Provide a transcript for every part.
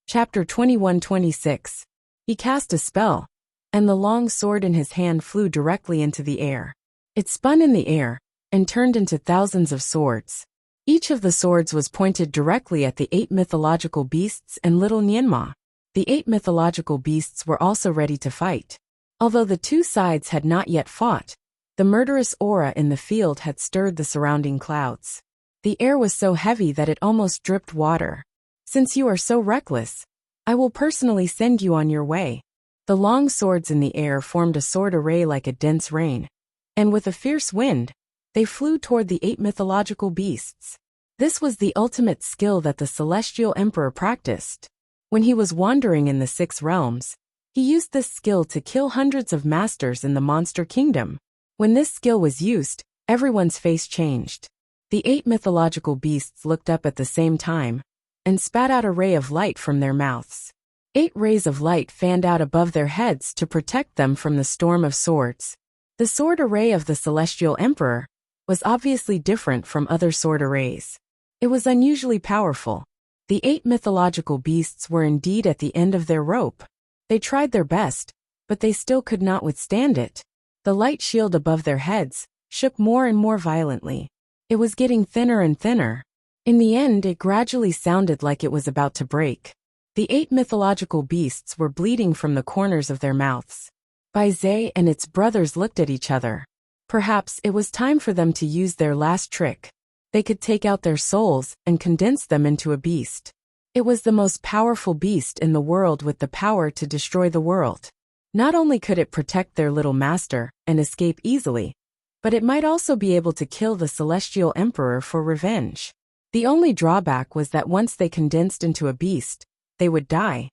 Chapter 21-26. He cast a spell, and the long sword in his hand flew directly into the air. It spun in the air, and turned into thousands of swords. Each of the swords was pointed directly at the 8 mythological beasts and little Nianma. The 8 mythological beasts were also ready to fight. Although the two sides had not yet fought, the murderous aura in the field had stirred the surrounding clouds. The air was so heavy that it almost dripped water. Since you are so reckless, I will personally send you on your way. The long swords in the air formed a sword array like a dense rain, and with a fierce wind, they flew toward the 8 mythological beasts. This was the ultimate skill that the Celestial Emperor practiced. When he was wandering in the 6 realms, he used this skill to kill hundreds of masters in the monster kingdom. When this skill was used, everyone's face changed. The 8 mythological beasts looked up at the same time, and spat out a ray of light from their mouths. 8 rays of light fanned out above their heads to protect them from the storm of swords. The sword array of the Celestial Emperor was obviously different from other sword arrays. It was unusually powerful. The 8 mythological beasts were indeed at the end of their rope. They tried their best, but they still could not withstand it. The light shield above their heads shook more and more violently. It was getting thinner and thinner. In the end, it gradually sounded like it was about to break. The 8 mythological beasts were bleeding from the corners of their mouths. Bai Zhe and its brothers looked at each other. Perhaps it was time for them to use their last trick. They could take out their souls and condense them into a beast. It was the most powerful beast in the world with the power to destroy the world. Not only could it protect their little master and escape easily, but it might also be able to kill the Celestial Emperor for revenge. The only drawback was that once they condensed into a beast, they would die.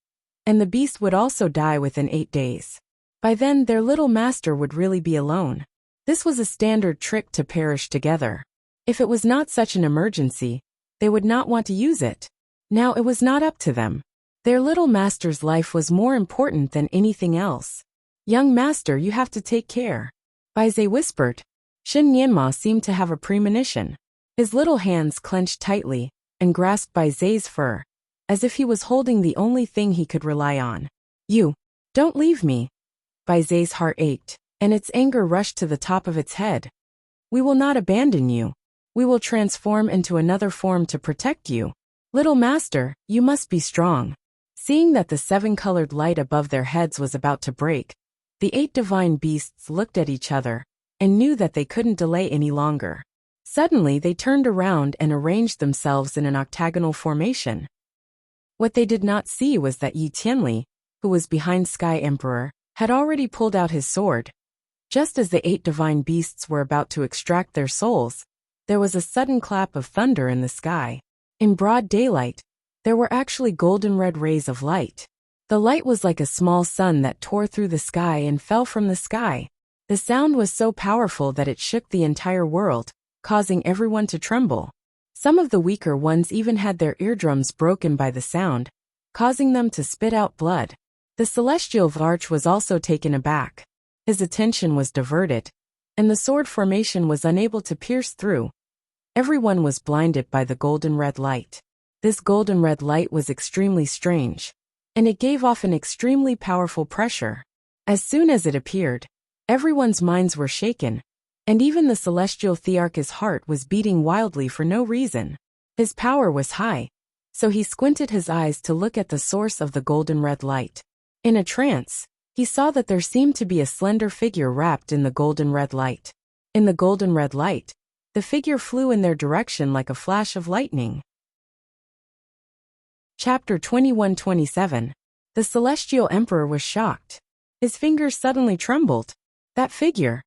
And the beast would also die within 8 days. By then, their little master would really be alone. This was a standard trick to perish together. If it was not such an emergency, they would not want to use it. Now it was not up to them. Their little master's life was more important than anything else. Young master, you have to take care. Bai Zhe whispered. Shen Nianma seemed to have a premonition. His little hands clenched tightly and grasped Bai Zhe's fur, as if he was holding the only thing he could rely on. You, don't leave me. Bai Zhe's heart ached, and its anger rushed to the top of its head. We will not abandon you. We will transform into another form to protect you. Little master, you must be strong. Seeing that the 7-colored light above their heads was about to break, the 8 divine beasts looked at each other and knew that they couldn't delay any longer. Suddenly they turned around and arranged themselves in an octagonal formation. What they did not see was that Yi Tianli, who was behind Sky Emperor, had already pulled out his sword. Just as the 8 divine beasts were about to extract their souls, there was a sudden clap of thunder in the sky. In broad daylight, there were actually golden red rays of light. The light was like a small sun that tore through the sky and fell from the sky. The sound was so powerful that it shook the entire world, causing everyone to tremble. Some of the weaker ones even had their eardrums broken by the sound, causing them to spit out blood. The celestial Varch was also taken aback. His attention was diverted, and the sword formation was unable to pierce through. Everyone was blinded by the golden red light. This golden red light was extremely strange, and it gave off an extremely powerful pressure. As soon as it appeared, everyone's minds were shaken, and even the celestial Thearch's heart was beating wildly for no reason. His power was high, so he squinted his eyes to look at the source of the golden red light. In a trance, he saw that there seemed to be a slender figure wrapped in the golden red light. In the golden red light, the figure flew in their direction like a flash of lightning. Chapter 21-27. The Celestial Emperor was shocked. His fingers suddenly trembled. That figure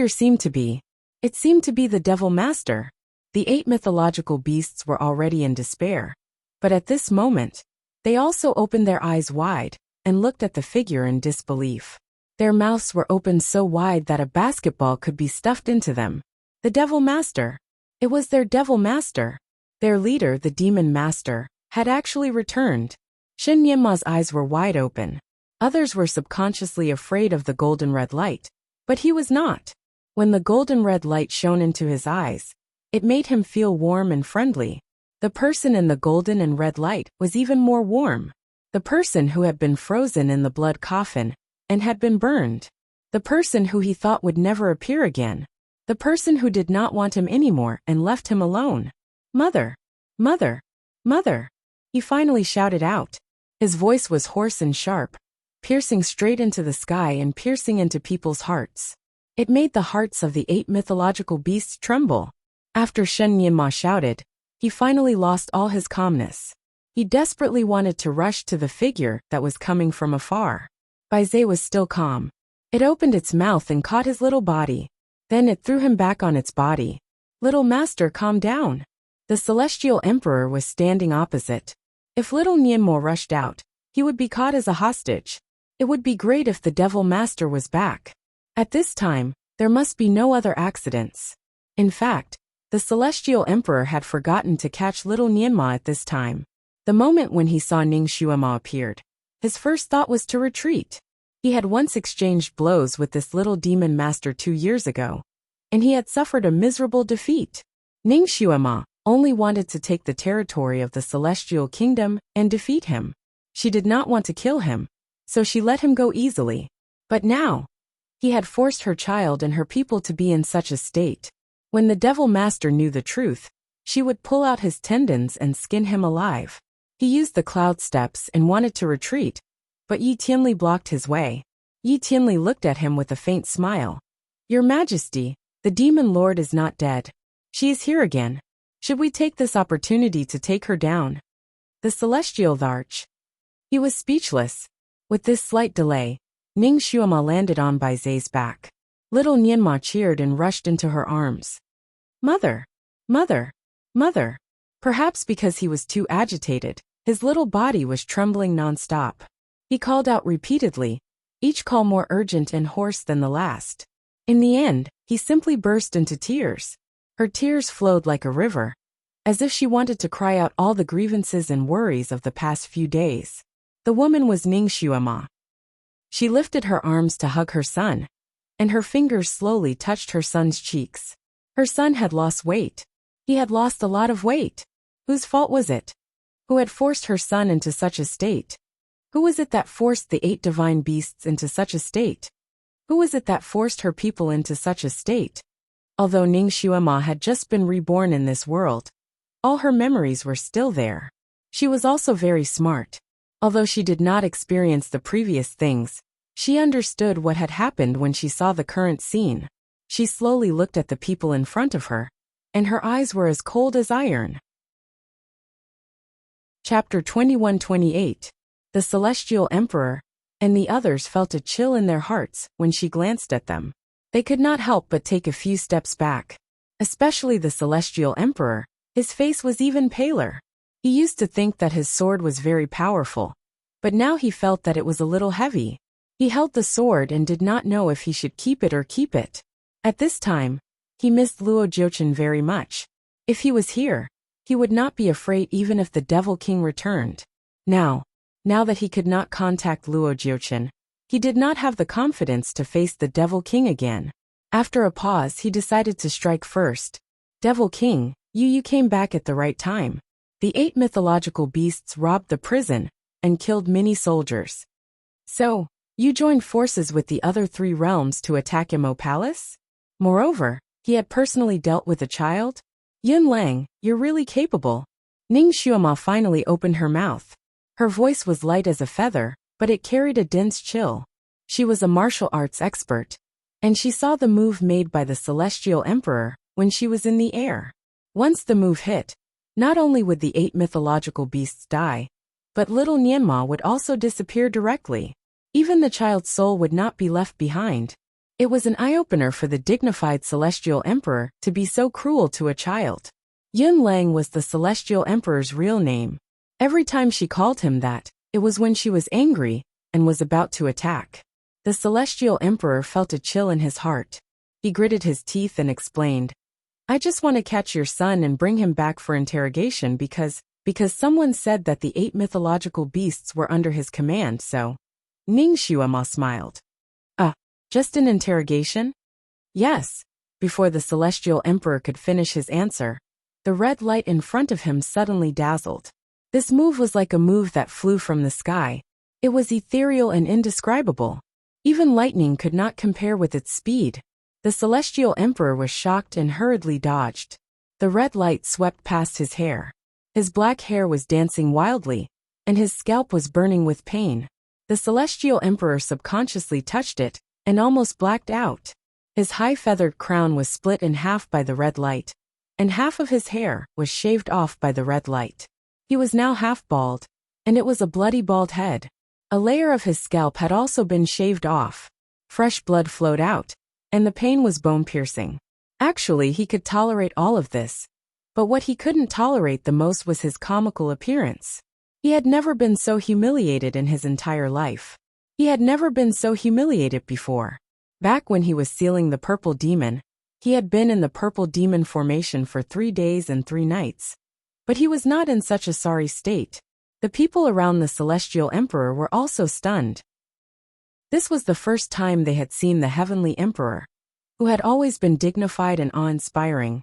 seemed to be the Devil Master. The 8 mythological beasts were already in despair, but at this moment, they also opened their eyes wide and looked at the figure in disbelief. Their mouths were opened so wide that a basketball could be stuffed into them. The Devil Master. It was their Devil Master. Their leader, the Demon Master, had actually returned. Shen Nianma's eyes were wide open. Others were subconsciously afraid of the golden red light, but he was not. When the golden red light shone into his eyes, it made him feel warm and friendly. The person in the golden and red light was even more warm. The person who had been frozen in the blood coffin and had been burned. The person who he thought would never appear again. The person who did not want him anymore and left him alone. Mother! Mother! Mother! He finally shouted out. His voice was hoarse and sharp, piercing straight into the sky and piercing into people's hearts. It made the hearts of the 8 mythological beasts tremble. After Shen Nianma shouted, he finally lost all his calmness. He desperately wanted to rush to the figure that was coming from afar. Baizé was still calm. It opened its mouth and caught his little body. Then it threw him back on its body. Little master, calm down. The celestial emperor was standing opposite. If little Nianmo rushed out, he would be caught as a hostage. It would be great if the devil master was back. At this time, there must be no other accidents. In fact, the celestial emperor had forgotten to catch little Nianma at this time. The moment when he saw Ning Xuema appeared, his first thought was to retreat. He had once exchanged blows with this little demon master 2 years ago, and he had suffered a miserable defeat. Ning Xuema only wanted to take the territory of the celestial kingdom and defeat him. She did not want to kill him, so she let him go easily. But now, he had forced her child and her people to be in such a state. When the devil master knew the truth, she would pull out his tendons and skin him alive. He used the cloud steps and wanted to retreat, but Yi Tianli blocked his way. Yi Tianli looked at him with a faint smile. Your Majesty, the demon lord is not dead. She is here again. Should we take this opportunity to take her down? The celestial arch. He was speechless. With this slight delay, Ning Xuema landed on Baizé's back. Little Nianma cheered and rushed into her arms. Mother! Mother! Mother! Perhaps because he was too agitated, his little body was trembling non-stop. He called out repeatedly, each call more urgent and hoarse than the last. In the end, he simply burst into tears. Her tears flowed like a river, as if she wanted to cry out all the grievances and worries of the past few days. The woman was Ning Xuema. She lifted her arms to hug her son, and her fingers slowly touched her son's cheeks. Her son had lost weight. He had lost a lot of weight. Whose fault was it? Who had forced her son into such a state? Who was it that forced the 8 divine beasts into such a state? Who was it that forced her people into such a state? Although Ning Xuema had just been reborn in this world, all her memories were still there. She was also very smart. Although she did not experience the previous things, she understood what had happened when she saw the current scene. She slowly looked at the people in front of her, and her eyes were as cold as iron. Chapter 21-28. The Celestial Emperor and the others felt a chill in their hearts when she glanced at them. They could not help but take a few steps back. Especially the Celestial Emperor. His face was even paler. He used to think that his sword was very powerful, but now he felt that it was a little heavy. He held the sword and did not know if he should keep it or keep it. At this time, he missed Luo Jiuchen very much. If he was here, he would not be afraid even if the Devil King returned. Now that he could not contact Luo Jiuchen, he did not have the confidence to face the Devil King again. After a pause, he decided to strike first. Devil King, you came back at the right time. The 8 mythological beasts robbed the prison and killed many soldiers. So, you joined forces with the other 3 realms to attack Imo Palace? Moreover, he had personally dealt with a child? Yun Lang, you're really capable. Ning Xuema finally opened her mouth. Her voice was light as a feather, but it carried a dense chill. She was a martial arts expert, and she saw the move made by the Celestial Emperor when she was in the air. Once the move hit, not only would the 8 mythological beasts die, but little Nianma would also disappear directly. Even the child's soul would not be left behind. It was an eye-opener for the dignified Celestial Emperor to be so cruel to a child. Yun Lang was the Celestial Emperor's real name. Every time she called him that, it was when she was angry and was about to attack. The Celestial Emperor felt a chill in his heart. He gritted his teeth and explained, I just want to catch your son and bring him back for interrogation because someone said that the 8 mythological beasts were under his command, so. Ning Xuema smiled. Just an interrogation? Yes. Before the Celestial Emperor could finish his answer, the red light in front of him suddenly dazzled. This move was like a move that flew from the sky. It was ethereal and indescribable. Even lightning could not compare with its speed. The celestial emperor was shocked and hurriedly dodged. The red light swept past his hair. His black hair was dancing wildly, and his scalp was burning with pain. The celestial emperor subconsciously touched it, and almost blacked out. His high feathered crown was split in half by the red light, and half of his hair was shaved off by the red light. He was now half bald, and it was a bloody bald head. A layer of his scalp had also been shaved off. Fresh blood flowed out, and the pain was bone-piercing. Actually, he could tolerate all of this, but what he couldn't tolerate the most was his comical appearance. He had never been so humiliated in his entire life. He had never been so humiliated before. Back when he was sealing the purple demon, he had been in the purple demon formation for 3 days and 3 nights. But he was not in such a sorry state. The people around the celestial emperor were also stunned. This was the first time they had seen the heavenly emperor, who had always been dignified and awe-inspiring,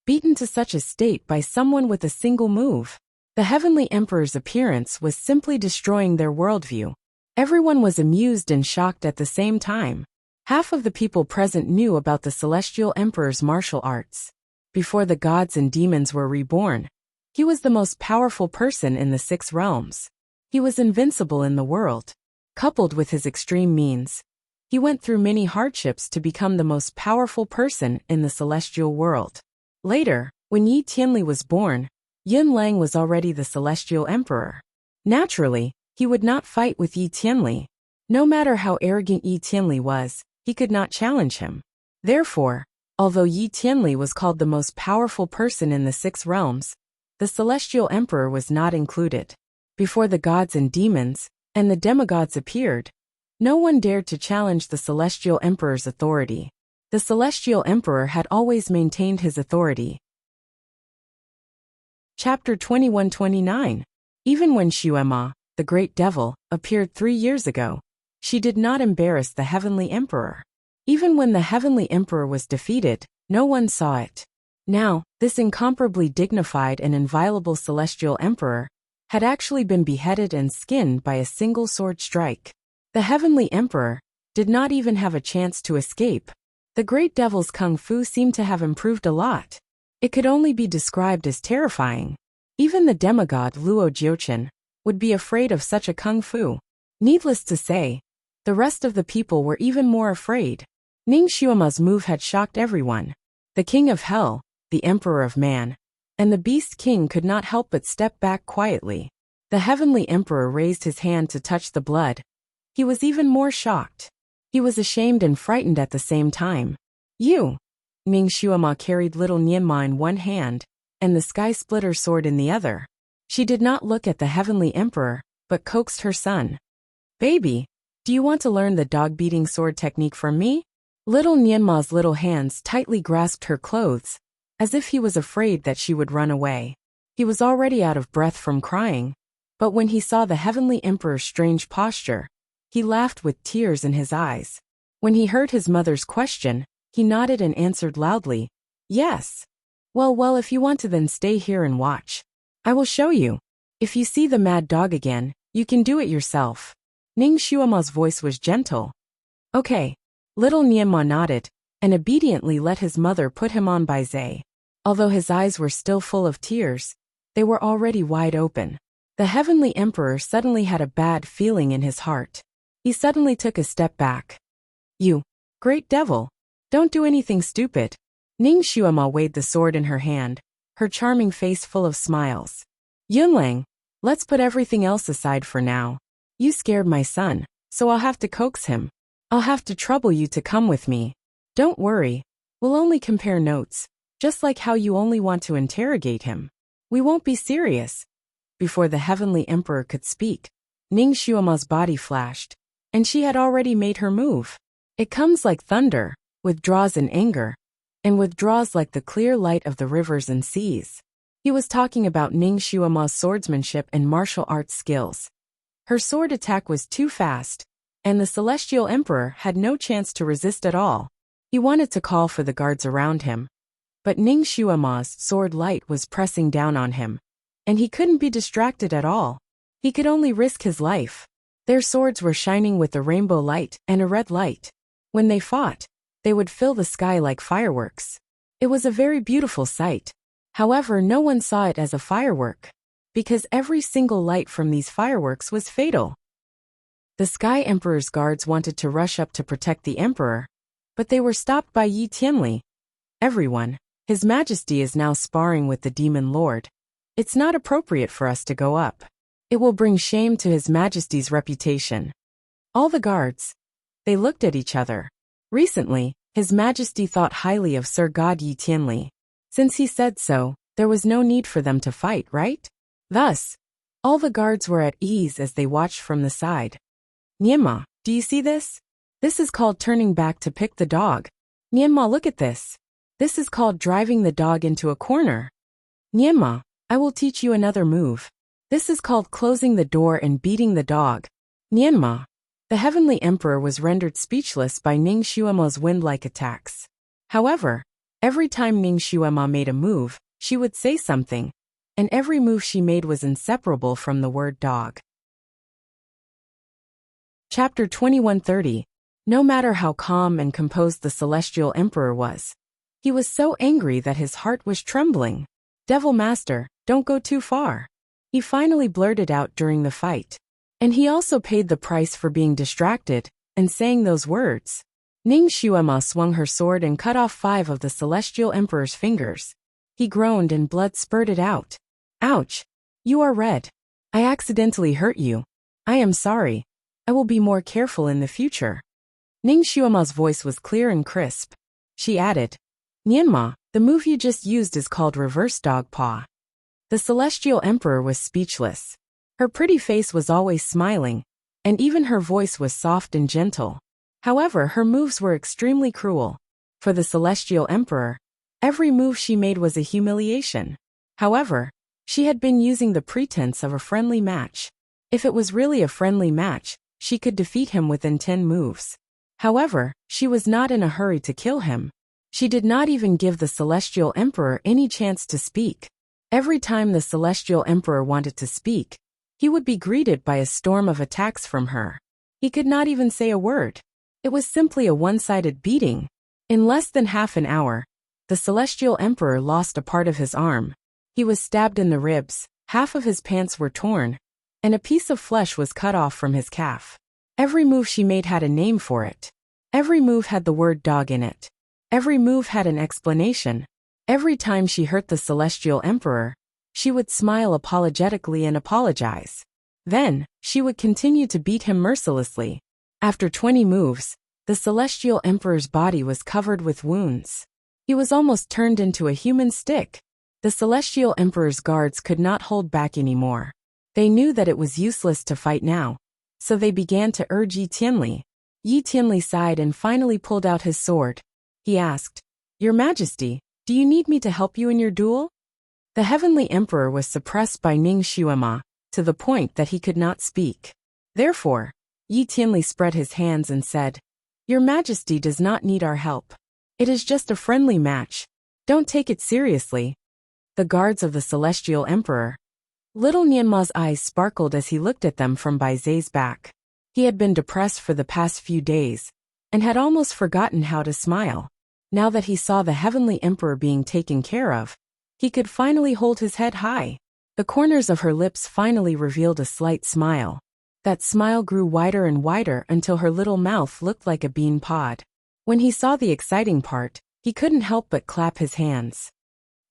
beaten to such a state by someone with a single move. The heavenly emperor's appearance was simply destroying their worldview. Everyone was amused and shocked at the same time. Half of the people present knew about the celestial emperor's martial arts. Before the gods and demons were reborn, he was the most powerful person in the 6 realms. He was invincible in the world. Coupled with his extreme means, he went through many hardships to become the most powerful person in the celestial world. Later, when Yi Tianli was born, Yun Lang was already the celestial emperor. Naturally, he would not fight with Yi Tianli. No matter how arrogant Yi Tianli was, he could not challenge him. Therefore, although Yi Tianli was called the most powerful person in the 6 realms, the celestial emperor was not included. Before the gods and demons, and the demigods appeared, no one dared to challenge the celestial emperor's authority. The celestial emperor had always maintained his authority. Chapter 21-29. Even when Xuema, the great devil, appeared 3 years ago, she did not embarrass the heavenly emperor. Even when the heavenly emperor was defeated, no one saw it. Now, this incomparably dignified and inviolable celestial emperor had actually been beheaded and skinned by a single sword strike. The heavenly emperor did not even have a chance to escape. The great devil's kung fu seemed to have improved a lot. It could only be described as terrifying. Even the demigod Luo Jiuchen would be afraid of such a kung fu. Needless to say, the rest of the people were even more afraid. Ning Xuema's move had shocked everyone. The king of hell, the emperor of man, and the beast king could not help but step back quietly. The heavenly emperor raised his hand to touch the blood. He was even more shocked. He was ashamed and frightened at the same time. You! Ning Xuema carried little Nianma in one hand, and the sky splitter sword in the other. She did not look at the heavenly emperor, but coaxed her son. Baby, do you want to learn the dog-beating sword technique from me? Little Nianma's little hands tightly grasped her clothes, as if he was afraid that she would run away. He was already out of breath from crying, but when he saw the heavenly emperor's strange posture, he laughed with tears in his eyes. When he heard his mother's question, he nodded and answered loudly, Yes. Well, if you want to then stay here and watch. I will show you. If you see the mad dog again, you can do it yourself. Ning Xuema's voice was gentle. Okay. Little Nianma nodded, and obediently let his mother put him on by Zai. Although his eyes were still full of tears, they were already wide open. The heavenly emperor suddenly had a bad feeling in his heart. He suddenly took a step back. You, great devil, don't do anything stupid. Ning Xuema weighed the sword in her hand, her charming face full of smiles. Yunlang, let's put everything else aside for now. You scared my son, so I'll have to coax him. I'll have to trouble you to come with me. Don't worry, we'll only compare notes, just like how you only want to interrogate him. We won't be serious. Before the heavenly emperor could speak, Ning Xuema's body flashed, and she had already made her move. It comes like thunder, withdraws in anger, and withdraws like the clear light of the rivers and seas. He was talking about Ning Xuema's swordsmanship and martial arts skills. Her sword attack was too fast, and the celestial emperor had no chance to resist at all. He wanted to call for the guards around him, but Ning Xuema's sword light was pressing down on him, and he couldn't be distracted at all. He could only risk his life. Their swords were shining with a rainbow light and a red light. When they fought, they would fill the sky like fireworks. It was a very beautiful sight. However, no one saw it as a firework, because every single light from these fireworks was fatal. The Sky Emperor's guards wanted to rush up to protect the Emperor, but they were stopped by Yi Tianli. Everyone, His Majesty is now sparring with the Demon Lord. It's not appropriate for us to go up. It will bring shame to His Majesty's reputation. All the guards, they looked at each other. Recently, His Majesty thought highly of Sir God Yi Tianli. Since he said so, there was no need for them to fight, right? Thus, all the guards were at ease as they watched from the side. Nianma, do you see this? This is called turning back to pick the dog. Nianma, look at this. This is called driving the dog into a corner. Nianma, I will teach you another move. This is called closing the door and beating the dog. Nianma. The Heavenly Emperor was rendered speechless by Ning Xuema's wind-like attacks. However, every time Ning Xuema made a move, she would say something, and every move she made was inseparable from the word dog. Chapter 2130. No matter how calm and composed the Celestial Emperor was, he was so angry that his heart was trembling. Devil Master, don't go too far. He finally blurted out during the fight. And he also paid the price for being distracted and saying those words. Ning Xuema swung her sword and cut off 5 of the Celestial Emperor's fingers. He groaned and blood spurted out. Ouch! You are red. I accidentally hurt you. I am sorry. I will be more careful in the future. Ning Xuema's voice was clear and crisp. She added, Nianma, the move you just used is called reverse dog paw. The Celestial Emperor was speechless. Her pretty face was always smiling, and even her voice was soft and gentle. However, her moves were extremely cruel. For the Celestial Emperor, every move she made was a humiliation. However, she had been using the pretense of a friendly match. If it was really a friendly match, she could defeat him within 10 moves. However, she was not in a hurry to kill him. She did not even give the Celestial Emperor any chance to speak. Every time the Celestial Emperor wanted to speak, he would be greeted by a storm of attacks from her. He could not even say a word. It was simply a one-sided beating. In less than half an hour, the Celestial Emperor lost a part of his arm. He was stabbed in the ribs, half of his pants were torn, and a piece of flesh was cut off from his calf. Every move she made had a name for it. Every move had the word dog in it. Every move had an explanation. Every time she hurt the Celestial Emperor, she would smile apologetically and apologize. Then, she would continue to beat him mercilessly. After 20 moves, the Celestial Emperor's body was covered with wounds. He was almost turned into a human stick. The Celestial Emperor's guards could not hold back anymore. They knew that it was useless to fight now, so they began to urge Yi Tianli. Yi Tianli sighed and finally pulled out his sword. He asked, Your Majesty, do you need me to help you in your duel? The Heavenly Emperor was suppressed by Ning Xuema, to the point that he could not speak. Therefore, Yi Tianli spread his hands and said, Your Majesty does not need our help. It is just a friendly match. Don't take it seriously. The guards of the Celestial Emperor. Little Nianma's eyes sparkled as he looked at them from Baizei's back. He had been depressed for the past few days, and had almost forgotten how to smile. Now that he saw the Heavenly Emperor being taken care of, he could finally hold his head high. The corners of her lips finally revealed a slight smile. That smile grew wider and wider until her little mouth looked like a bean pod. When he saw the exciting part, he couldn't help but clap his hands.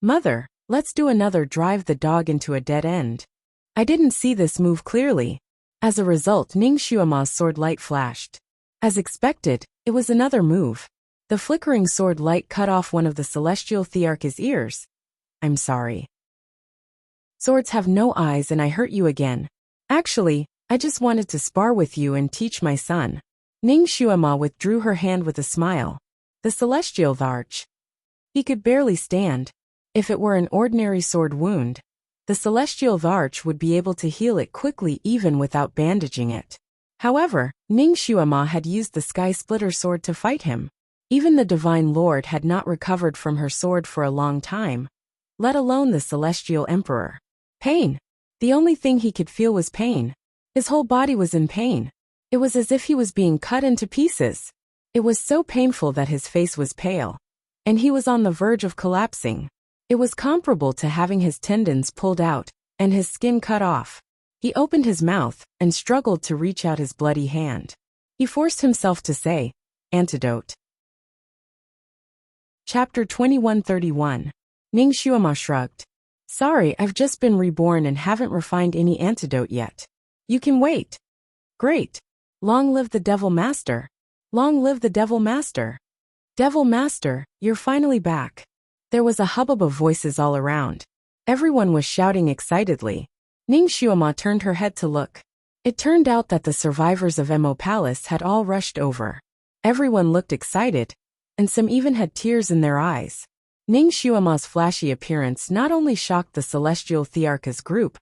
Mother, let's do another drive the dog into a dead end. I didn't see this move clearly. As a result, Ning Xuema's sword light flashed. As expected, it was another move. The flickering sword light cut off one of the Celestial Thearch's ears. I'm sorry. Swords have no eyes and I hurt you again. Actually, I just wanted to spar with you and teach my son. Ning Xuema withdrew her hand with a smile. The Celestial Thearch. He could barely stand. If it were an ordinary sword wound, the Celestial Thearch would be able to heal it quickly even without bandaging it. However, Ning Xuema had used the Sky Splitter sword to fight him. Even the Divine Lord had not recovered from her sword for a long time, let alone the Celestial Emperor. Pain. The only thing he could feel was pain. His whole body was in pain. It was as if he was being cut into pieces. It was so painful that his face was pale, and he was on the verge of collapsing. It was comparable to having his tendons pulled out and his skin cut off. He opened his mouth and struggled to reach out his bloody hand. He forced himself to say, "Antidote." Chapter 2131. Ning Xuema shrugged. "Sorry, I've just been reborn and haven't refined any antidote yet. You can wait." "Great. Long live the Devil Master. Long live the Devil Master. Devil Master, you're finally back." There was a hubbub of voices all around. Everyone was shouting excitedly. Ning Xuema turned her head to look. It turned out that the survivors of Emo Palace had all rushed over. Everyone looked excited, and some even had tears in their eyes. Ning Xuema's flashy appearance not only shocked the Celestial Thearchus group,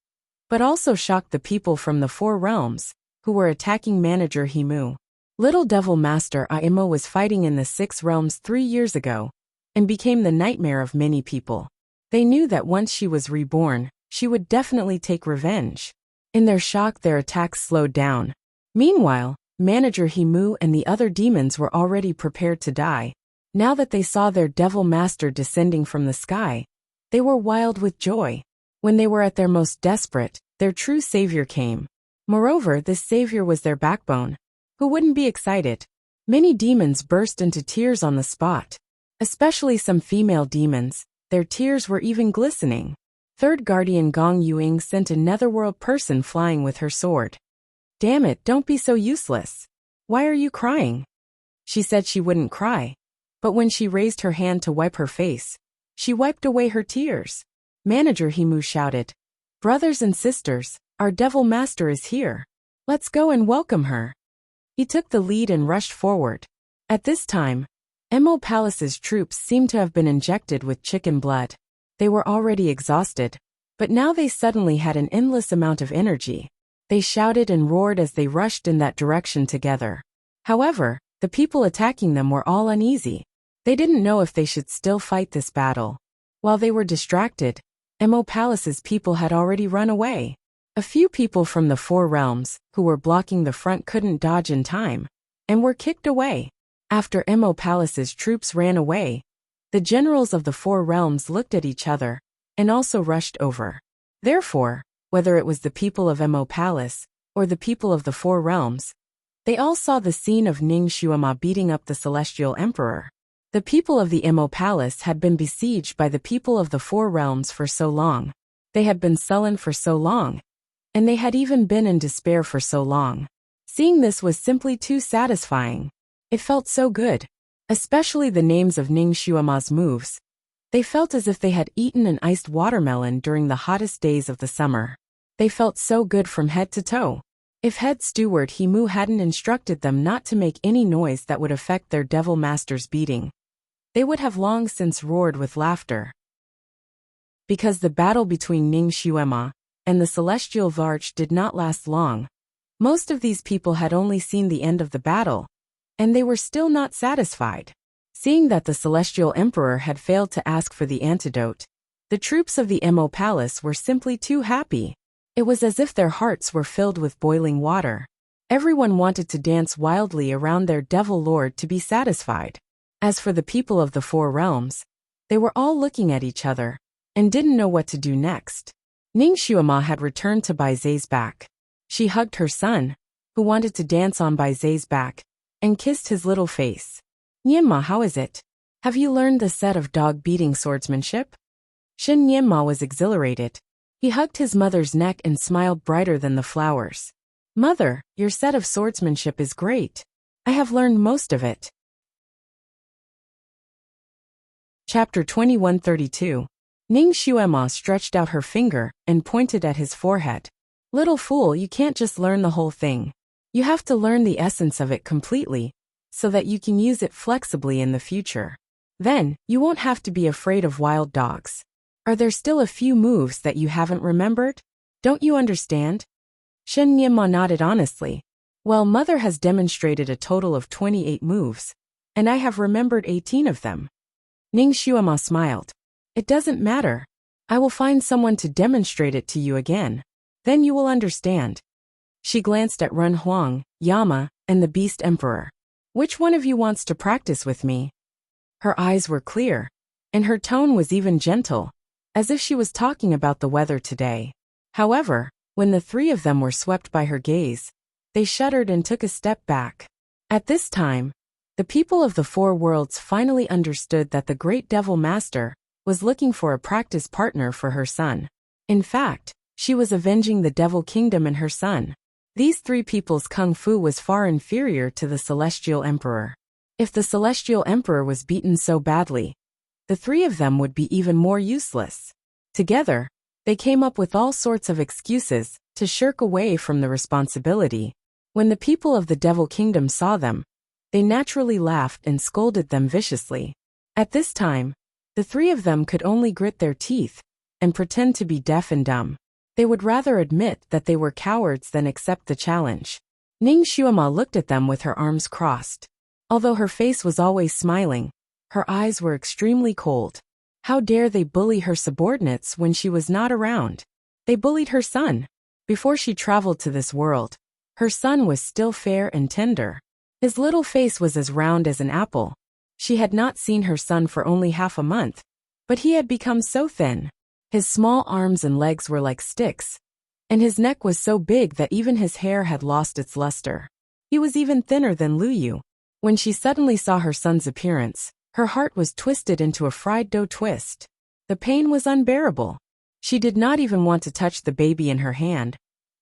but also shocked the people from the Four Realms, who were attacking Manager Himu. Little Devil Master Aimo was fighting in the Six Realms 3 years ago, and became the nightmare of many people. They knew that once she was reborn, she would definitely take revenge. In their shock, their attacks slowed down. Meanwhile, Manager Himu and the other demons were already prepared to die. Now that they saw their Devil Master descending from the sky, they were wild with joy. When they were at their most desperate, their true savior came. Moreover, this savior was their backbone. Who wouldn't be excited? Many demons burst into tears on the spot. Especially some female demons, their tears were even glistening. Third Guardian Gong Yuing sent a netherworld person flying with her sword. "Damn it, don't be so useless. Why are you crying?" She said she wouldn't cry. But when she raised her hand to wipe her face, she wiped away her tears. Manager Himu shouted, "Brothers and sisters, our Devil Master is here. Let's go and welcome her." He took the lead and rushed forward. At this time, Emo Palace's troops seemed to have been injected with chicken blood. They were already exhausted, but now they suddenly had an endless amount of energy. They shouted and roared as they rushed in that direction together. However, the people attacking them were all uneasy. They didn't know if they should still fight this battle. While they were distracted, Emo Palace's people had already run away. A few people from the Four Realms, who were blocking the front, couldn't dodge in time, and were kicked away. After Emo Palace's troops ran away, the generals of the Four Realms looked at each other, and also rushed over. Therefore, whether it was the people of Emo Palace, or the people of the Four Realms, they all saw the scene of Ning Xuema beating up the Celestial Emperor. The people of the Emo Palace had been besieged by the people of the Four Realms for so long. They had been sullen for so long, and they had even been in despair for so long. Seeing this was simply too satisfying. It felt so good. Especially the names of Ning Xuema's moves. They felt as if they had eaten an iced watermelon during the hottest days of the summer. They felt so good from head to toe. If head steward Himu hadn't instructed them not to make any noise that would affect their Devil Master's beating, they would have long since roared with laughter. Because the battle between Ning Xuema and the Celestial Varch did not last long, most of these people had only seen the end of the battle, and they were still not satisfied. Seeing that the Celestial Emperor had failed to ask for the antidote, the troops of the Emo Palace were simply too happy. It was as if their hearts were filled with boiling water. Everyone wanted to dance wildly around their Devil Lord to be satisfied. As for the people of the Four Realms, they were all looking at each other, and didn't know what to do next. Ning Xuema had returned to Bai Zai's back. She hugged her son, who wanted to dance on Bai Zai's back, and kissed his little face. "Nianma, how is it? Have you learned the set of dog-beating swordsmanship?" Shin Nianma was exhilarated. He hugged his mother's neck and smiled brighter than the flowers. "Mother, your set of swordsmanship is great. I have learned most of it." Chapter 2132. Ning Xuema stretched out her finger and pointed at his forehead. "Little fool, you can't just learn the whole thing. You have to learn the essence of it completely, so that you can use it flexibly in the future. Then, you won't have to be afraid of wild dogs. Are there still a few moves that you haven't remembered? Don't you understand?" Shen Nianma nodded honestly. "Well, Mother has demonstrated a total of 28 moves, and I have remembered 18 of them." Ning Xuema smiled. "It doesn't matter. I will find someone to demonstrate it to you again. Then you will understand. She glanced at Run Huang, Yama, and the Beast Emperor. Which one of you wants to practice with me? Her eyes were clear, and her tone was even gentle, as if she was talking about the weather today. However, when the three of them were swept by her gaze, they shuddered and took a step back. At this time, the people of the four worlds finally understood that the great devil master was looking for a practice partner for her son. In fact, she was avenging the devil kingdom and her son. These three people's kung fu was far inferior to the celestial emperor. If the celestial emperor was beaten so badly, the three of them would be even more useless. Together, they came up with all sorts of excuses to shirk away from the responsibility. When the people of the devil kingdom saw them, they naturally laughed and scolded them viciously. At this time, the three of them could only grit their teeth and pretend to be deaf and dumb. They would rather admit that they were cowards than accept the challenge. Ning Xuema looked at them with her arms crossed. Although her face was always smiling, her eyes were extremely cold. How dare they bully her subordinates when she was not around? They bullied her son. Before she traveled to this world, her son was still fair and tender. His little face was as round as an apple. She had not seen her son for only half a month, but he had become so thin. His small arms and legs were like sticks, and his neck was so big that even his hair had lost its luster. He was even thinner than Lu Yu. When she suddenly saw her son's appearance, her heart was twisted into a fried dough twist. The pain was unbearable. She did not even want to touch the baby in her hand,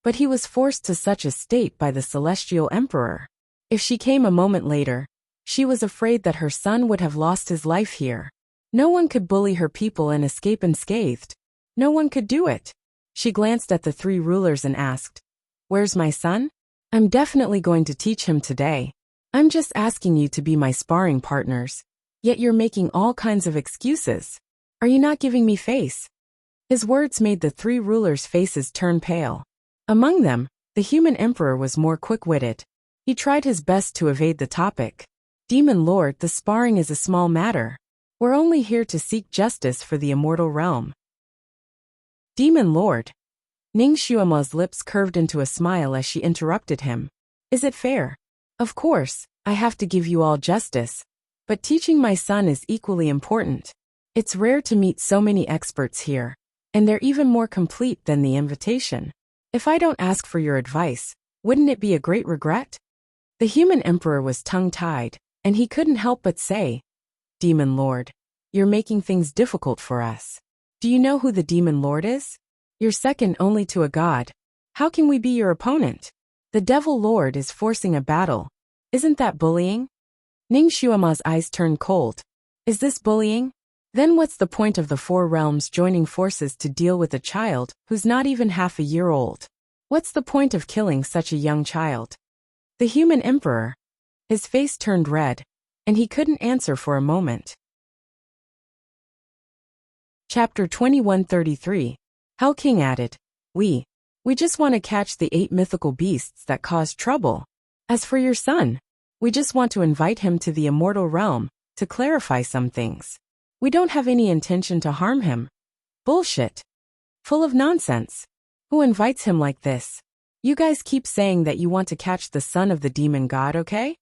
but he was forced to such a state by the celestial emperor. If she came a moment later, she was afraid that her son would have lost his life here. No one could bully her people and escape unscathed. No one could do it. She glanced at the three rulers and asked, "Where's my son? I'm definitely going to teach him today. I'm just asking you to be my sparring partners, yet you're making all kinds of excuses. Are you not giving me face?" His words made the three rulers' faces turn pale. Among them, the human emperor was more quick-witted. He tried his best to evade the topic. "Demon Lord, the sparring is a small matter. We're only here to seek justice for the immortal realm." "Demon Lord." Ning Xuema's lips curved into a smile as she interrupted him. "Is it fair? Of course, I have to give you all justice, but teaching my son is equally important. It's rare to meet so many experts here, and they're even more complete than the invitation. If I don't ask for your advice, wouldn't it be a great regret?" The human emperor was tongue-tied, and he couldn't help but say, "Demon Lord, you're making things difficult for us. Do you know who the Demon Lord is? You're second only to a god. How can we be your opponent? The Devil Lord is forcing a battle. Isn't that bullying?" Ning Xuema's eyes turned cold. "Is this bullying? Then what's the point of the four realms joining forces to deal with a child who's not even half a year old? What's the point of killing such a young child?" The human emperor, his face turned red, and he couldn't answer for a moment. Chapter 2133. Hell King added, We just want to catch the 8 mythical beasts that caused trouble. As for your son, we just want to invite him to the immortal realm to clarify some things. We don't have any intention to harm him." "Bullshit. Full of nonsense. Who invites him like this? You guys keep saying that you want to catch the son of the demon god, okay?"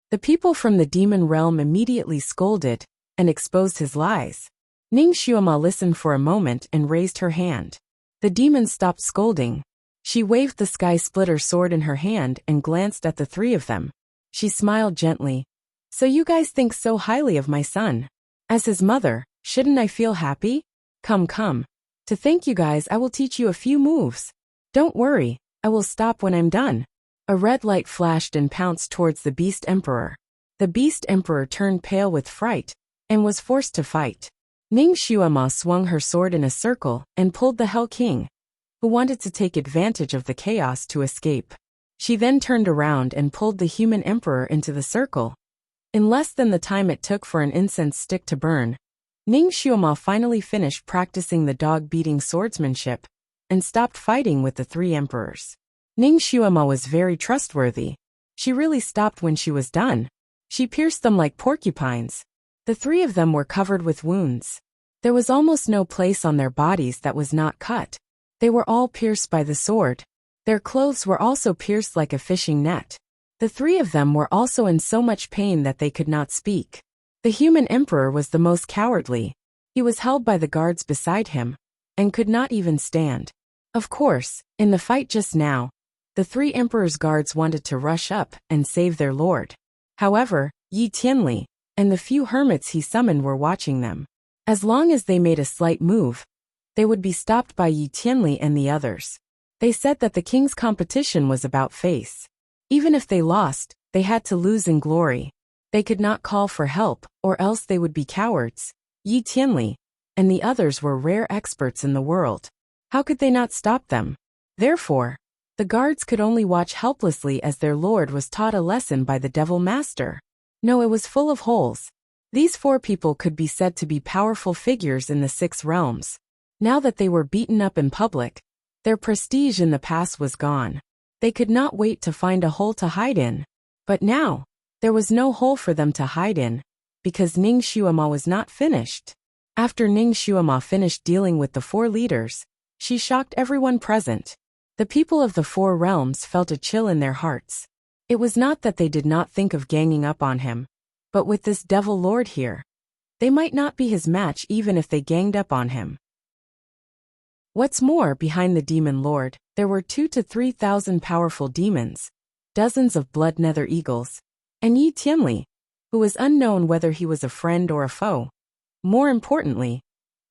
The people from the demon realm immediately scolded and exposed his lies. Ning Xuema listened for a moment and raised her hand. The demon stopped scolding. She waved the sky splitter sword in her hand and glanced at the three of them. She smiled gently. "So you guys think so highly of my son. As his mother, shouldn't I feel happy? Come. To thank you guys, I will teach you a few moves. Don't worry, I will stop when I'm done." A red light flashed and pounced towards the Beast Emperor. The Beast Emperor turned pale with fright and was forced to fight. Ning Xuema swung her sword in a circle and pulled the Hell King, who wanted to take advantage of the chaos to escape. She then turned around and pulled the human emperor into the circle. In less than the time it took for an incense stick to burn, Ning Xuema finally finished practicing the dog-beating swordsmanship and stopped fighting with the 3 emperors. Ning Xuema was very trustworthy. She really stopped when she was done. She pierced them like porcupines. The 3 of them were covered with wounds. There was almost no place on their bodies that was not cut. They were all pierced by the sword. Their clothes were also pierced like a fishing net. The three of them were also in so much pain that they could not speak. The human emperor was the most cowardly. He was held by the guards beside him, and could not even stand. Of course, in the fight just now, the three emperor's guards wanted to rush up and save their lord. However, Yi Tianli and the few hermits he summoned were watching them. As long as they made a slight move, they would be stopped by Yi Tianli and the others. They said that the king's competition was about face. Even if they lost, they had to lose in glory. They could not call for help, or else they would be cowards. Yi Tianli and the others were rare experts in the world. How could they not stop them? Therefore, the guards could only watch helplessly as their lord was taught a lesson by the devil master. No, it was full of holes. These four people could be said to be powerful figures in the 6 realms. Now that they were beaten up in public, their prestige in the past was gone. They could not wait to find a hole to hide in. But now, there was no hole for them to hide in, because Ning Xuema was not finished. After Ning Xuema finished dealing with the 4 leaders, she shocked everyone present. The people of the 4 realms felt a chill in their hearts. It was not that they did not think of ganging up on him, but with this devil lord here, they might not be his match even if they ganged up on him. What's more, behind the demon lord, there were 2,000 to 3,000 powerful demons, dozens of blood nether eagles, and Yi Tianli, who was unknown whether he was a friend or a foe. More importantly,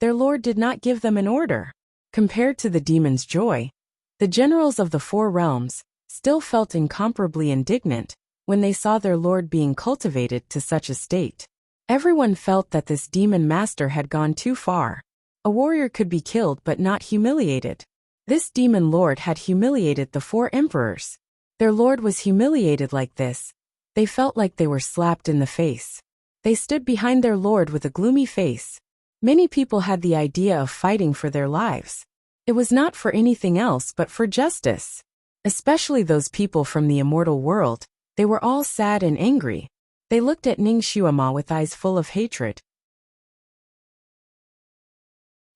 their lord did not give them an order. Compared to the demon's joy, the generals of the 4 realms still felt incomparably indignant when they saw their lord being cultivated to such a state. Everyone felt that this demon master had gone too far. A warrior could be killed but not humiliated. This demon lord had humiliated the 4 emperors. Their lord was humiliated like this. They felt like they were slapped in the face. They stood behind their lord with a gloomy face. Many people had the idea of fighting for their lives. It was not for anything else but for justice. Especially those people from the immortal world. They were all sad and angry. They looked at Ning Xuema with eyes full of hatred.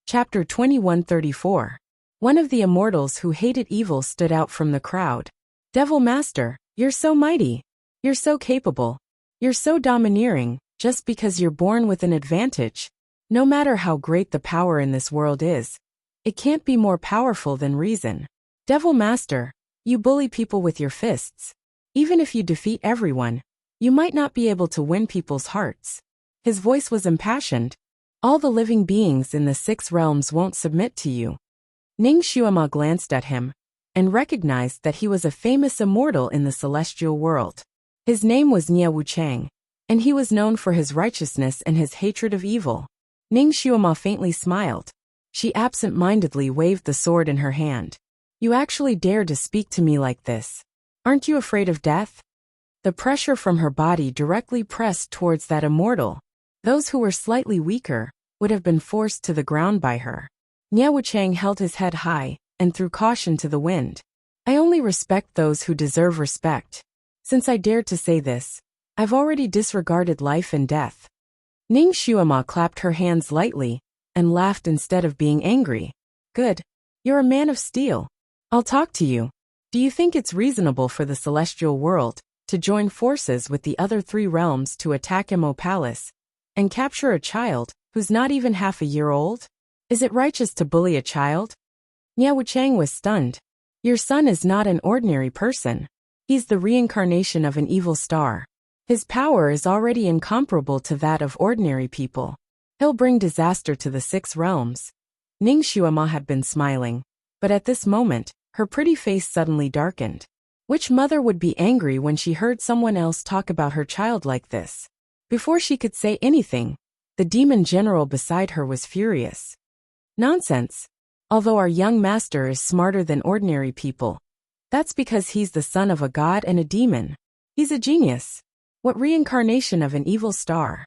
Chapter 2134. One of the immortals who hated evil stood out from the crowd. Devil Master, you're so mighty. You're so capable. You're so domineering, just because you're born with an advantage. No matter how great the power in this world is, it can't be more powerful than reason. Devil Master, you bully people with your fists. Even if you defeat everyone, you might not be able to win people's hearts. His voice was impassioned. All the living beings in the 6 realms won't submit to you. Ning Xuema glanced at him and recognized that he was a famous immortal in the celestial world. His name was Wuxia, and he was known for his righteousness and his hatred of evil. Ning Xuema faintly smiled. She absent-mindedly waved the sword in her hand. You actually dare to speak to me like this. Aren't you afraid of death? The pressure from her body directly pressed towards that immortal. Those who were slightly weaker would have been forced to the ground by her. Wuxia held his head high and threw caution to the wind. I only respect those who deserve respect. Since I dared to say this, I've already disregarded life and death. Ning Xuema clapped her hands lightly and laughed instead of being angry. Good. You're a man of steel. I'll talk to you. Do you think it's reasonable for the celestial world to join forces with the other 3 realms to attack Mo Palace and capture a child who's not even half a year old? Is it righteous to bully a child? Wuxia was stunned. Your son is not an ordinary person. He's the reincarnation of an evil star. His power is already incomparable to that of ordinary people. He'll bring disaster to the 6 realms. Ning Xuema had been smiling, but at this moment, her pretty face suddenly darkened. Which mother would be angry when she heard someone else talk about her child like this? Before she could say anything, the demon general beside her was furious. Nonsense. Although our young master is smarter than ordinary people, that's because he's the son of a god and a demon. He's a genius. What reincarnation of an evil star?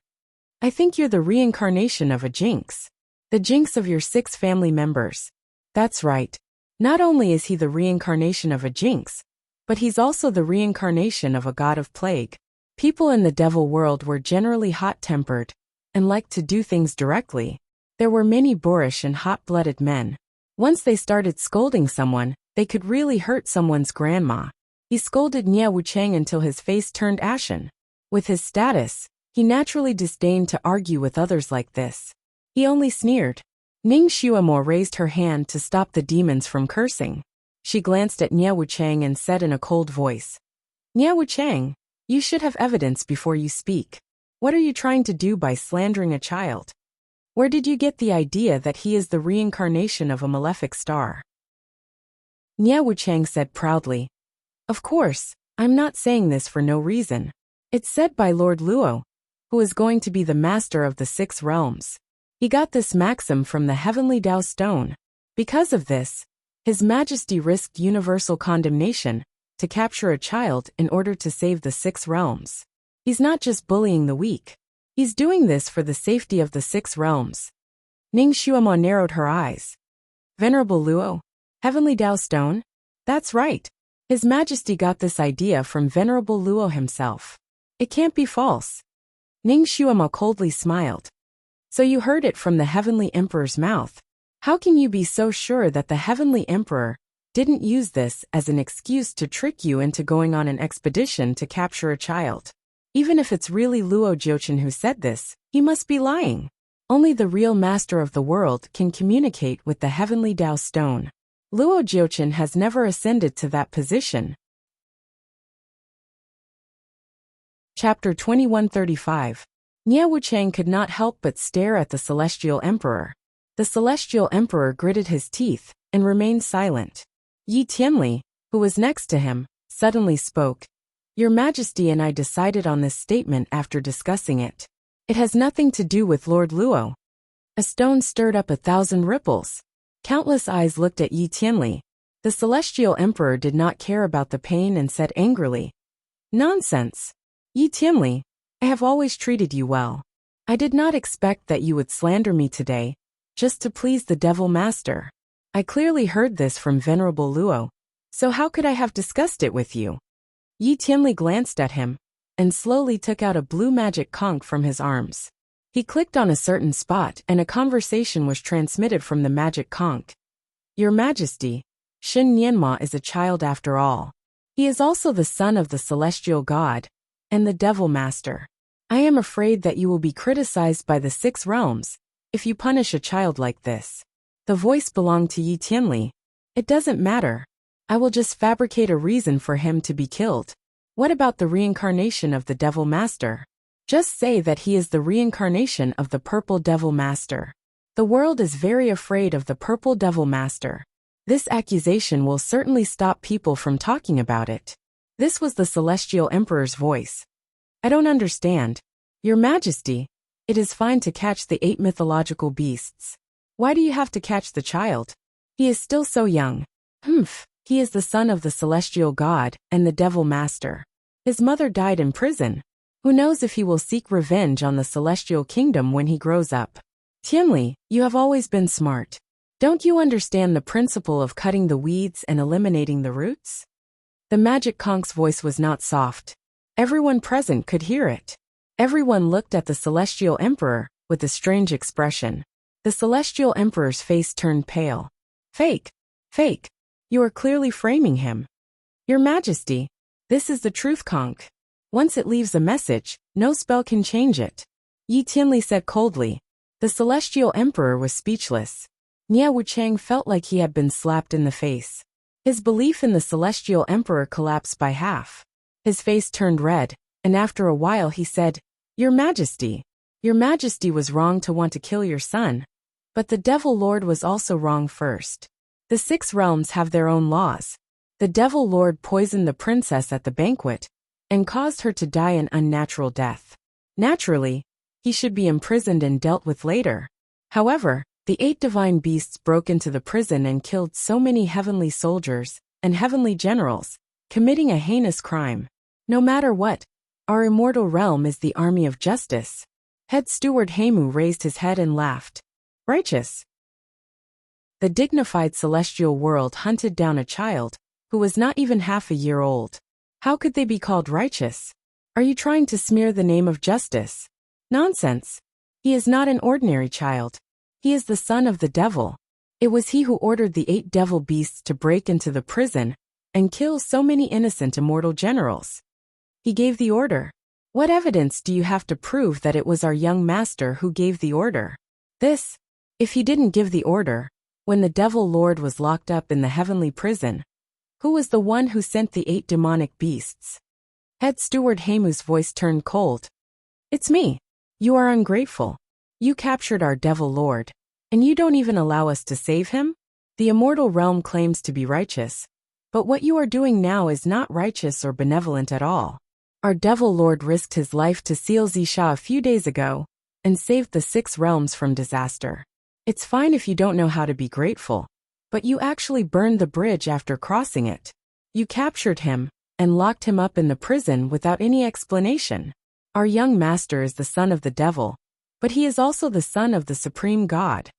I think you're the reincarnation of a jinx. The jinx of your 6 family members. That's right. Not only is he the reincarnation of a jinx, but he's also the reincarnation of a god of plague. People in the devil world were generally hot-tempered and liked to do things directly. There were many boorish and hot-blooded men. Once they started scolding someone, they could really hurt someone's grandma. He scolded Nie Wuchang until his face turned ashen. With his status, he naturally disdained to argue with others like this. He only sneered. Ning Xuemo raised her hand to stop the demons from cursing. She glanced at Nie Wuchang and said in a cold voice, Nie Wuchang, you should have evidence before you speak. What are you trying to do by slandering a child? Where did you get the idea that he is the reincarnation of a malefic star? Nie Wuchang said proudly, Of course, I'm not saying this for no reason. It's said by Lord Luo, who is going to be the master of the 6 realms. He got this maxim from the heavenly Tao stone. Because of this, His Majesty risked universal condemnation to capture a child in order to save the 6 realms. He's not just bullying the weak. He's doing this for the safety of the 6 realms. Ning Xuemo narrowed her eyes. Venerable Luo, heavenly Tao stone? That's right. His Majesty got this idea from Venerable Luo himself. It can't be false. Ning Xuemo coldly smiled. So you heard it from the Heavenly Emperor's mouth. How can you be so sure that the Heavenly Emperor didn't use this as an excuse to trick you into going on an expedition to capture a child? Even if it's really Luo Jiuchen who said this, he must be lying. Only the real master of the world can communicate with the Heavenly Tao stone. Luo Jiuchen has never ascended to that position. Chapter 2135. Nie Wuchang could not help but stare at the Celestial Emperor. The Celestial Emperor gritted his teeth and remained silent. Yi Tianli, who was next to him, suddenly spoke. Your Majesty and I decided on this statement after discussing it. It has nothing to do with Lord Luo. A stone stirred up 1,000 ripples. Countless eyes looked at Yi Tianli. The Celestial Emperor did not care about the pain and said angrily, Nonsense! Yi Tianli, I have always treated you well. I did not expect that you would slander me today, just to please the Devil Master. I clearly heard this from Venerable Luo, so how could I have discussed it with you? Yi Tianli glanced at him, and slowly took out a blue magic conch from his arms. He clicked on a certain spot and a conversation was transmitted from the magic conch. Your Majesty, Shin Nianma is a child after all. He is also the son of the Celestial God, and the Devil Master. I am afraid that you will be criticized by the 6 realms if you punish a child like this. The voice belonged to Yi Tianli. It doesn't matter. I will just fabricate a reason for him to be killed. What about the reincarnation of the Devil Master? Just say that he is the reincarnation of the Purple Devil Master. The world is very afraid of the Purple Devil Master. This accusation will certainly stop people from talking about it. This was the Celestial Emperor's voice. I don't understand. Your Majesty, it is fine to catch the 8 mythological beasts. Why do you have to catch the child? He is still so young. He is the son of the Celestial God and the Devil Master. His mother died in prison. Who knows if he will seek revenge on the Celestial Kingdom when he grows up? Tianli, you have always been smart. Don't you understand the principle of cutting the weeds and eliminating the roots? The magic conch's voice was not soft. Everyone present could hear it. Everyone looked at the Celestial Emperor with a strange expression. The Celestial Emperor's face turned pale. Fake. Fake. You are clearly framing him. Your Majesty, this is the truth conch. Once it leaves a message, no spell can change it. Yi Tianli said coldly. The Celestial Emperor was speechless. Nie Wuchang felt like he had been slapped in the face. His belief in the Celestial Emperor collapsed by half. His face turned red, and after a while he said, Your Majesty was wrong to want to kill your son. But the Devil Lord was also wrong first. The 6 realms have their own laws. The Devil Lord poisoned the princess at the banquet, and caused her to die an unnatural death. Naturally, he should be imprisoned and dealt with later. However, the 8 divine beasts broke into the prison and killed so many heavenly soldiers and heavenly generals, committing a heinous crime. No matter what, our immortal realm is the army of justice. Head Steward Heimu raised his head and laughed. Righteous. The dignified celestial world hunted down a child who was not even half a year old. How could they be called righteous? Are you trying to smear the name of justice? Nonsense. He is not an ordinary child. He is the son of the devil. It was he who ordered the 8 devil beasts to break into the prison and kill so many innocent immortal generals. He gave the order. What evidence do you have to prove that it was our young master who gave the order? If he didn't give the order, when the devil lord was locked up in the heavenly prison, who was the one who sent the 8 demonic beasts? Head steward Hamu's voice turned cold. It's me. You are ungrateful. You captured our devil lord, and you don't even allow us to save him? The immortal realm claims to be righteous, but what you are doing now is not righteous or benevolent at all. Our devil lord risked his life to seal Wuxia a few days ago and saved the 6 realms from disaster. It's fine if you don't know how to be grateful, but you actually burned the bridge after crossing it. You captured him and locked him up in the prison without any explanation. Our young master is the son of the devil, but he is also the son of the supreme God.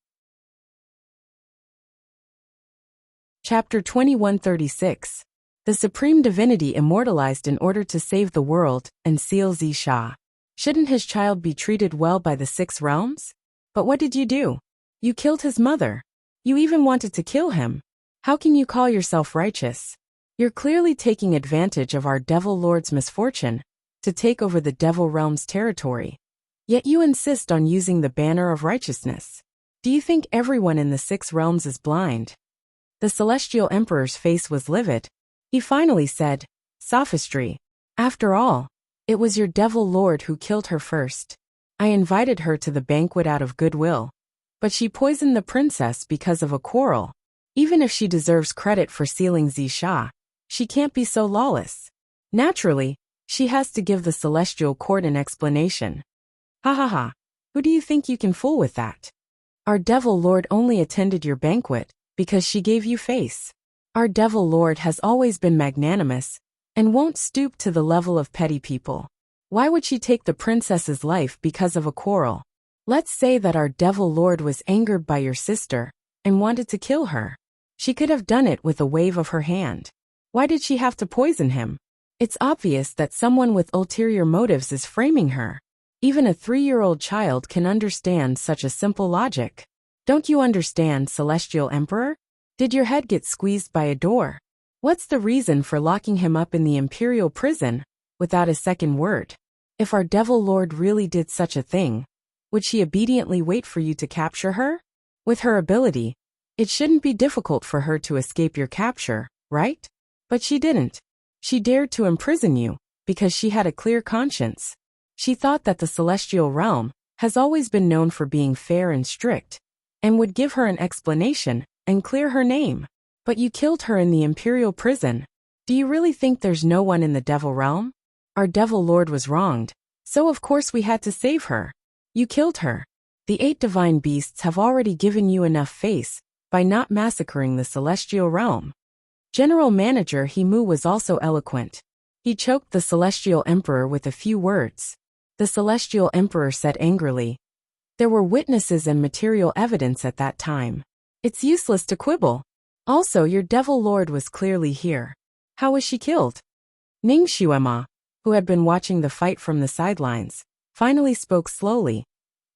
Chapter 2136. The supreme divinity immortalized in order to save the world and seal Wuxia. Shouldn't his child be treated well by the 6 realms? But what did you do? You killed his mother. You even wanted to kill him. How can you call yourself righteous? You're clearly taking advantage of our devil lord's misfortune to take over the devil realm's territory. Yet you insist on using the banner of righteousness. Do you think everyone in the 6 realms is blind? The celestial emperor's face was livid. He finally said, sophistry. After all, it was your devil lord who killed her first. I invited her to the banquet out of goodwill, but she poisoned the princess because of a quarrel. Even if she deserves credit for sealing Wuxia, she can't be so lawless. Naturally, she has to give the celestial court an explanation. Ha ha ha. Who do you think you can fool with that? Our devil lord only attended your banquet because she gave you face. Our devil lord has always been magnanimous and won't stoop to the level of petty people. Why would she take the princess's life because of a quarrel? Let's say that our devil lord was angered by your sister and wanted to kill her. She could have done it with a wave of her hand. Why did she have to poison him? It's obvious that someone with ulterior motives is framing her. Even a 3-year-old child can understand such a simple logic. Don't you understand, Celestial Emperor? Did your head get squeezed by a door? What's the reason for locking him up in the imperial prison without a second word? If our devil lord really did such a thing, would she obediently wait for you to capture her? With her ability, it shouldn't be difficult for her to escape your capture, right? But she didn't. She dared to imprison you because she had a clear conscience. She thought that the celestial realm has always been known for being fair and strict, and would give her an explanation and clear her name. But you killed her in the imperial prison. Do you really think there's no one in the devil realm? Our devil lord was wronged, so of course we had to save her. You killed her. The 8 divine beasts have already given you enough face by not massacring the celestial realm. General Manager Himu was also eloquent. He choked the celestial emperor with a few words. The celestial emperor said angrily, there were witnesses and material evidence at that time. It's useless to quibble. Also, your devil lord was clearly here. How was she killed? Ning Xuema, who had been watching the fight from the sidelines, finally spoke slowly.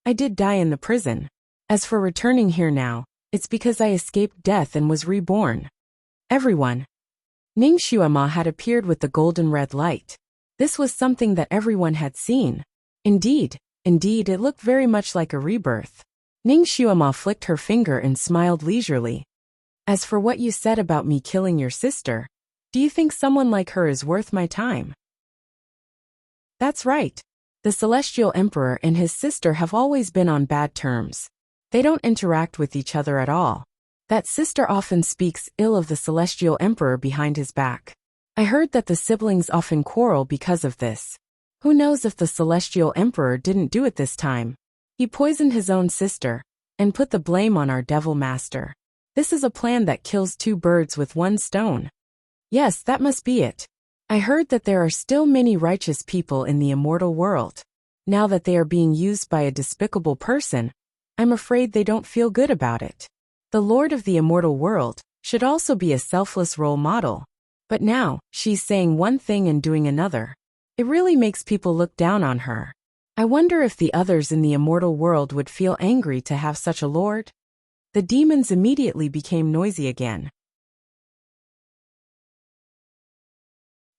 I did die in the prison. As for returning here now, it's because I escaped death and was reborn. Everyone. Ning Xuema had appeared with the golden red light. This was something that everyone had seen. Indeed, it looked very much like a rebirth. Ning Xuema flicked her finger and smiled leisurely. As for what you said about me killing your sister, do you think someone like her is worth my time? That's right. The Celestial Emperor and his sister have always been on bad terms. They don't interact with each other at all. That sister often speaks ill of the Celestial Emperor behind his back. I heard that the siblings often quarrel because of this. Who knows if the Celestial Emperor didn't do it this time? He poisoned his own sister and put the blame on our devil master. This is a plan that kills 2 birds with 1 stone. Yes, that must be it. I heard that there are still many righteous people in the immortal world. Now that they are being used by a despicable person, I'm afraid they don't feel good about it. The Lord of the immortal world should also be a selfless role model. But now, she's saying one thing and doing another. It really makes people look down on her. I wonder if the others in the immortal world would feel angry to have such a lord? The demons immediately became noisy again.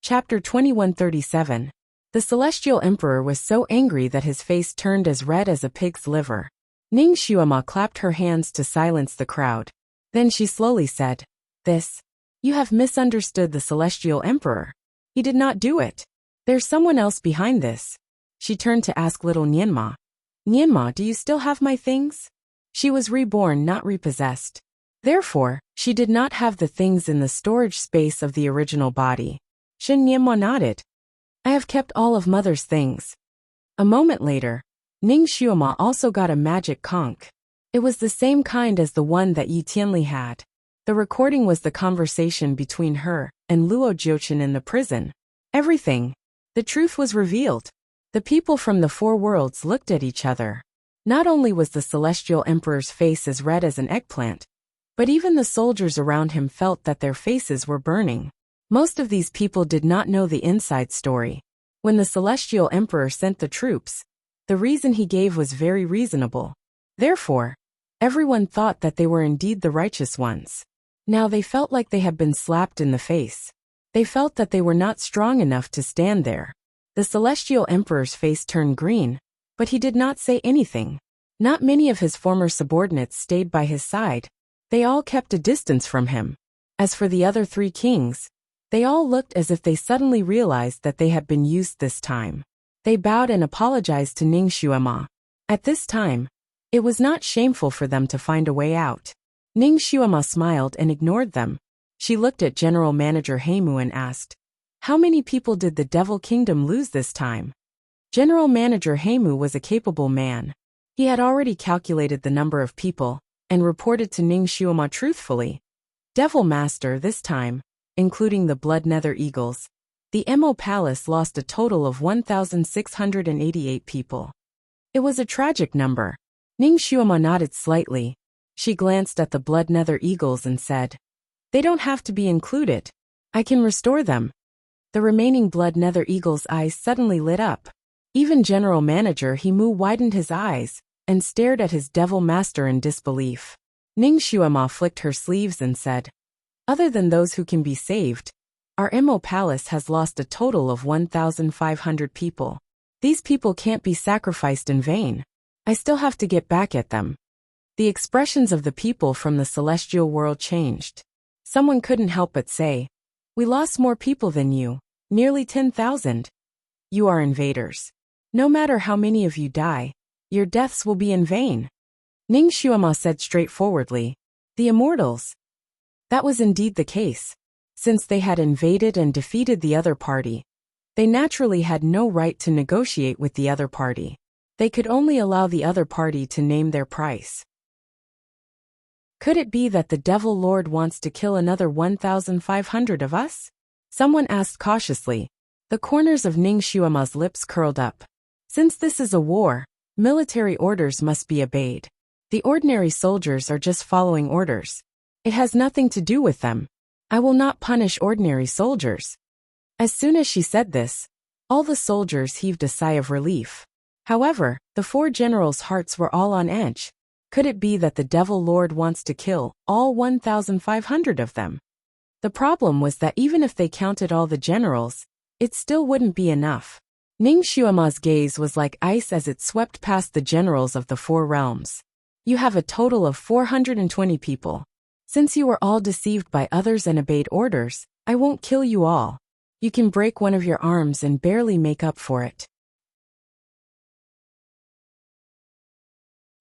Chapter 2137. The Celestial Emperor was so angry that his face turned as red as a pig's liver. Ning Xuema clapped her hands to silence the crowd. Then she slowly said, You have misunderstood the Celestial Emperor. He did not do it. There's someone else behind this. She turned to ask little Nianma. Nianma, do you still have my things? She was reborn, not repossessed. Therefore, she did not have the things in the storage space of the original body. Shen Nianma nodded. I have kept all of Mother's things. A moment later, Ning Xuema also got a magic conch. It was the same kind as the one that Yi Tianli had. The recording was the conversation between her and Luo Jiuchen in the prison. Everything. The truth was revealed. The people from the four worlds looked at each other. Not only was the Celestial Emperor's face as red as an eggplant, but even the soldiers around him felt that their faces were burning. Most of these people did not know the inside story. When the Celestial Emperor sent the troops, the reason he gave was very reasonable. Therefore, everyone thought that they were indeed the righteous ones. Now they felt like they had been slapped in the face. They felt that they were not strong enough to stand there. The Celestial Emperor's face turned green, but he did not say anything. Not many of his former subordinates stayed by his side. They all kept a distance from him. As for the other three kings, they all looked as if they suddenly realized that they had been used this time. They bowed and apologized to Ning Xuema. At this time, it was not shameful for them to find a way out. Ning Xuema smiled and ignored them. She looked at General Manager Heimu and asked, How many people did the Devil Kingdom lose this time? General Manager Heimu was a capable man. He had already calculated the number of people and reported to Ning Xuema truthfully. Devil Master, this time, including the Blood Nether Eagles, the Mo Palace lost a total of 1,688 people. It was a tragic number. Ning Xuema nodded slightly. She glanced at the Blood Nether Eagles and said, They don't have to be included. I can restore them. The remaining Blood Nether Eagles' eyes suddenly lit up. Even General Manager Heimu widened his eyes and stared at his Devil Master in disbelief. Ning Xuema flicked her sleeves and said, Other than those who can be saved, our Mo Palace has lost a total of 1,500 people. These people can't be sacrificed in vain. I still have to get back at them. The expressions of the people from the celestial world changed. Someone couldn't help but say, We lost more people than you, nearly 10,000. You are invaders. No matter how many of you die, your deaths will be in vain. Ning Xuema said straightforwardly, The immortals. That was indeed the case. Since they had invaded and defeated the other party, they naturally had no right to negotiate with the other party. They could only allow the other party to name their price. Could it be that the Devil Lord wants to kill another 1,500 of us? Someone asked cautiously. The corners of Ning Xuema's lips curled up. Since this is a war, military orders must be obeyed. The ordinary soldiers are just following orders. It has nothing to do with them. I will not punish ordinary soldiers. As soon as she said this, all the soldiers heaved a sigh of relief. However, the four generals' hearts were all on edge. Could it be that the Devil Lord wants to kill all 1,500 of them? The problem was that even if they counted all the generals, it still wouldn't be enough. Ning Xuema's gaze was like ice as it swept past the generals of the four realms. You have a total of 420 people. Since you were all deceived by others and obeyed orders, I won't kill you all. You can break one of your arms and barely make up for it.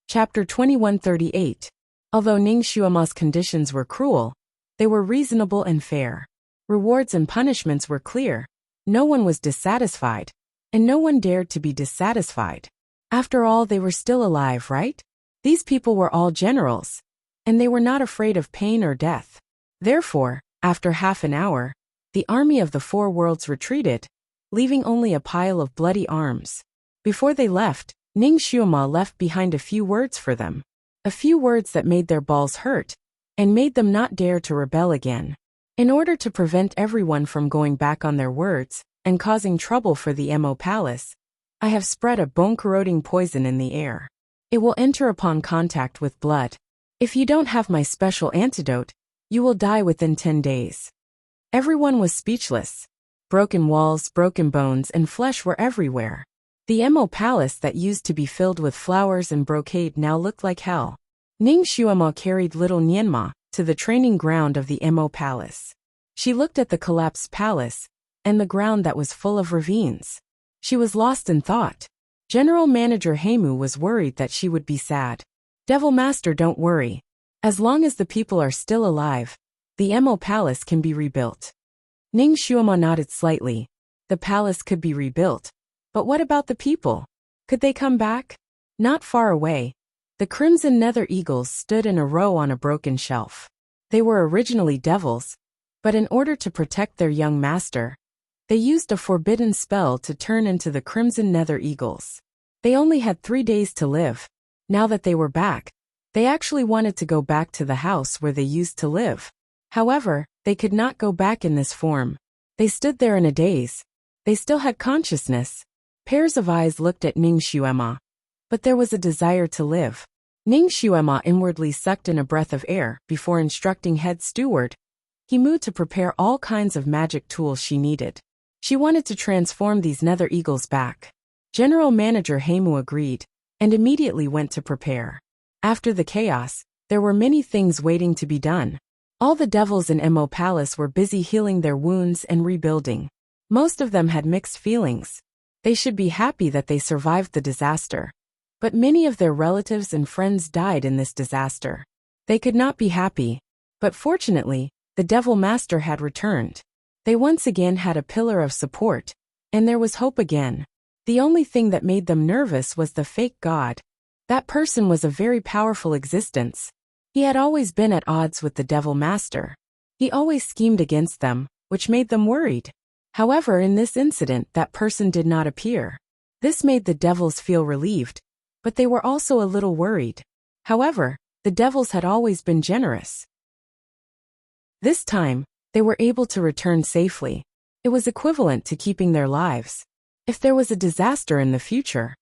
Chapter 2138. Although Ning Xuema's conditions were cruel, they were reasonable and fair. Rewards and punishments were clear. No one was dissatisfied, and no one dared to be dissatisfied. After all, they were still alive, right? These people were all generals, and they were not afraid of pain or death. Therefore, after half an hour, the army of the four worlds retreated, leaving only a pile of bloody arms. Before they left, Ning Xuema left behind a few words for them. A few words that made their balls hurt, and made them not dare to rebel again. In order to prevent everyone from going back on their words, and causing trouble for the Mo Palace, I have spread a bone-corroding poison in the air. It will enter upon contact with blood. If you don't have my special antidote, you will die within 10 days. Everyone was speechless. Broken walls, broken bones, and flesh were everywhere. The Emo Palace that used to be filled with flowers and brocade now looked like hell. Ning Xuema carried little Nianma to the training ground of the Emo Palace. She looked at the collapsed palace and the ground that was full of ravines. She was lost in thought. General Manager Heimu was worried that she would be sad. Devil Master, don't worry. As long as the people are still alive, the Emo Palace can be rebuilt. Ning Xuema nodded slightly. The palace could be rebuilt. But what about the people? Could they come back? Not far away, the crimson nether eagles stood in a row on a broken shelf. They were originally devils, but in order to protect their young master, they used a forbidden spell to turn into the crimson nether eagles. They only had 3 days to live. Now that they were back, they actually wanted to go back to the house where they used to live. However, they could not go back in this form. They stood there in a daze. They still had consciousness. Pairs of eyes looked at Ning Xuema. But there was a desire to live. Ning Xuema inwardly sucked in a breath of air before instructing head steward. He moved to prepare all kinds of magic tools she needed. She wanted to transform these nether eagles back. General Manager Heimu agreed, and immediately went to prepare. After the chaos, there were many things waiting to be done. All the devils in Emo Palace were busy healing their wounds and rebuilding. Most of them had mixed feelings. They should be happy that they survived the disaster. But many of their relatives and friends died in this disaster. They could not be happy. But fortunately, the Devil Master had returned. They once again had a pillar of support, and there was hope again. The only thing that made them nervous was the fake god. That person was a very powerful existence. He had always been at odds with the Devil Master. He always schemed against them, which made them worried. However, in this incident, that person did not appear. This made the devils feel relieved, but they were also a little worried. However, the devils had always been generous. This time, they were able to return safely. It was equivalent to keeping their lives. If there was a disaster in the future,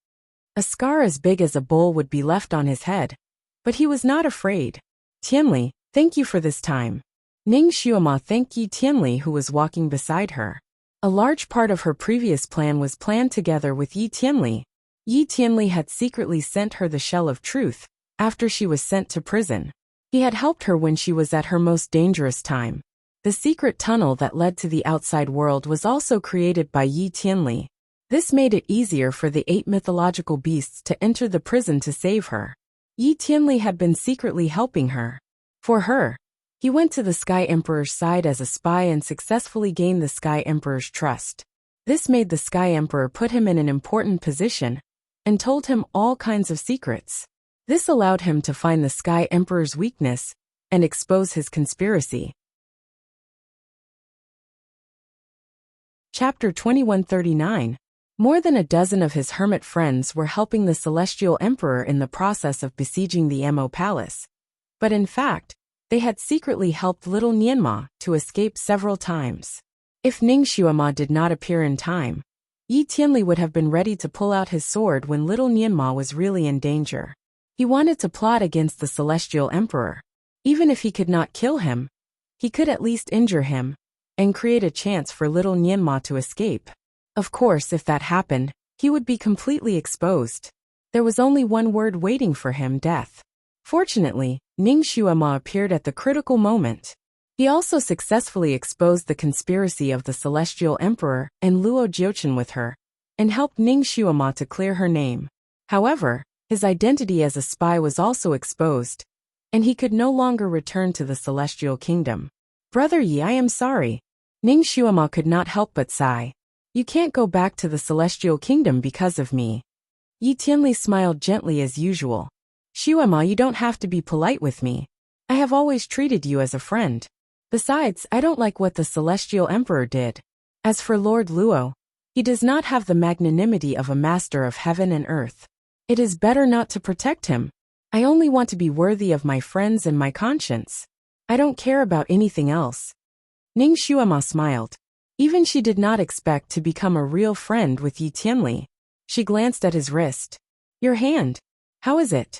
a scar as big as a bowl would be left on his head. But he was not afraid. Tianli, thank you for this time. Ning Xuema thanked Yi Tianli, who was walking beside her. A large part of her previous plan was planned together with Yi Tianli. Yi Tianli had secretly sent her the shell of truth after she was sent to prison. He had helped her when she was at her most dangerous time. The secret tunnel that led to the outside world was also created by Yi Tianli. This made it easier for the 8 mythological beasts to enter the prison to save her. Yi Tianli had been secretly helping her. For her, he went to the Sky Emperor's side as a spy and successfully gained the Sky Emperor's trust. This made the Sky Emperor put him in an important position and told him all kinds of secrets. This allowed him to find the Sky Emperor's weakness and expose his conspiracy. Chapter 2139. More than a dozen of his hermit friends were helping the Celestial Emperor in the process of besieging the Emo Palace. But in fact, they had secretly helped little Nianma to escape several times. If Ning Xuema did not appear in time, Yi Tianli would have been ready to pull out his sword when little Nianma was really in danger. He wanted to plot against the Celestial Emperor. Even if he could not kill him, he could at least injure him and create a chance for little Nianma to escape. Of course, if that happened, he would be completely exposed. There was only one word waiting for him: death. Fortunately, Ning Xuema appeared at the critical moment. He also successfully exposed the conspiracy of the Celestial Emperor and Luo Jiuchen with her, and helped Ning Xuema to clear her name. However, his identity as a spy was also exposed, and he could no longer return to the Celestial Kingdom. Brother Yi, I am sorry. Ning Xuema could not help but sigh. You can't go back to the Celestial Kingdom because of me. Yi Tianli smiled gently as usual. Xuema, you don't have to be polite with me. I have always treated you as a friend. Besides, I don't like what the Celestial Emperor did. As for Lord Luo, he does not have the magnanimity of a master of heaven and earth. It is better not to protect him. I only want to be worthy of my friends and my conscience. I don't care about anything else. Ning Xuema smiled. Even she did not expect to become a real friend with Yi Tianli. She glanced at his wrist. Your hand. How is it?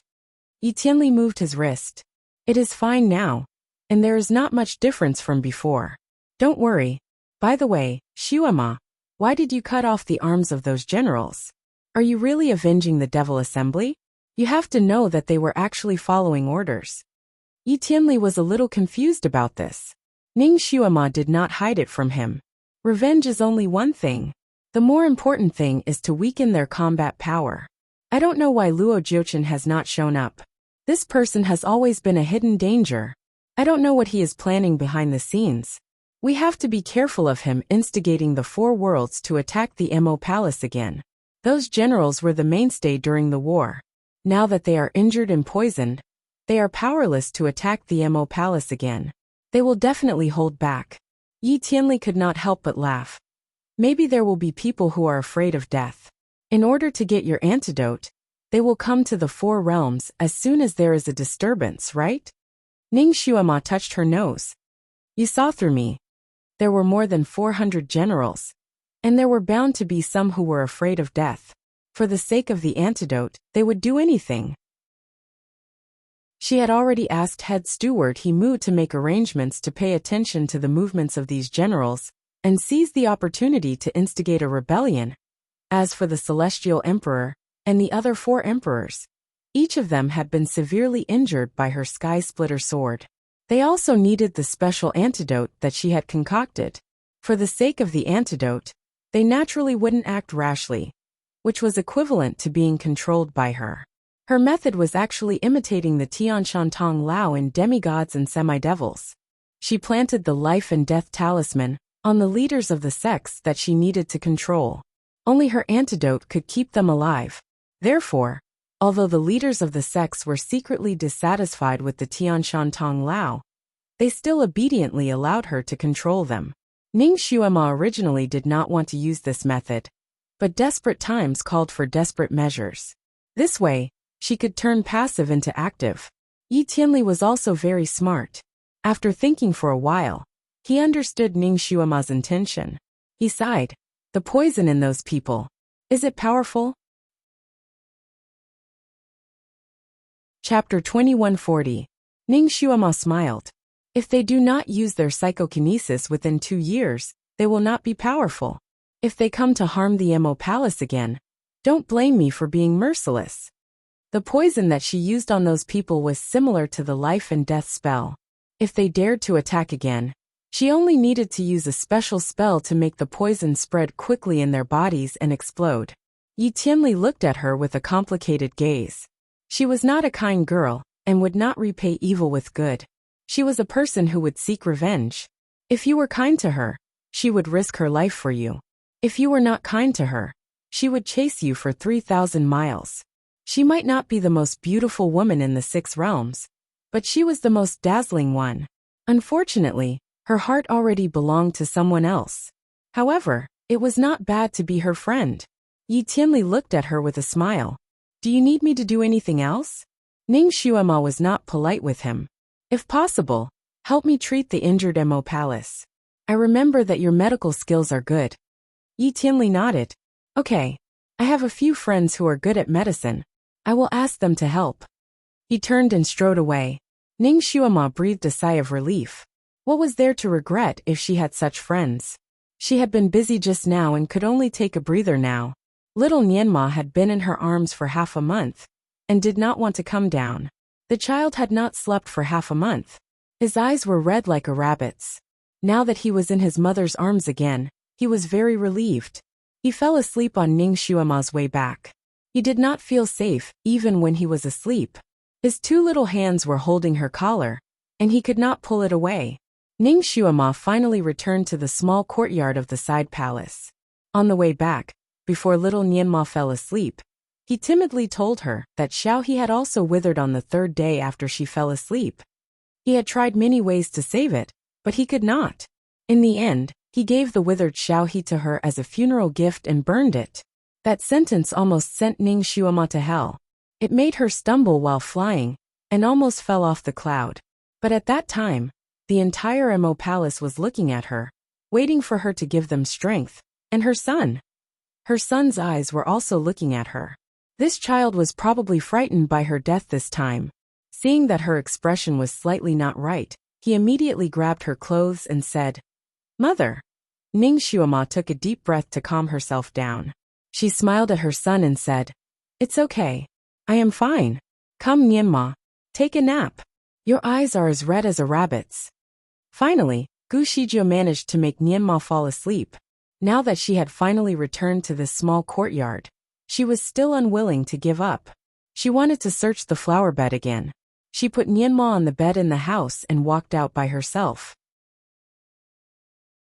Yi Tianli moved his wrist. It is fine now, and there is not much difference from before. Don't worry. By the way, Xuema, why did you cut off the arms of those generals? Are you really avenging the Devil Assembly? You have to know that they were actually following orders. Yi Tianli was a little confused about this. Ning Xuema did not hide it from him. Revenge is only one thing. The more important thing is to weaken their combat power. I don't know why Luo Jiuchen has not shown up. This person has always been a hidden danger. I don't know what he is planning behind the scenes. We have to be careful of him instigating the four worlds to attack the Mo Palace again. Those generals were the mainstay during the war. Now that they are injured and poisoned, they are powerless to attack the Mo Palace again. They will definitely hold back. Yi Tianli could not help but laugh. Maybe there will be people who are afraid of death. In order to get your antidote, they will come to the four realms as soon as there is a disturbance, right? Ning Xuema touched her nose. You saw through me. There were more than 400 generals, and there were bound to be some who were afraid of death. For the sake of the antidote, they would do anything. She had already asked head steward He Mu to make arrangements to pay attention to the movements of these generals, and seize the opportunity to instigate a rebellion. As for the Celestial Emperor, and the other four emperors, each of them had been severely injured by her Sky Splitter sword. They also needed the special antidote that she had concocted. For the sake of the antidote, they naturally wouldn't act rashly, which was equivalent to being controlled by her. Her method was actually imitating the Tianshan Tong Lao in Demigods and Semidevils. She planted the life and death talisman on the leaders of the sects that she needed to control. Only her antidote could keep them alive. Therefore, although the leaders of the sects were secretly dissatisfied with the Tianshan Tong Lao, they still obediently allowed her to control them. Ning Xuema originally did not want to use this method, but desperate times called for desperate measures. This way, she could turn passive into active. Yi Tianli was also very smart. After thinking for a while, he understood Ning Xuema's intention. He sighed. The poison in those people. Is it powerful? Chapter 2140. Ning Xuema smiled. If they do not use their psychokinesis within 2 years, they will not be powerful. If they come to harm the Mo Palace again, don't blame me for being merciless. The poison that she used on those people was similar to the life and death spell. If they dared to attack again, she only needed to use a special spell to make the poison spread quickly in their bodies and explode. Yi Tianli looked at her with a complicated gaze. She was not a kind girl, and would not repay evil with good. She was a person who would seek revenge. If you were kind to her, she would risk her life for you. If you were not kind to her, she would chase you for 3,000 miles. She might not be the most beautiful woman in the 6 realms, but she was the most dazzling one. Unfortunately, her heart already belonged to someone else. However, it was not bad to be her friend. Yi Tianli looked at her with a smile. Do you need me to do anything else? Ning Xuema was not polite with him. If possible, help me treat the injured Mo Palace. I remember that your medical skills are good. Yi Tianli nodded. Okay. I have a few friends who are good at medicine. I will ask them to help. He turned and strode away. Ning Xuema breathed a sigh of relief. What was there to regret if she had such friends? She had been busy just now and could only take a breather now. Little Nianma had been in her arms for half a month, and did not want to come down. The child had not slept for half a month. His eyes were red like a rabbit's. Now that he was in his mother's arms again, he was very relieved. He fell asleep on Ning Xuema's way back. He did not feel safe, even when he was asleep. His 2 little hands were holding her collar, and he could not pull it away. Ning Xuema finally returned to the small courtyard of the side palace. On the way back, before little Nianma fell asleep, he timidly told her that Xiaohe had also withered on the 3rd day after she fell asleep. He had tried many ways to save it, but he could not. In the end, he gave the withered Xiaohe to her as a funeral gift and burned it. That sentence almost sent Ning Xuema to hell. It made her stumble while flying, and almost fell off the cloud. But at that time, the entire Mo Palace was looking at her, waiting for her to give them strength, and her son. Her son's eyes were also looking at her. This child was probably frightened by her death this time. Seeing that her expression was slightly not right, he immediately grabbed her clothes and said, "Mother." Ning Xuema took a deep breath to calm herself down. She smiled at her son and said, "It's okay. I am fine. Come Nianma. Take a nap. Your eyes are as red as a rabbit's." Finally, Gu Shizhou managed to make Nianma fall asleep. Now that she had finally returned to this small courtyard, she was still unwilling to give up. She wanted to search the flower bed again. She put Nianma on the bed in the house and walked out by herself.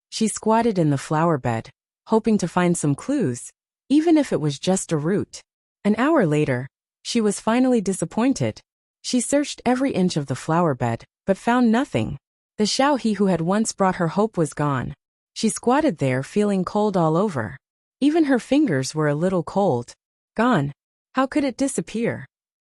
She squatted in the flower bed, hoping to find some clues, even if it was just a root. An hour later, she was finally disappointed. She searched every inch of the flower bed, but found nothing. The Xiaohe who had once brought her hope was gone. She squatted there feeling cold all over. Even her fingers were a little cold. Gone. How could it disappear?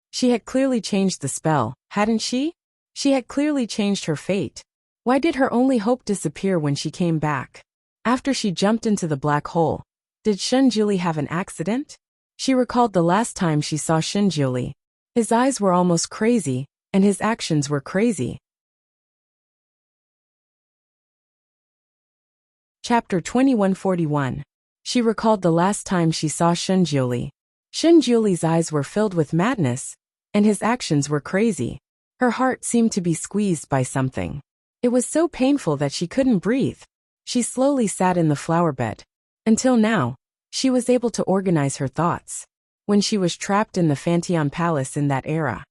She had clearly changed the spell, hadn't she? She had clearly changed her fate. Why did her only hope disappear when she came back? After she jumped into the black hole, did Shunjuli have an accident? She recalled the last time she saw Shunjuli. His eyes were almost crazy, and his actions were crazy. Chapter 2141. She recalled the last time she saw Shunjuli. Shunjuli's eyes were filled with madness, and his actions were crazy. Her heart seemed to be squeezed by something. It was so painful that she couldn't breathe. She slowly sat in the flower bed. Until now, she was able to organize her thoughts. When she was trapped in the Fantian Palace in that era,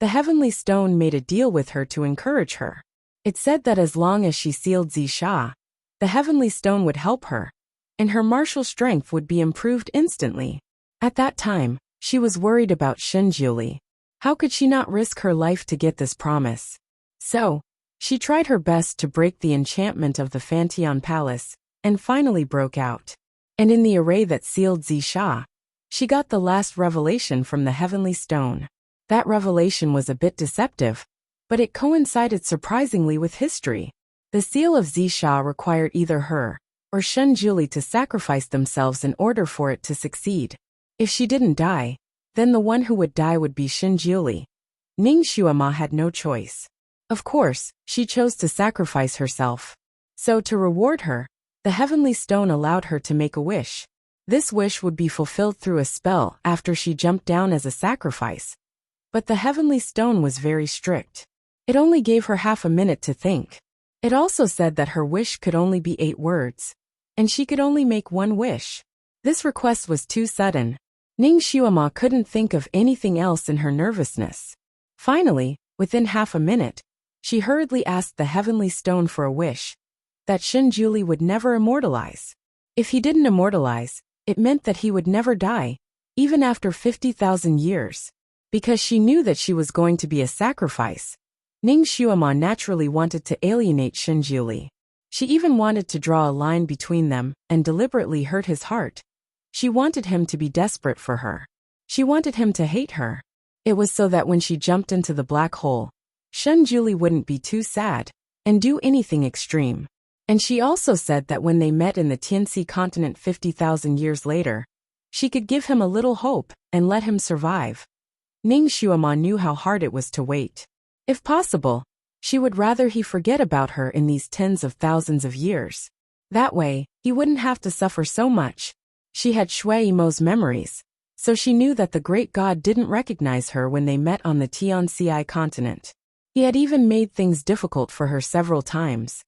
the Heavenly Stone made a deal with her to encourage her. It said that as long as she sealed Zisha, the Heavenly Stone would help her, and her martial strength would be improved instantly. At that time, she was worried about Shunjuli. How could she not risk her life to get this promise? So, she tried her best to break the enchantment of the Fantian Palace, and finally broke out. And in the array that sealed Zisha, she got the last revelation from the Heavenly Stone. That revelation was a bit deceptive, but it coincided surprisingly with history. The seal of Zisha required either her or Shunjuli to sacrifice themselves in order for it to succeed. If she didn't die, then the one who would die would be Shunjuli. Ning Xuema had no choice. Of course, she chose to sacrifice herself. So to reward her, the Heavenly Stone allowed her to make a wish. This wish would be fulfilled through a spell after she jumped down as a sacrifice. But the Heavenly Stone was very strict. It only gave her half a minute to think. It also said that her wish could only be 8 words, and she could only make one wish. This request was too sudden. Ning Xuema couldn't think of anything else in her nervousness. Finally, within half a minute, she hurriedly asked the Heavenly Stone for a wish that Shunjuli would never immortalize. If he didn't immortalize, it meant that he would never die, even after 50,000 years. Because she knew that she was going to be a sacrifice, Ning Xuema naturally wanted to alienate Shunjuli. She even wanted to draw a line between them and deliberately hurt his heart. She wanted him to be desperate for her. She wanted him to hate her. It was so that when she jumped into the black hole, Shunjuli wouldn't be too sad and do anything extreme. And she also said that when they met in the Tianxi continent 50,000 years later, she could give him a little hope and let him survive. Ning Xuema knew how hard it was to wait. If possible, she would rather he forget about her in these tens of thousands of years. That way, he wouldn't have to suffer so much. She had Shui Yimo's memories, so she knew that the great god didn't recognize her when they met on the Tianxi continent. He had even made things difficult for her several times.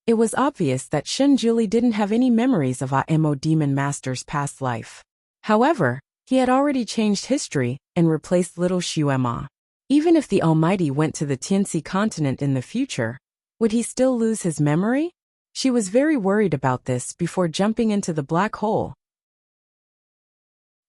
It was obvious that Shunjuli didn't have any memories of Amo Demon Master's past life. However, he had already changed history and replaced little Xuema. Even if the Almighty went to the Tianxi continent in the future, would he still lose his memory? She was very worried about this before jumping into the black hole.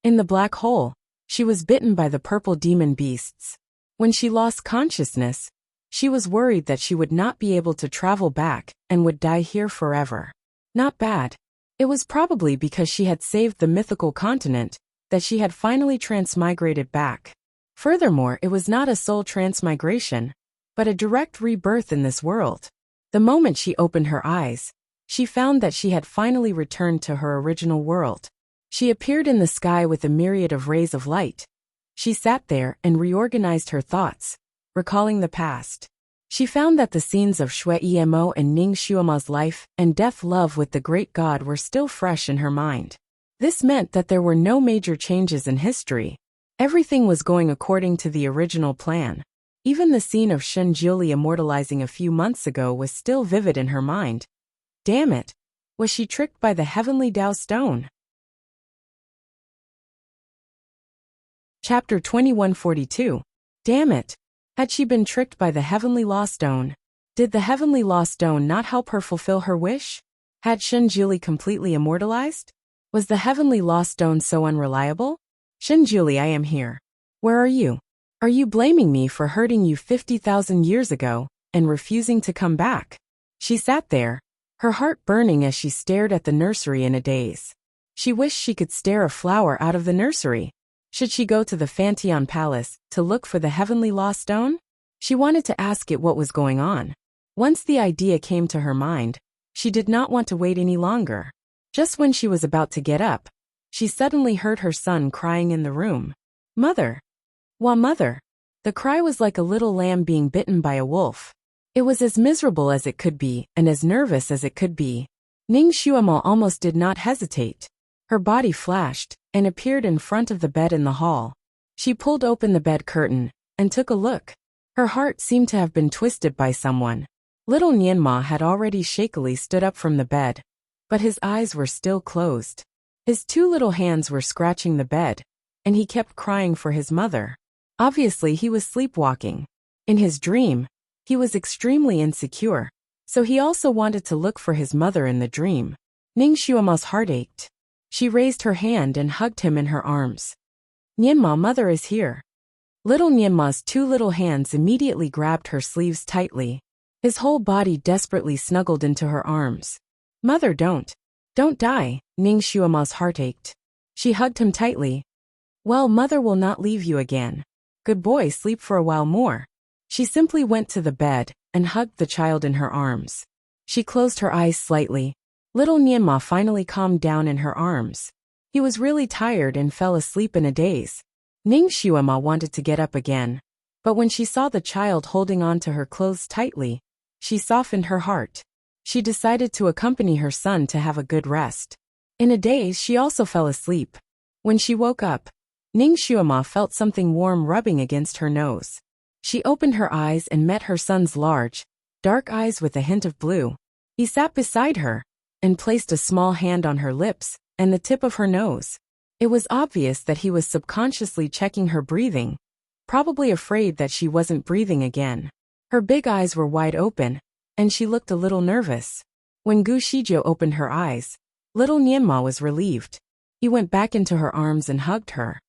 In the black hole, she was bitten by the purple demon beasts. When she lost consciousness, she was worried that she would not be able to travel back and would die here forever. Not bad. It was probably because she had saved the mythical continent that she had finally transmigrated back. Furthermore, it was not a soul transmigration, but a direct rebirth in this world. The moment she opened her eyes, she found that she had finally returned to her original world. She appeared in the sky with a myriad of rays of light. She sat there and reorganized her thoughts, recalling the past. She found that the scenes of Shui Emo and Ning Xuema's life and death love with the great god were still fresh in her mind. This meant that there were no major changes in history. Everything was going according to the original plan. Even the scene of Shen Jiuli immortalizing a few months ago was still vivid in her mind. Damn it! Was she tricked by the heavenly Dao stone? Chapter 2142. Damn it! Had she been tricked by the heavenly law stone? Did the heavenly law stone not help her fulfill her wish? Had Shen Jiuli completely immortalized? Was the heavenly law stone so unreliable? Shen Jiuli, I am here. Where are you? Are you blaming me for hurting you 50,000 years ago and refusing to come back? She sat there, her heart burning as she stared at the nursery in a daze. She wished she could stare a flower out of the nursery. Should she go to the Fanteon Palace to look for the heavenly law stone? She wanted to ask it what was going on. Once the idea came to her mind, she did not want to wait any longer. Just when she was about to get up, she suddenly heard her son crying in the room. Mother! Wah, mother! The cry was like a little lamb being bitten by a wolf. It was as miserable as it could be and as nervous as it could be. Ning Xuema almost did not hesitate. Her body flashed and appeared in front of the bed in the hall. She pulled open the bed curtain and took a look. Her heart seemed to have been twisted by someone. Little Nianma had already shakily stood up from the bed, but his eyes were still closed. His two little hands were scratching the bed, and he kept crying for his mother. Obviously, he was sleepwalking. In his dream, he was extremely insecure, so he also wanted to look for his mother in the dream. Ning Xuema's heart ached. She raised her hand and hugged him in her arms. Nianma, mother is here. Little Nianma's two little hands immediately grabbed her sleeves tightly. His whole body desperately snuggled into her arms. Mother, don't die, Ning Xuema's heart ached. She hugged him tightly. Well, mother will not leave you again. Good boy, sleep for a while more. She simply went to the bed and hugged the child in her arms. She closed her eyes slightly. Little Nianma finally calmed down in her arms. He was really tired and fell asleep in a daze. Ning Xuema wanted to get up again, but when she saw the child holding on to her clothes tightly, she softened her heart. She decided to accompany her son to have a good rest. In a daze, she also fell asleep. When she woke up, Ning Xuema felt something warm rubbing against her nose. She opened her eyes and met her son's large, dark eyes with a hint of blue. He sat beside her and placed a small hand on her lips and the tip of her nose. It was obvious that he was subconsciously checking her breathing, probably afraid that she wasn't breathing again. Her big eyes were wide open, and she looked a little nervous. When Gu Shizhou opened her eyes, little Nianma was relieved. He went back into her arms and hugged her.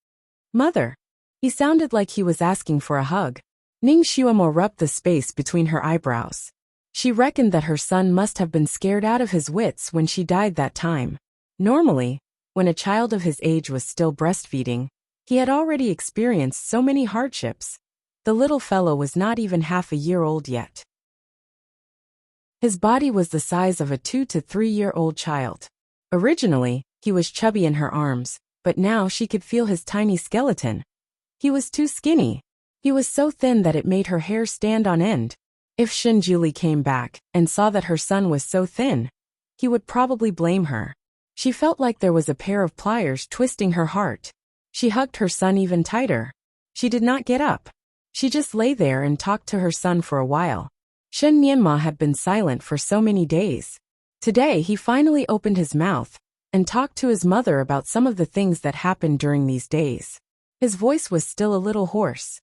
Mother! He sounded like he was asking for a hug. Ning Xuema rubbed the space between her eyebrows. She reckoned that her son must have been scared out of his wits when she died that time. Normally, when a child of his age was still breastfeeding, he had already experienced so many hardships. The little fellow was not even half a year old yet. His body was the size of a 2 to 3 year old child. Originally, he was chubby in her arms, but now she could feel his tiny skeleton. He was too skinny. He was so thin that it made her hair stand on end. If Shen Jiuli came back and saw that her son was so thin, he would probably blame her. She felt like there was a pair of pliers twisting her heart. She hugged her son even tighter. She did not get up. She just lay there and talked to her son for a while. Shen Nianma had been silent for so many days. Today he finally opened his mouth and talked to his mother about some of the things that happened during these days. His voice was still a little hoarse.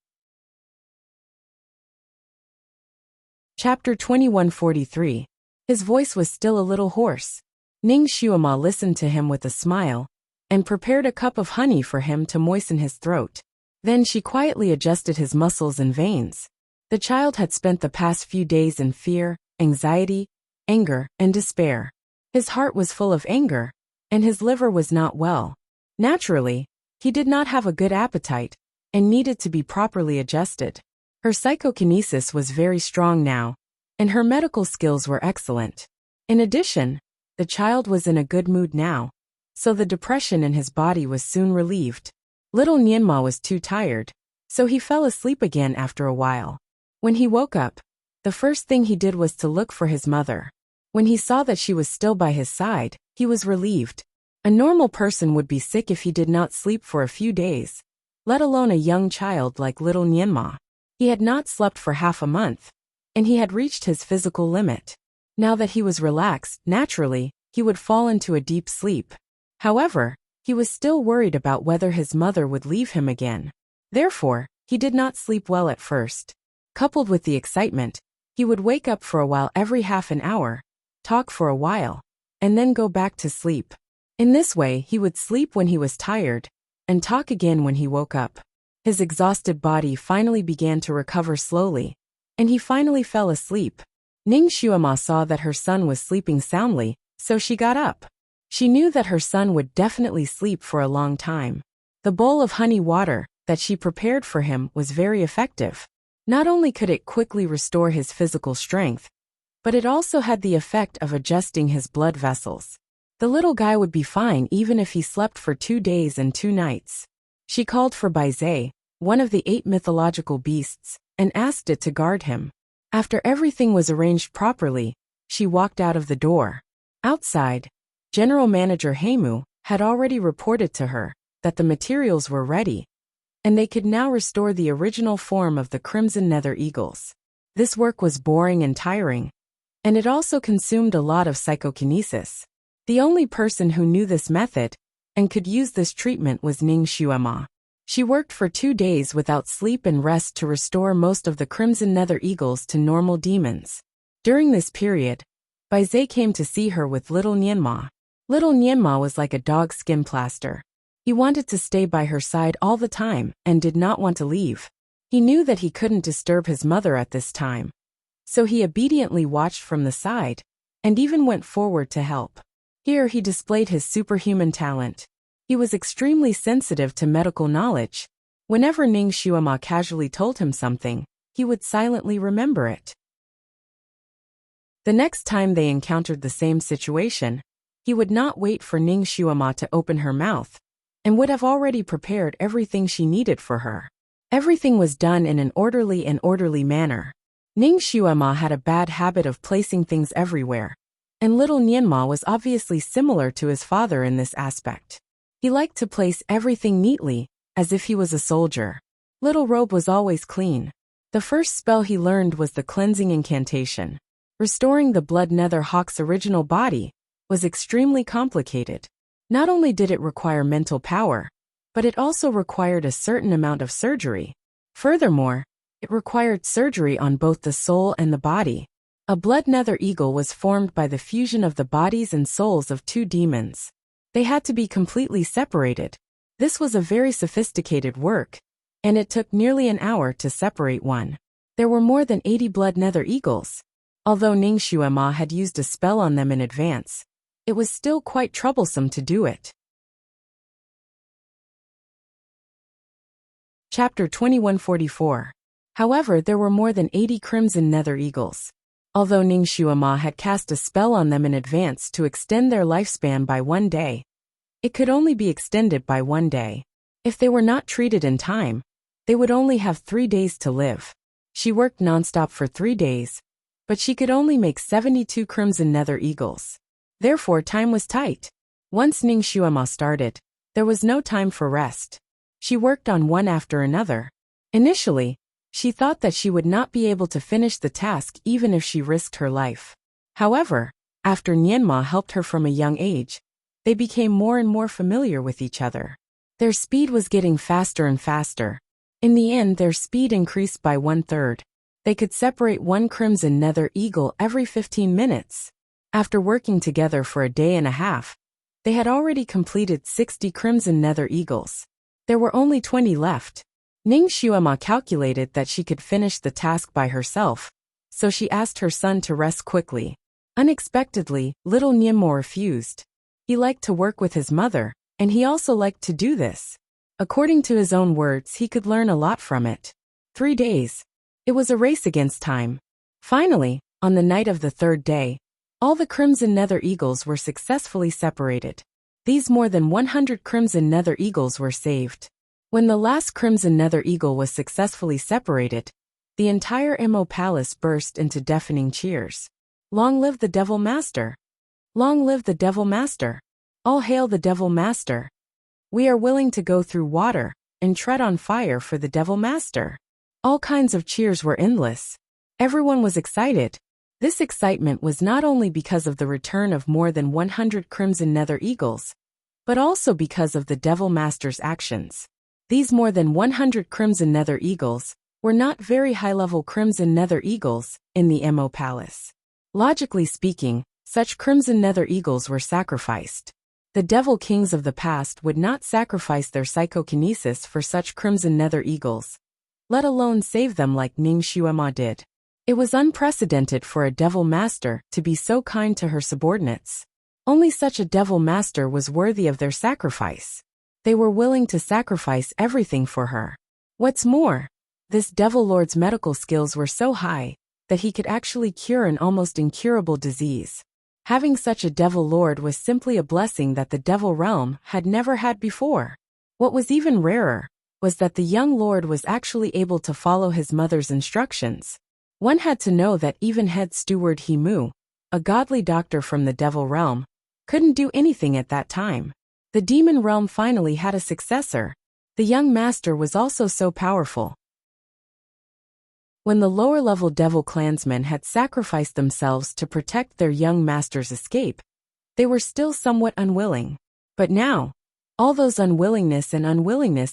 Chapter 2143. His voice was still a little hoarse. Ning Xuema listened to him with a smile and prepared a cup of honey for him to moisten his throat. Then she quietly adjusted his muscles and veins. The child had spent the past few days in fear, anxiety, anger, and despair. His heart was full of anger, and his liver was not well. Naturally, he did not have a good appetite and needed to be properly adjusted. Her psychokinesis was very strong now, and her medical skills were excellent. In addition, the child was in a good mood now. so the depression in his body was soon relieved. Little Nianma was too tired, so he fell asleep again after a while. When he woke up, the first thing he did was to look for his mother. When he saw that she was still by his side, he was relieved. A normal person would be sick if he did not sleep for a few days, let alone a young child like little Nianma. He had not slept for half a month, and he had reached his physical limit. Now that he was relaxed, naturally, he would fall into a deep sleep. However, he was still worried about whether his mother would leave him again. Therefore, he did not sleep well at first. Coupled with the excitement, he would wake up for a while every half an hour, talk for a while, and then go back to sleep. In this way, he would sleep when he was tired, and talk again when he woke up. His exhausted body finally began to recover slowly, and he finally fell asleep. Ning Xuema saw that her son was sleeping soundly, so she got up. She knew that her son would definitely sleep for a long time. The bowl of honey water that she prepared for him was very effective. Not only could it quickly restore his physical strength, but it also had the effect of adjusting his blood vessels. The little guy would be fine even if he slept for 2 days and 2 nights. She called for Baizhe, one of the 8 mythological beasts, and asked it to guard him. After everything was arranged properly, she walked out of the door. Outside, General Manager Heimu had already reported to her that the materials were ready, and they could now restore the original form of the Crimson Nether Eagles. This work was boring and tiring, and it also consumed a lot of psychokinesis. The only person who knew this method and could use this treatment was Ning Xuema. She worked for 2 days without sleep and rest to restore most of the Crimson Nether Eagles to normal demons. During this period, Baizhe came to see her with little Nianma. Little Nianma was like a dog's skin plaster. He wanted to stay by her side all the time and did not want to leave. He knew that he couldn't disturb his mother at this time, so he obediently watched from the side and even went forward to help. Here he displayed his superhuman talent. He was extremely sensitive to medical knowledge. Whenever Ning Xuema casually told him something, he would silently remember it. The next time they encountered the same situation, he would not wait for Ning Xuema to open her mouth, and would have already prepared everything she needed for her. Everything was done in an orderly manner. Ning Xuema had a bad habit of placing things everywhere, and little Nianma was obviously similar to his father in this aspect. He liked to place everything neatly, as if he was a soldier. Little Robe was always clean. The first spell he learned was the cleansing incantation. Restoring the Blood Nether Hawk's original body was extremely complicated. Not only did it require mental power, but it also required a certain amount of surgery. Furthermore, it required surgery on both the soul and the body. A Blood Nether Eagle was formed by the fusion of the bodies and souls of 2 demons. They had to be completely separated. This was a very sophisticated work, and it took nearly an hour to separate one. There were more than 80 Blood Nether Eagles. Although Ning Xuema had used a spell on them in advance, it was still quite troublesome to do it. Chapter 2144. However, there were more than 80 Crimson Nether Eagles. Although Ning Xuema had cast a spell on them in advance to extend their lifespan by 1 day, it could only be extended by 1 day. If they were not treated in time, they would only have 3 days to live. She worked nonstop for 3 days, but she could only make 72 Crimson Nether Eagles. Therefore, time was tight. Once Ning Xuema started, there was no time for rest. She worked on one after another. Initially, she thought that she would not be able to finish the task even if she risked her life. However, after Nianma helped her from a young age, they became more and more familiar with each other. Their speed was getting faster and faster. In the end, their speed increased by 1/3. They could separate 1 Crimson Nether Eagle every 15 minutes. After working together for a day and a half, they had already completed 60 Crimson Nether Eagles. There were only 20 left. Ning Xuema calculated that she could finish the task by herself, so she asked her son to rest quickly. Unexpectedly, little Nianma refused. He liked to work with his mother, and he also liked to do this. According to his own words, he could learn a lot from it. 3 days. It was a race against time. Finally, on the night of the 3rd day, all the Crimson Nether Eagles were successfully separated. These more than 100 crimson nether eagles were saved. When the last crimson nether eagle was successfully separated, the entire Emo Palace burst into deafening cheers. Long live the Devil Master! Long live the Devil Master! All hail the Devil Master! We are willing to go through water and tread on fire for the Devil Master. All kinds of cheers were endless. Everyone was excited. This excitement was not only because of the return of more than 100 crimson nether eagles, but also because of the Devil Master's actions. These more than 100 crimson nether eagles were not very high-level crimson nether eagles in the Emo Palace. Logically speaking, such crimson nether eagles were sacrificed. The devil kings of the past would not sacrifice their psychokinesis for such crimson nether eagles, let alone save them like Ning Xuema did. It was unprecedented for a devil master to be so kind to her subordinates. Only such a devil master was worthy of their sacrifice. They were willing to sacrifice everything for her. What's more, this devil lord's medical skills were so high that he could actually cure an almost incurable disease. Having such a devil lord was simply a blessing that the devil realm had never had before. What was even rarer was that the young lord was actually able to follow his mother's instructions. One had to know that even head steward Himu, a godly doctor from the devil realm, couldn't do anything at that time. The demon realm finally had a successor. The young master was also so powerful. When the lower-level devil clansmen had sacrificed themselves to protect their young master's escape, they were still somewhat unwilling. But now, all those unwillingness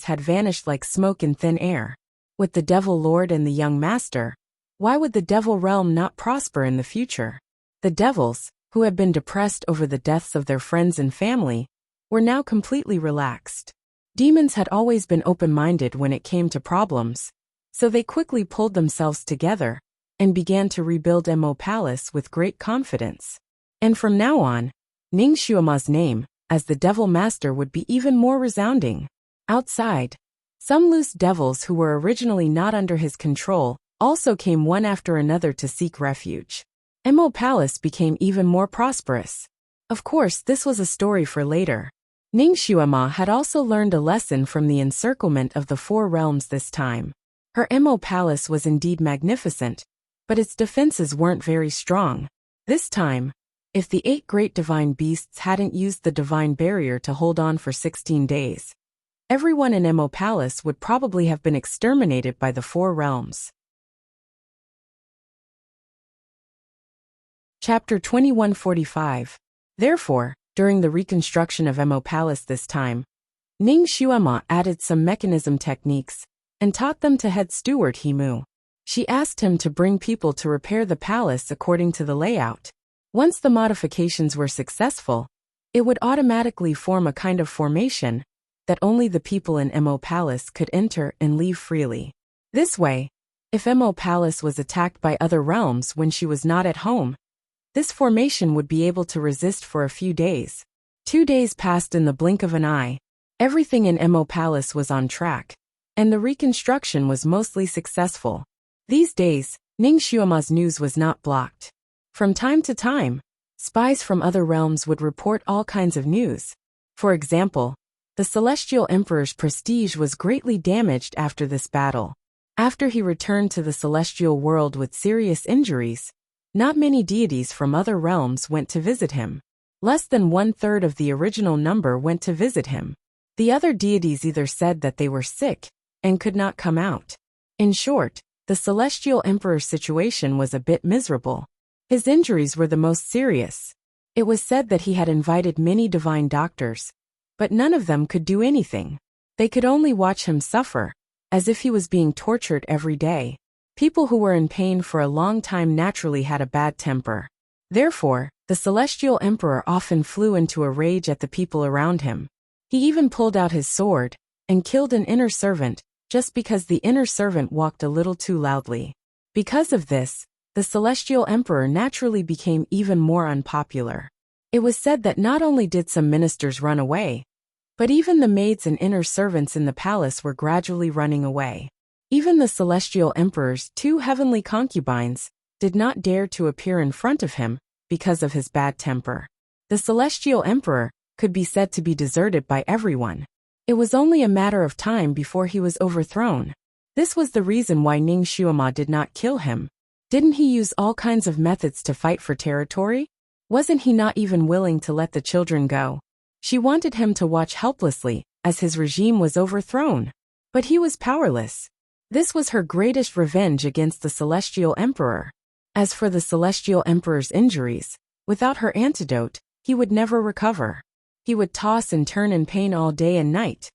had vanished like smoke in thin air. With the devil lord and the young master, why would the devil realm not prosper in the future? The devils, who had been depressed over the deaths of their friends and family, were now completely relaxed. Demons had always been open-minded when it came to problems, so they quickly pulled themselves together and began to rebuild Emo Palace with great confidence. And from now on, Ning Xuema's name as the Devil Master would be even more resounding. Outside, some loose devils who were originally not under his control also came one after another to seek refuge. Emo Palace became even more prosperous. Of course, this was a story for later. Ning Xuema had also learned a lesson from the encirclement of the four realms this time. Her Emo Palace was indeed magnificent, but its defenses weren't very strong. This time, if the 8 great divine beasts hadn't used the divine barrier to hold on for 16 days, everyone in Emo Palace would probably have been exterminated by the four realms. Chapter 2145. Therefore, during the reconstruction of Emo Palace this time, Ning Xuema added some mechanism techniques and taught them to head steward Himu. She asked him to bring people to repair the palace according to the layout. Once the modifications were successful, it would automatically form a kind of formation that only the people in Emo Palace could enter and leave freely. This way, if Emo Palace was attacked by other realms when she was not at home, this formation would be able to resist for a few days. 2 days passed in the blink of an eye. Everything in Emo Palace was on track, and the reconstruction was mostly successful. These days, Ning Xuema's news was not blocked. From time to time, spies from other realms would report all kinds of news. For example, the Celestial Emperor's prestige was greatly damaged after this battle. After he returned to the celestial world with serious injuries, not many deities from other realms went to visit him. Less than 1/3 of the original number went to visit him. The other deities either said that they were sick and could not come out. In short, the Celestial Emperor's situation was a bit miserable. His injuries were the most serious. It was said that he had invited many divine doctors, but none of them could do anything. They could only watch him suffer, as if he was being tortured every day. People who were in pain for a long time naturally had a bad temper. Therefore, the Celestial Emperor often flew into a rage at the people around him. He even pulled out his sword and killed an inner servant, just because the inner servant walked a little too loudly. Because of this, the Celestial Emperor naturally became even more unpopular. It was said that not only did some ministers run away, but even the maids and inner servants in the palace were gradually running away. Even the Celestial Emperor's 2 heavenly concubines did not dare to appear in front of him because of his bad temper. The Celestial Emperor could be said to be deserted by everyone. It was only a matter of time before he was overthrown. This was the reason why Ning Xuema did not kill him. Didn't he use all kinds of methods to fight for territory? Wasn't he not even willing to let the children go? She wanted him to watch helplessly as his regime was overthrown. But he was powerless. This was her greatest revenge against the Celestial Emperor. As for the Celestial Emperor's injuries, without her antidote, he would never recover. He would toss and turn in pain all day and night.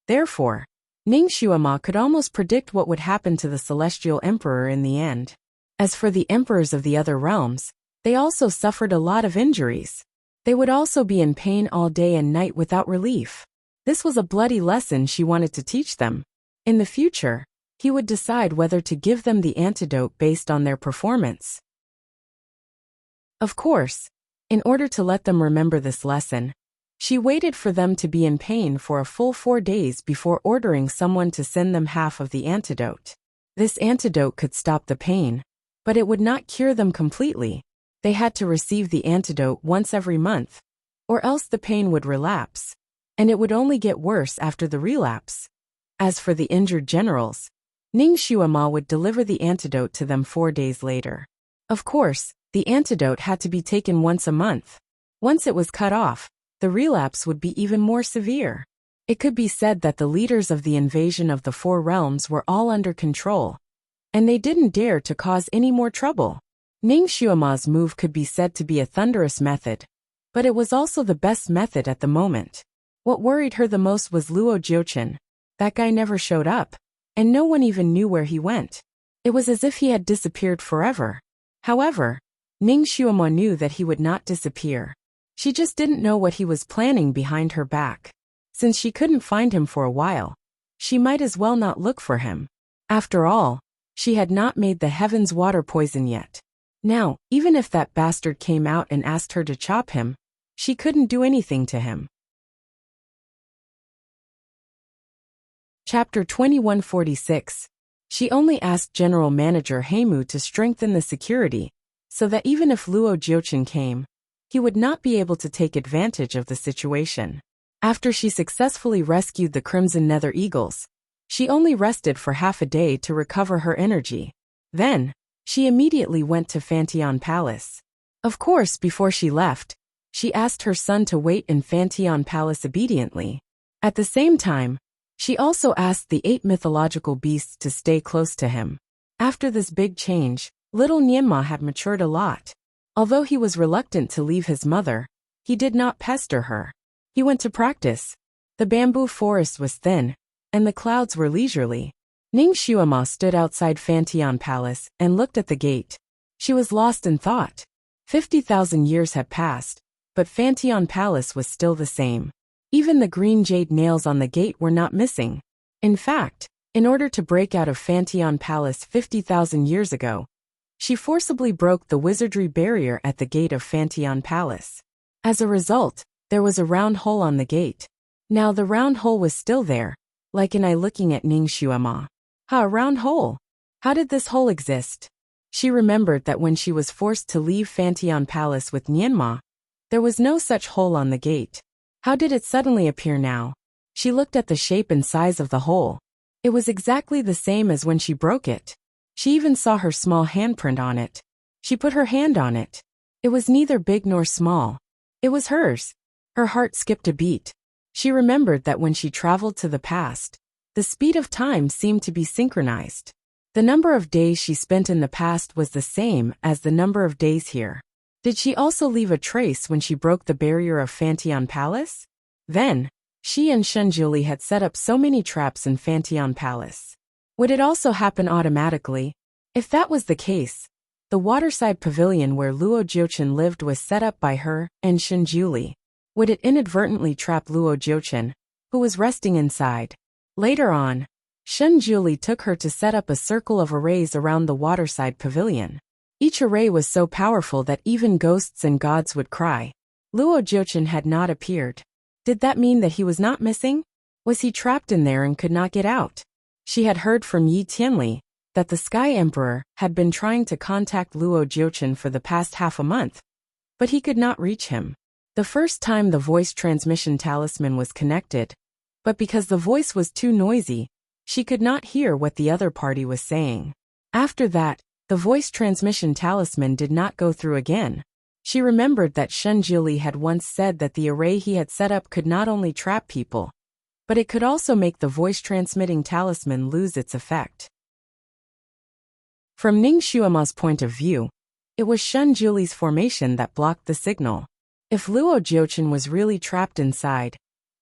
Therefore, Ning Xuema could almost predict what would happen to the Celestial Emperor in the end. As for the emperors of the other realms, they also suffered a lot of injuries. They would also be in pain all day and night without relief. This was a bloody lesson she wanted to teach them. In the future, he would decide whether to give them the antidote based on their performance. Of course, in order to let them remember this lesson, she waited for them to be in pain for a full 4 days before ordering someone to send them half of the antidote. This antidote could stop the pain, but it would not cure them completely. They had to receive the antidote once every month, or else the pain would relapse, and it would only get worse after the relapse. As for the injured generals, Ning Xuema would deliver the antidote to them 4 days later. Of course, the antidote had to be taken once a month. Once it was cut off, the relapse would be even more severe. It could be said that the leaders of the invasion of the 4 realms were all under control, and they didn't dare to cause any more trouble. Ning Xuema's move could be said to be a thunderous method, but it was also the best method at the moment. What worried her the most was Luo Jiuchen. That guy never showed up, and no one even knew where he went. It was as if he had disappeared forever. However, Ning Xuema knew that he would not disappear. She just didn't know what he was planning behind her back. Since she couldn't find him for a while, she might as well not look for him. After all, she had not made the heaven's water poison yet. Now, even if that bastard came out and asked her to chop him, she couldn't do anything to him. Chapter 2146. She only asked General Manager Heimu to strengthen the security, so that even if Luo Jiuchen came, he would not be able to take advantage of the situation. After she successfully rescued the Crimson Nether Eagles, she only rested for half a day to recover her energy. Then, she immediately went to Fantion Palace. Of course, before she left, she asked her son to wait in Fantion Palace obediently. At the same time, she also asked the 8 mythological beasts to stay close to him. After this big change, little Nianma had matured a lot. Although he was reluctant to leave his mother, he did not pester her. He went to practice. The bamboo forest was thin, and the clouds were leisurely. Ning Xuema stood outside Fantion Palace and looked at the gate. She was lost in thought. 50,000 years had passed, but Fantion Palace was still the same. Even the green jade nails on the gate were not missing. In fact, in order to break out of Fantion Palace 50,000 years ago, she forcibly broke the wizardry barrier at the gate of Fantion Palace. As a result, there was a round hole on the gate. Now the round hole was still there, like an eye looking at Ning Xuema. A round hole? How did this hole exist? She remembered that when she was forced to leave Fantion Palace with Nianma, there was no such hole on the gate. How did it suddenly appear now? She looked at the shape and size of the hole. It was exactly the same as when she broke it. She even saw her small handprint on it. She put her hand on it. It was neither big nor small. It was hers. Her heart skipped a beat. She remembered that when she traveled to the past, the speed of time seemed to be synchronized. The number of days she spent in the past was the same as the number of days here. Did she also leave a trace when she broke the barrier of Fantion Palace? Then, she and Shunjuli had set up so many traps in Fantion Palace. Would it also happen automatically? If that was the case, the waterside pavilion where Luo Jiuchen lived was set up by her and Shunjuli. Would it inadvertently trap Luo Jiuchen, who was resting inside? Later on, Shunjuli took her to set up a circle of arrays around the waterside pavilion. Each array was so powerful that even ghosts and gods would cry. Luo Jiuchen had not appeared. Did that mean that he was not missing? Was he trapped in there and could not get out? She had heard from Yi Tianli that the Sky Emperor had been trying to contact Luo Jiuchen for the past half a month, but he could not reach him. The first time the voice transmission talisman was connected, but because the voice was too noisy, she could not hear what the other party was saying. After that, the voice transmission talisman did not go through again. She remembered that Shunjili had once said that the array he had set up could not only trap people, but it could also make the voice-transmitting talisman lose its effect. From Ning Xuema's point of view, it was Shunjuli's formation that blocked the signal. If Luo Jiuchen was really trapped inside,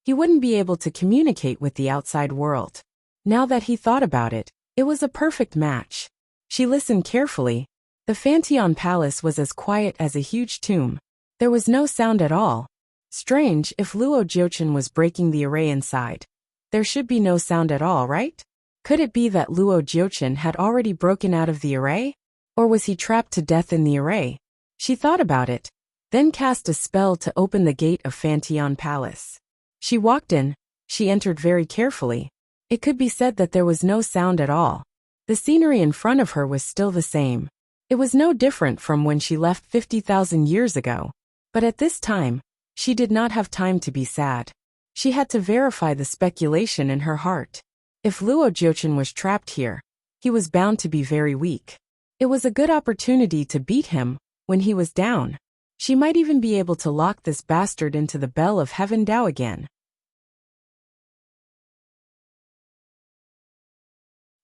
he wouldn't be able to communicate with the outside world. Now that he thought about it, it was a perfect match. She listened carefully. The Fanteon Palace was as quiet as a huge tomb. There was no sound at all. Strange, if Luo Jiuchen was breaking the array inside. There should be no sound at all, right? Could it be that Luo Jiuchen had already broken out of the array? Or was he trapped to death in the array? She thought about it, then cast a spell to open the gate of Fanteon Palace. She walked in. She entered very carefully. It could be said that there was no sound at all. The scenery in front of her was still the same. It was no different from when she left 50,000 years ago. But at this time, she did not have time to be sad. She had to verify the speculation in her heart. If Luo Jiuchen was trapped here, he was bound to be very weak. It was a good opportunity to beat him when he was down. She might even be able to lock this bastard into the Bell of Heaven Dao again.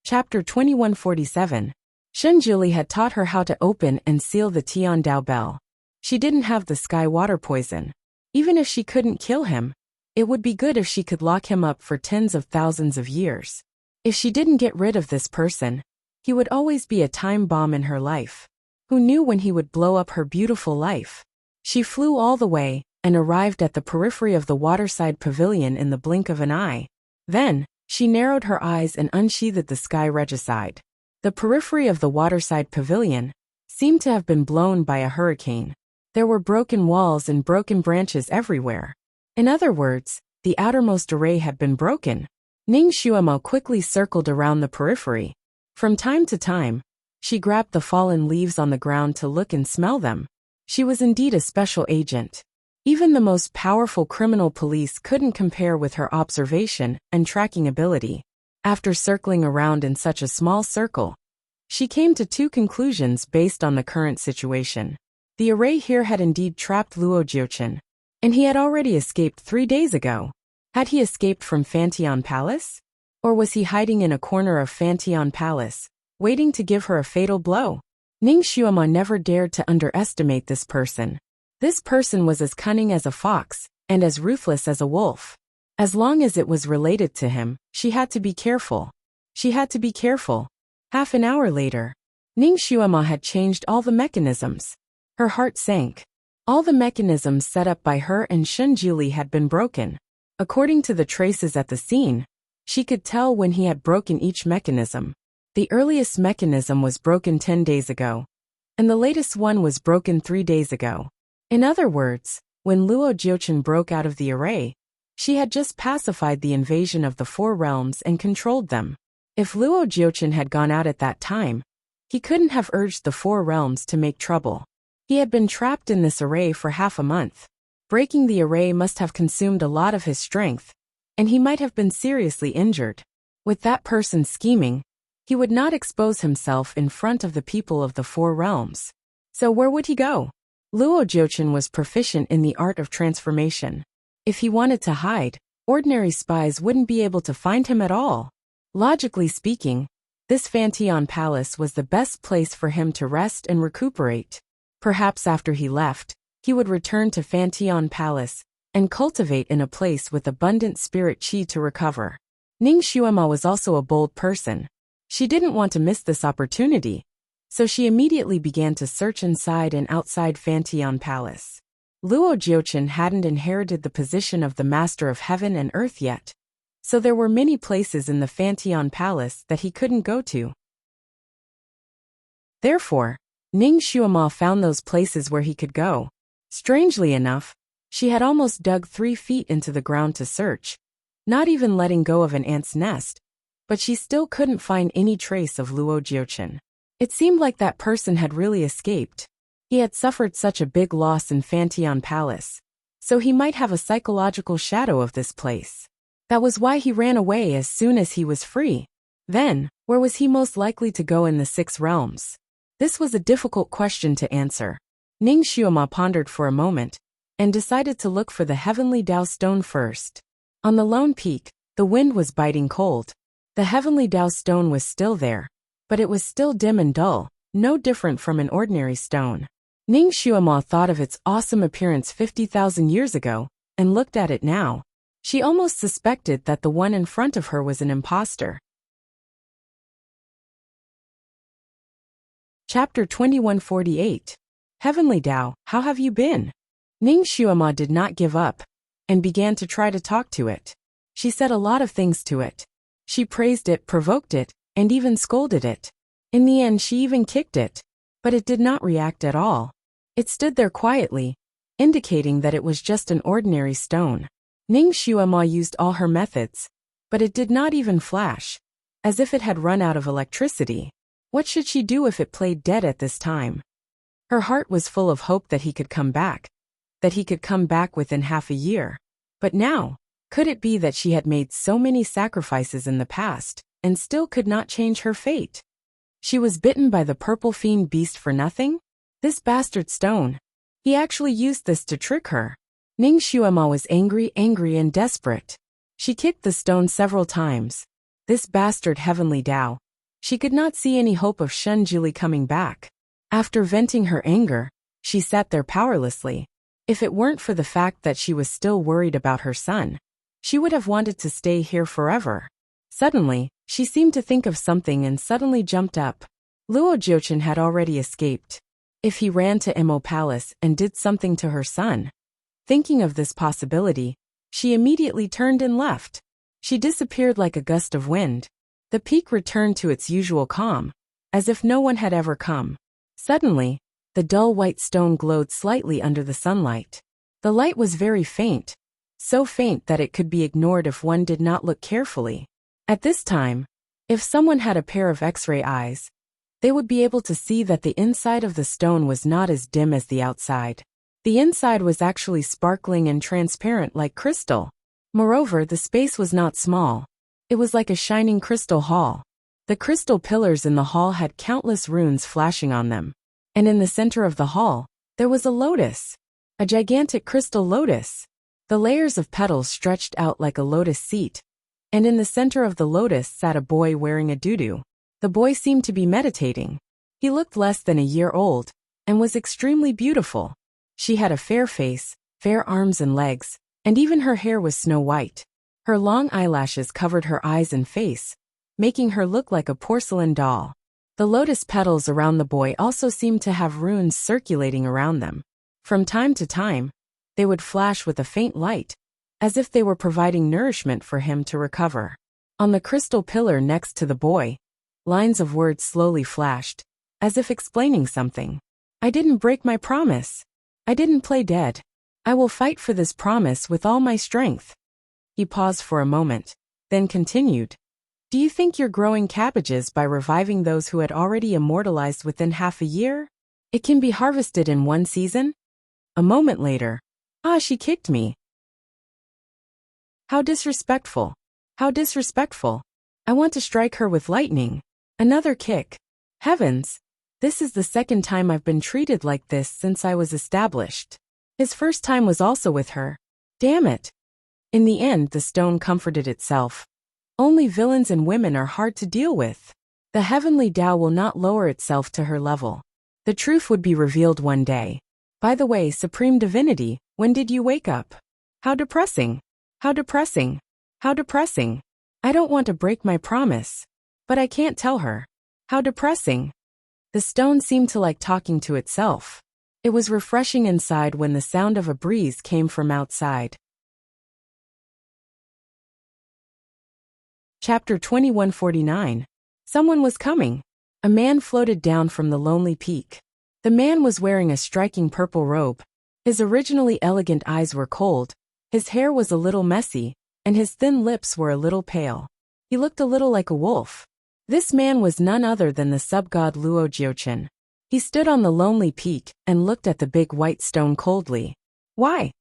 Chapter 2147. Shunjili had taught her how to open and seal the Tian Dao bell. She didn't have the sky water poison. Even if she couldn't kill him, it would be good if she could lock him up for tens of thousands of years. If she didn't get rid of this person, he would always be a time bomb in her life. Who knew when he would blow up her beautiful life? She flew all the way and arrived at the periphery of the waterside pavilion in the blink of an eye. Then, she narrowed her eyes and unsheathed the sky regicide. The periphery of the waterside pavilion seemed to have been blown by a hurricane. There were broken walls and broken branches everywhere. In other words, the outermost array had been broken. Ning Xuemo quickly circled around the periphery. From time to time, she grabbed the fallen leaves on the ground to look and smell them. She was indeed a special agent. Even the most powerful criminal police couldn't compare with her observation and tracking ability. After circling around in such a small circle, she came to two conclusions based on the current situation. The array here had indeed trapped Luo Jiuchen, and he had already escaped 3 days ago. Had he escaped from Fanteon Palace? Or was he hiding in a corner of Fanteon Palace, waiting to give her a fatal blow? Ning Xuema never dared to underestimate this person. This person was as cunning as a fox, and as ruthless as a wolf. As long as it was related to him, she had to be careful. She had to be careful. Half an hour later, Ning Xuema had changed all the mechanisms. Her heart sank. All the mechanisms set up by her and Shunjili had been broken. According to the traces at the scene, she could tell when he had broken each mechanism. The earliest mechanism was broken 10 days ago, and the latest one was broken 3 days ago. In other words, when Luo Jiuchen broke out of the array, she had just pacified the invasion of the Four Realms and controlled them. If Luo Jiuchen had gone out at that time, he couldn't have urged the Four Realms to make trouble. He had been trapped in this array for half a month. Breaking the array must have consumed a lot of his strength, and he might have been seriously injured. With that person scheming, he would not expose himself in front of the people of the Four Realms. So where would he go? Luo Jiuchen was proficient in the art of transformation. If he wanted to hide, ordinary spies wouldn't be able to find him at all. Logically speaking, this Fanteon Palace was the best place for him to rest and recuperate. Perhaps after he left, he would return to Fanteon Palace and cultivate in a place with abundant spirit qi to recover. Ning Xuema was also a bold person. She didn't want to miss this opportunity, so she immediately began to search inside and outside Fanteon Palace. Luo Jiuchen hadn't inherited the position of the Master of Heaven and Earth yet, so there were many places in the Fanteon Palace that he couldn't go to. Therefore, Ning Xuema found those places where he could go. Strangely enough, she had almost dug 3 feet into the ground to search, not even letting go of an ant's nest, but she still couldn't find any trace of Luo Jiuchen. It seemed like that person had really escaped. He had suffered such a big loss in Fanteon Palace, so he might have a psychological shadow of this place. That was why he ran away as soon as he was free. Then, where was he most likely to go in the 6 realms? This was a difficult question to answer. Ning Xuema pondered for a moment, and decided to look for the heavenly Dao stone first. On the lone peak, the wind was biting cold. The heavenly Dao stone was still there, but it was still dim and dull, no different from an ordinary stone. Ning Xuema thought of its awesome appearance 50,000 years ago, and looked at it now. She almost suspected that the one in front of her was an imposter. Chapter 2148. Heavenly Dao, how have you been? Ning Xuema did not give up, and began to try to talk to it. She said a lot of things to it. She praised it, provoked it, and even scolded it. In the end, she even kicked it. But it did not react at all. It stood there quietly, indicating that it was just an ordinary stone. Ning Xuema used all her methods, but it did not even flash, as if it had run out of electricity. What should she do if it played dead at this time? Her heart was full of hope that he could come back, within half a year. But now, could it be that she had made so many sacrifices in the past, and still could not change her fate? She was bitten by the purple fiend beast for nothing? This bastard stone. He actually used this to trick her. Ning Xuema was angry and desperate. She kicked the stone several times. This bastard heavenly Dao. She could not see any hope of Shunjili coming back. After venting her anger, she sat there powerlessly. If it weren't for the fact that she was still worried about her son, she would have wanted to stay here forever. Suddenly, she seemed to think of something and suddenly jumped up. Luo Jiuchen had already escaped. If he ran to Mo Palace and did something to her son. Thinking of this possibility, she immediately turned and left. She disappeared like a gust of wind. The peak returned to its usual calm, as if no one had ever come. Suddenly, the dull white stone glowed slightly under the sunlight. The light was very faint, so faint that it could be ignored if one did not look carefully. At this time, if someone had a pair of X-ray eyes, they would be able to see that the inside of the stone was not as dim as the outside. The inside was actually sparkling and transparent like crystal. Moreover, the space was not small. It was like a shining crystal hall. The crystal pillars in the hall had countless runes flashing on them. And in the center of the hall, there was a lotus. A gigantic crystal lotus. The layers of petals stretched out like a lotus seat. And in the center of the lotus sat a boy wearing a tutu. The boy seemed to be meditating. He looked less than a year old, and was extremely beautiful. She had a fair face, fair arms and legs, and even her hair was snow white. Her long eyelashes covered her eyes and face, making her look like a porcelain doll. The lotus petals around the boy also seemed to have runes circulating around them. From time to time, they would flash with a faint light, as if they were providing nourishment for him to recover. On the crystal pillar next to the boy, lines of words slowly flashed, as if explaining something. I didn't break my promise. I didn't play dead. I will fight for this promise with all my strength. He paused for a moment, then continued. Do you think you're growing cabbages by reviving those who had already immortalized within half a year? It can be harvested in one season? A moment later. She kicked me. How disrespectful. How disrespectful. I want to strike her with lightning. Another kick. Heavens. This is the second time I've been treated like this since I was established. His first time was also with her. Damn it. In the end, the stone comforted itself. Only villains and women are hard to deal with. The heavenly Dao will not lower itself to her level. The truth would be revealed one day. By the way, Supreme Divinity, when did you wake up? How depressing. How depressing. How depressing. I don't want to break my promise. But I can't tell her. How depressing. The stone seemed to like talking to itself. It was refreshing inside when the sound of a breeze came from outside. Chapter 2149. Someone was coming. A man floated down from the lonely peak. The man was wearing a striking purple robe. His originally elegant eyes were cold, his hair was a little messy, and his thin lips were a little pale. He looked a little like a wolf. This man was none other than the sub-god Luo Jiuchen. He stood on the lonely peak and looked at the big white stone coldly. Why?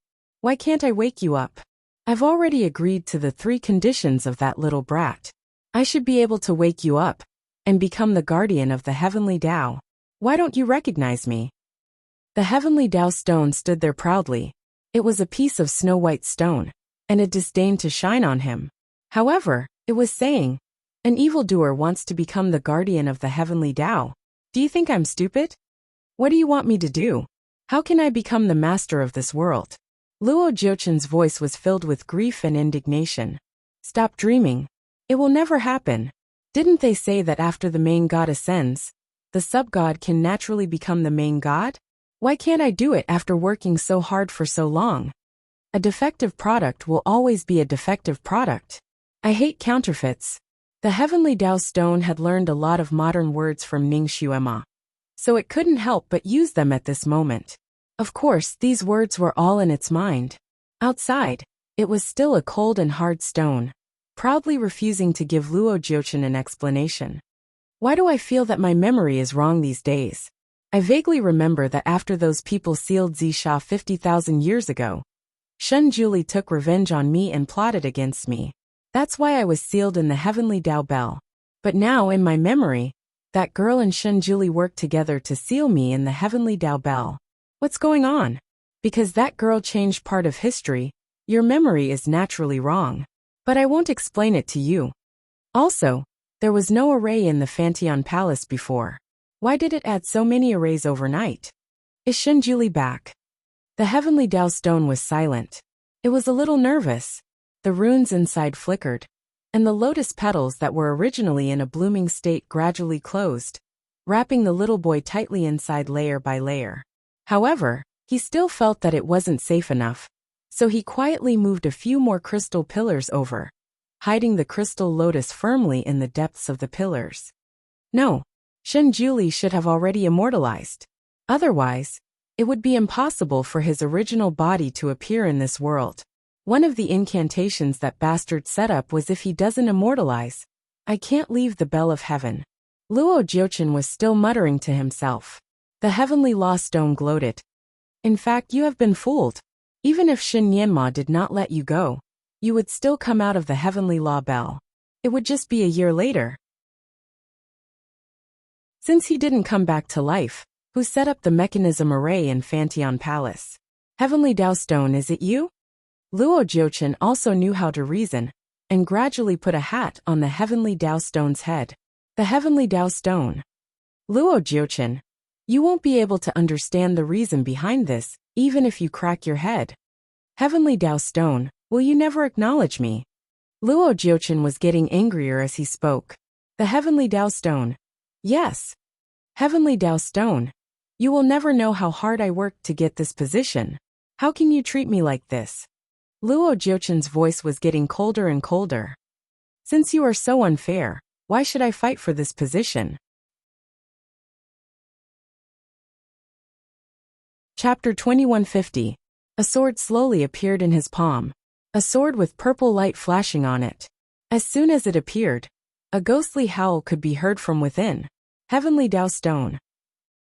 Why can't I wake you up? I've already agreed to the 3 conditions of that little brat. I should be able to wake you up and become the guardian of the heavenly Tao. Why don't you recognize me? The heavenly Tao stone stood there proudly. It was a piece of snow-white stone, and it disdained to shine on him. However, it was saying, an evildoer wants to become the guardian of the heavenly Tao. Do you think I'm stupid? What do you want me to do? How can I become the master of this world? Luo Jiuchen's voice was filled with grief and indignation. Stop dreaming. It will never happen. Didn't they say that after the main god ascends, the sub-god can naturally become the main god? Why can't I do it after working so hard for so long? A defective product will always be a defective product. I hate counterfeits. The heavenly Tao stone had learned a lot of modern words from Ning Xuema, so it couldn't help but use them at this moment. Of course, these words were all in its mind. Outside, it was still a cold and hard stone, proudly refusing to give Luo Jiuchen an explanation. Why do I feel that my memory is wrong these days? I vaguely remember that after those people sealed Zisha 50,000 years ago, Shen Juli took revenge on me and plotted against me. That's why I was sealed in the heavenly Tao Bell. But now, in my memory, that girl and Shen Juli worked together to seal me in the heavenly Tao Bell. What's going on? Because that girl changed part of history, your memory is naturally wrong. But I won't explain it to you. Also, there was no array in the Fantian Palace before. Why did it add so many arrays overnight? Is Shen Juli back? The heavenly Tao stone was silent. It was a little nervous. The runes inside flickered, and the lotus petals that were originally in a blooming state gradually closed, wrapping the little boy tightly inside layer by layer. However, he still felt that it wasn't safe enough, so he quietly moved a few more crystal pillars over, hiding the crystal lotus firmly in the depths of the pillars. No. Shen Juli should have already immortalized. Otherwise, it would be impossible for his original body to appear in this world. One of the incantations that bastard set up was if he doesn't immortalize, I can't leave the bell of heaven. Luo Jiuchen was still muttering to himself. The heavenly law stone gloated. In fact, you have been fooled. Even if Shin Yanma did not let you go, you would still come out of the heavenly law bell. It would just be a year later. Since he didn't come back to life, who set up the mechanism array in Fantian Palace? Heavenly Tao Stone, is it you? Luo Jiuchen also knew how to reason, and gradually put a hat on the Heavenly Tao Stone's head. The Heavenly Tao Stone. Luo Jiuchen, you won't be able to understand the reason behind this, even if you crack your head. Heavenly Tao Stone, will you never acknowledge me? Luo Jiuchen was getting angrier as he spoke. The Heavenly Tao Stone. Yes. Heavenly Tao Stone, you will never know how hard I worked to get this position. How can you treat me like this? Luo Jiuchen's voice was getting colder and colder. Since you are so unfair, why should I fight for this position? Chapter 2150. A sword slowly appeared in his palm. A sword with purple light flashing on it. As soon as it appeared, a ghostly howl could be heard from within. Heavenly Tao Stone.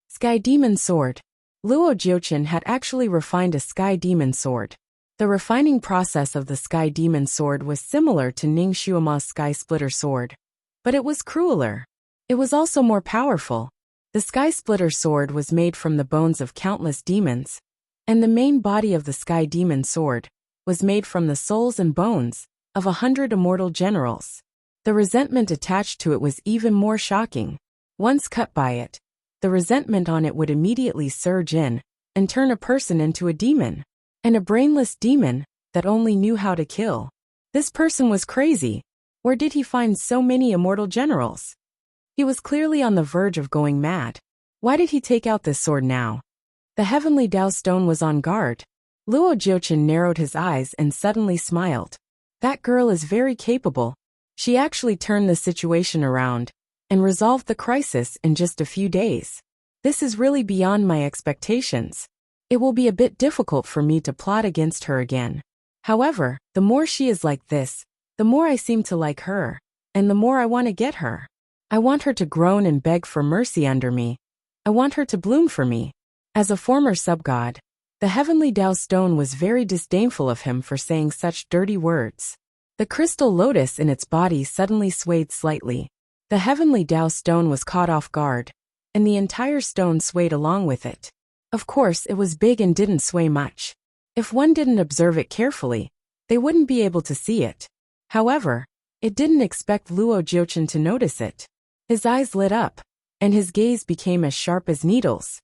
Sky Demon Sword. Luo Jiuchen had actually refined a Sky Demon Sword. The refining process of the Sky Demon Sword was similar to Ning Xuema's Sky Splitter Sword, but it was crueler. It was also more powerful. The Sky Splitter Sword was made from the bones of countless demons, and the main body of the Sky Demon Sword was made from the souls and bones of 100 immortal generals. The resentment attached to it was even more shocking. Once cut by it, the resentment on it would immediately surge in and turn a person into a demon, and a brainless demon that only knew how to kill. This person was crazy. Where did he find so many immortal generals? He was clearly on the verge of going mad. Why did he take out this sword now? The Heavenly Tao Stone was on guard. Luo Jiuchen narrowed his eyes and suddenly smiled. That girl is very capable. She actually turned the situation around and resolved the crisis in just a few days. This is really beyond my expectations. It will be a bit difficult for me to plot against her again. However, the more she is like this, the more I seem to like her, and the more I want to get her. I want her to groan and beg for mercy under me. I want her to bloom for me. As a former sub-god, The heavenly Tao stone was very disdainful of him for saying such dirty words. The crystal lotus in its body suddenly swayed slightly. The heavenly Tao stone was caught off guard, and the entire stone swayed along with it. Of course, it was big and didn't sway much. If one didn't observe it carefully, they wouldn't be able to see it. However, it didn't expect Luo Jiuchen to notice it. His eyes lit up, and his gaze became as sharp as needles.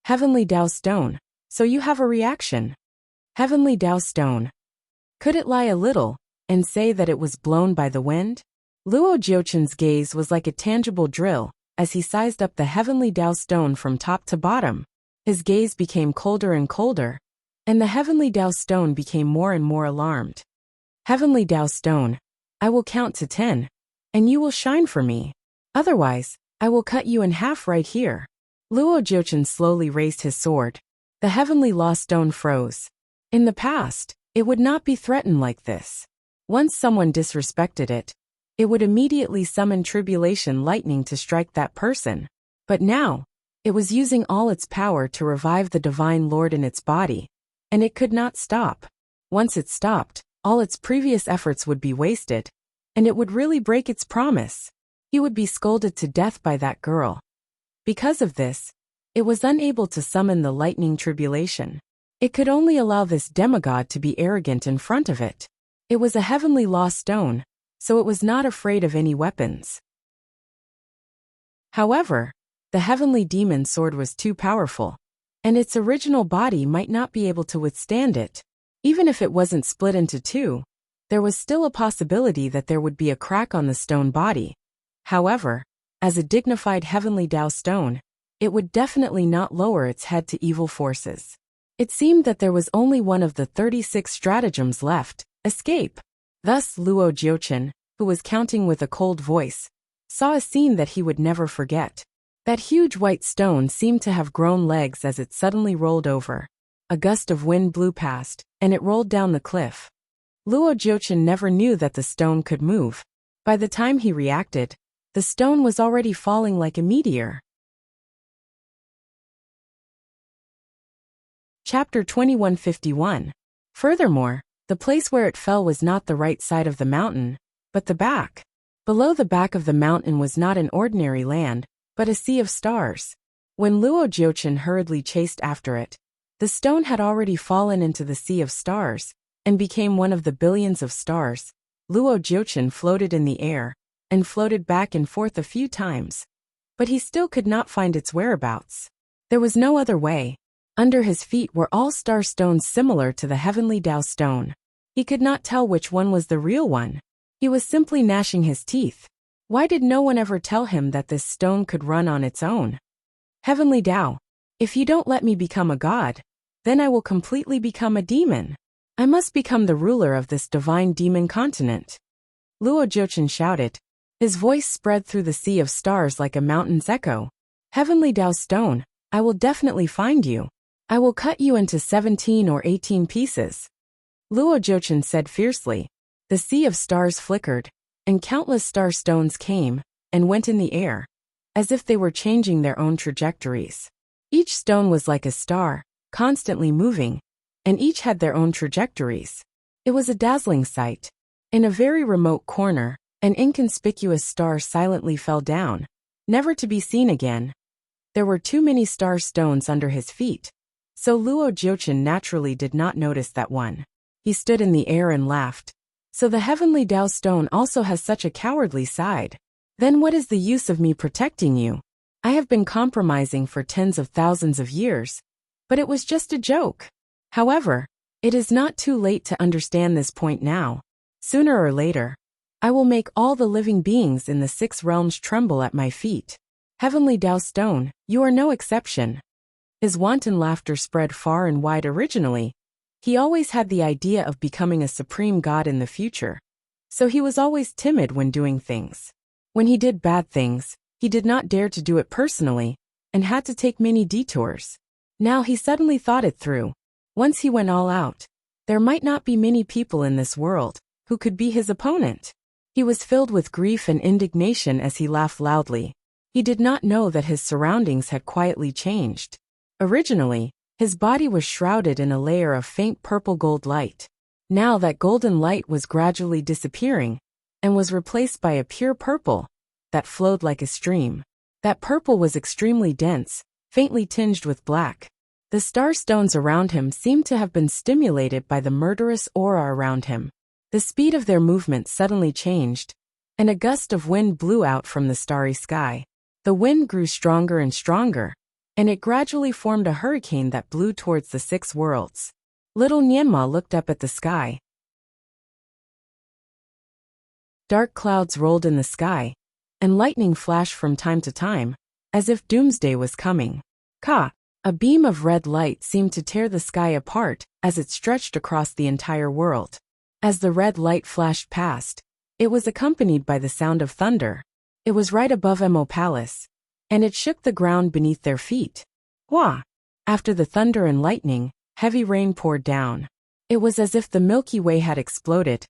Heavenly Tao stone, so you have a reaction. Heavenly Tao stone. Could it lie a little and say that it was blown by the wind? Luo Jiuchen's gaze was like a tangible drill as he sized up the heavenly Tao stone from top to bottom. His gaze became colder and colder, and the heavenly Tao stone became more and more alarmed. Heavenly Tao stone, I will count to 10, and you will shine for me. Otherwise, I will cut you in half right here. Luo Jiuchen slowly raised his sword. The heavenly law stone froze. In the past, it would not be threatened like this. Once someone disrespected it, it would immediately summon tribulation lightning to strike that person. But now, it was using all its power to revive the divine Lord in its body, and it could not stop. Once it stopped, all its previous efforts would be wasted, and it would really break its promise. He would be scolded to death by that girl. Because of this, it was unable to summon the lightning tribulation. It could only allow this demigod to be arrogant in front of it. It was a heavenly law stone, so it was not afraid of any weapons. However, the heavenly demon sword was too powerful, and its original body might not be able to withstand it. Even if it wasn't split into two, there was still a possibility that there would be a crack on the stone body. However, as a dignified heavenly Tao stone, it would definitely not lower its head to evil forces. It seemed that there was only one of the 36 stratagems left: escape. Thus Luo Jiuchen, who was counting with a cold voice, saw a scene that he would never forget. That huge white stone seemed to have grown legs as it suddenly rolled over. A gust of wind blew past, and it rolled down the cliff. Luo Jiuchen never knew that the stone could move. By the time he reacted, the stone was already falling like a meteor. Chapter 2151. Furthermore, the place where it fell was not the right side of the mountain, but the back. Below the back of the mountain was not an ordinary land, but a sea of stars. When Luo Jiuchen hurriedly chased after it, the stone had already fallen into the sea of stars, and became one of the billions of stars. Luo Jiuchen floated in the air, and floated back and forth a few times. But he still could not find its whereabouts. There was no other way. Under his feet were all star stones similar to the heavenly Tao stone. He could not tell which one was the real one. He was simply gnashing his teeth. Why did no one ever tell him that this stone could run on its own? Heavenly Tao, if you don't let me become a god, then I will completely become a demon. I must become the ruler of this divine demon continent. Luo Jiuchen shouted. His voice spread through the sea of stars like a mountain's echo. Heavenly Tao stone, I will definitely find you. I will cut you into 17 or 18 pieces. Luo Jiuchen said fiercely. The sea of stars flickered, and countless star stones came and went in the air, as if they were changing their own trajectories. Each stone was like a star, constantly moving, and each had their own trajectories. It was a dazzling sight. In a very remote corner, an inconspicuous star silently fell down, never to be seen again. There were too many star stones under his feet, so Luo Jiuchen naturally did not notice that one. He stood in the air and laughed. So the heavenly Tao stone also has such a cowardly side. Then what is the use of me protecting you? I have been compromising for tens of thousands of years, but it was just a joke. However, it is not too late to understand this point now. Sooner or later, I will make all the living beings in the 6 realms tremble at my feet. Heavenly Tao stone, you are no exception. His wanton laughter spread far and wide. Originally, he always had the idea of becoming a supreme god in the future, so he was always timid when doing things. When he did bad things, he did not dare to do it personally, and had to take many detours. Now he suddenly thought it through. Once he went all out, there might not be many people in this world who could be his opponent. He was filled with grief and indignation as he laughed loudly. He did not know that his surroundings had quietly changed. Originally, His body was shrouded in a layer of faint purple-gold light. Now that golden light was gradually disappearing and was replaced by a pure purple that flowed like a stream. That purple was extremely dense, faintly tinged with black. The star stones around him seemed to have been stimulated by the murderous aura around him. The speed of their movement suddenly changed, and a gust of wind blew out from the starry sky. The wind grew stronger and stronger, and it gradually formed a hurricane that blew towards the 6 worlds. Little Nienma looked up at the sky. Dark clouds rolled in the sky, and lightning flashed from time to time, as if doomsday was coming. Ka! A beam of red light seemed to tear the sky apart as it stretched across the entire world. As the red light flashed past, it was accompanied by the sound of thunder. It was right above Emo Palace, and it shook the ground beneath their feet. Wah! After the thunder and lightning, heavy rain poured down. It was as if the Milky Way had exploded,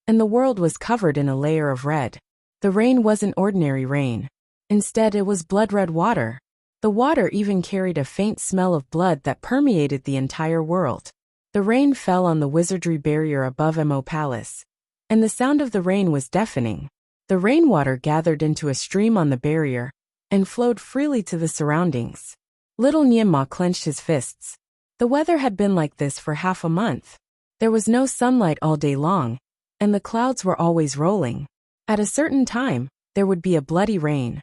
and the world was covered in a layer of red. The rain wasn't ordinary rain. Instead, it was blood-red water. The water even carried a faint smell of blood that permeated the entire world. The rain fell on the wizardry barrier above Emo Palace, and the sound of the rain was deafening. The rainwater gathered into a stream on the barrier and flowed freely to the surroundings. Little Nienma clenched his fists. The weather had been like this for half a month. There was no sunlight all day long, and the clouds were always rolling. At a certain time, there would be a bloody rain.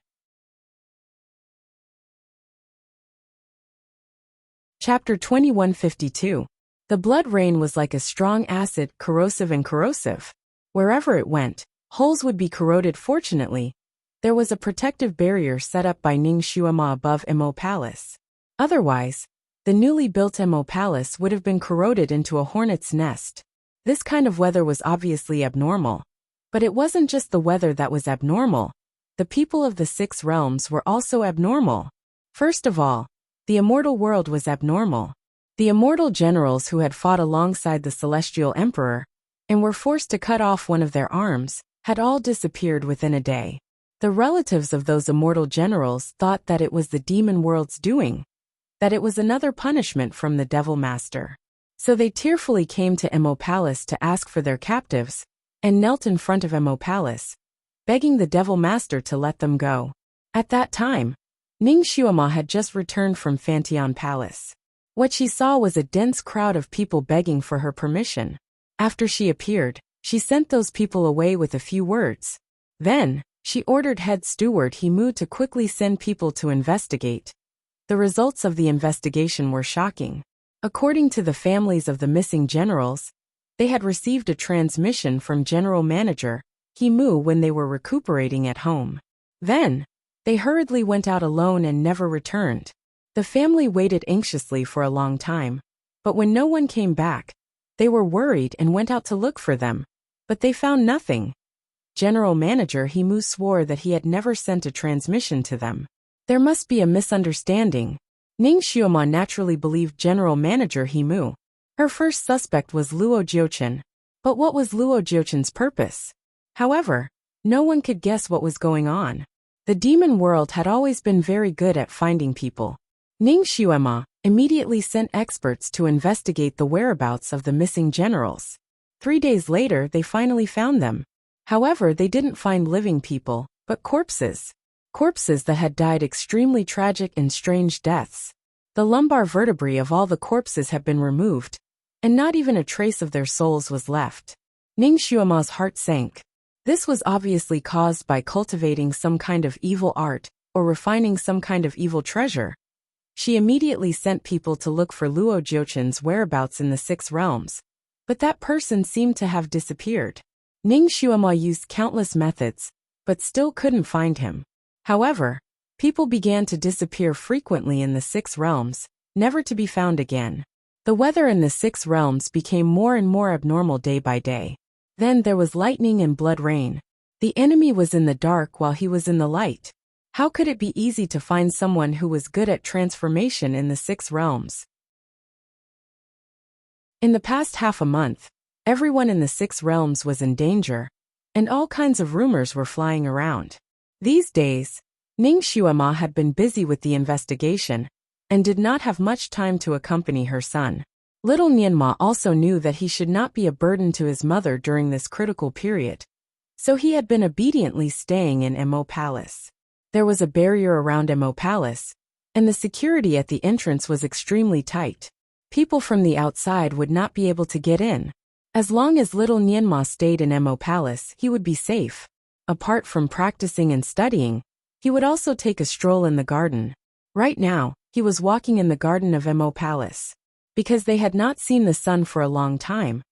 Chapter 2152. The blood rain was like a strong acid, corrosive and corrosive. Wherever it went, holes would be corroded. Fortunately, there was a protective barrier set up by Ning Xuema above Emo Palace. Otherwise, the newly built Emo Palace would have been corroded into a hornet's nest. This kind of weather was obviously abnormal. But it wasn't just the weather that was abnormal. The people of the 6 realms were also abnormal. First of all, the immortal world was abnormal. The immortal generals who had fought alongside the celestial emperor and were forced to cut off one of their arms had all disappeared within a day. The relatives of those immortal generals thought that it was the demon world's doing, that it was another punishment from the Devil Master. So they tearfully came to Emo Palace to ask for their captives, and knelt in front of Emo Palace, begging the Devil Master to let them go. At that time, Ning Xuema had just returned from Fantian Palace. What she saw was a dense crowd of people begging for her permission. After she appeared, she sent those people away with a few words. Then, she ordered head steward Himu to quickly send people to investigate. The results of the investigation were shocking. According to the families of the missing generals, they had received a transmission from General Manager Himu when they were recuperating at home. Then, they hurriedly went out alone and never returned. The family waited anxiously for a long time, but when no one came back, they were worried and went out to look for them, but they found nothing. General Manager Himu swore that he had never sent a transmission to them. There must be a misunderstanding. Ning Xuema naturally believed General Manager Himu. Her first suspect was Luo Jiuchen. But what was Luo Jiuchen's purpose? However, no one could guess what was going on. The demon world had always been very good at finding people. Ning Xuema immediately sent experts to investigate the whereabouts of the missing generals. 3 days later, they finally found them. However, they didn't find living people, but corpses. Corpses that had died extremely tragic and strange deaths. The lumbar vertebrae of all the corpses had been removed, and not even a trace of their souls was left. Ning Xuema's heart sank. This was obviously caused by cultivating some kind of evil art, or refining some kind of evil treasure. She immediately sent people to look for Luo Jiuchen's whereabouts in the 6 realms, but that person seemed to have disappeared. Ning Xuema used countless methods, but still couldn't find him. However, people began to disappear frequently in the 6 realms, never to be found again. The weather in the 6 realms became more and more abnormal day by day. Then there was lightning and blood rain. The enemy was in the dark while he was in the light. How could it be easy to find someone who was good at transformation in the 6 realms? In the past half a month, everyone in the 6 realms was in danger, and all kinds of rumors were flying around. These days, Ning Xuema had been busy with the investigation, and did not have much time to accompany her son. Little Nianma also knew that he should not be a burden to his mother during this critical period, so he had been obediently staying in Mo Palace. There was a barrier around Mo Palace, and the security at the entrance was extremely tight. People from the outside would not be able to get in. As long as little Nianma stayed in Mo Palace, he would be safe. Apart from practicing and studying, he would also take a stroll in the garden. Right now, he was walking in the garden of Mo Palace. Because they had not seen the sun for a long time,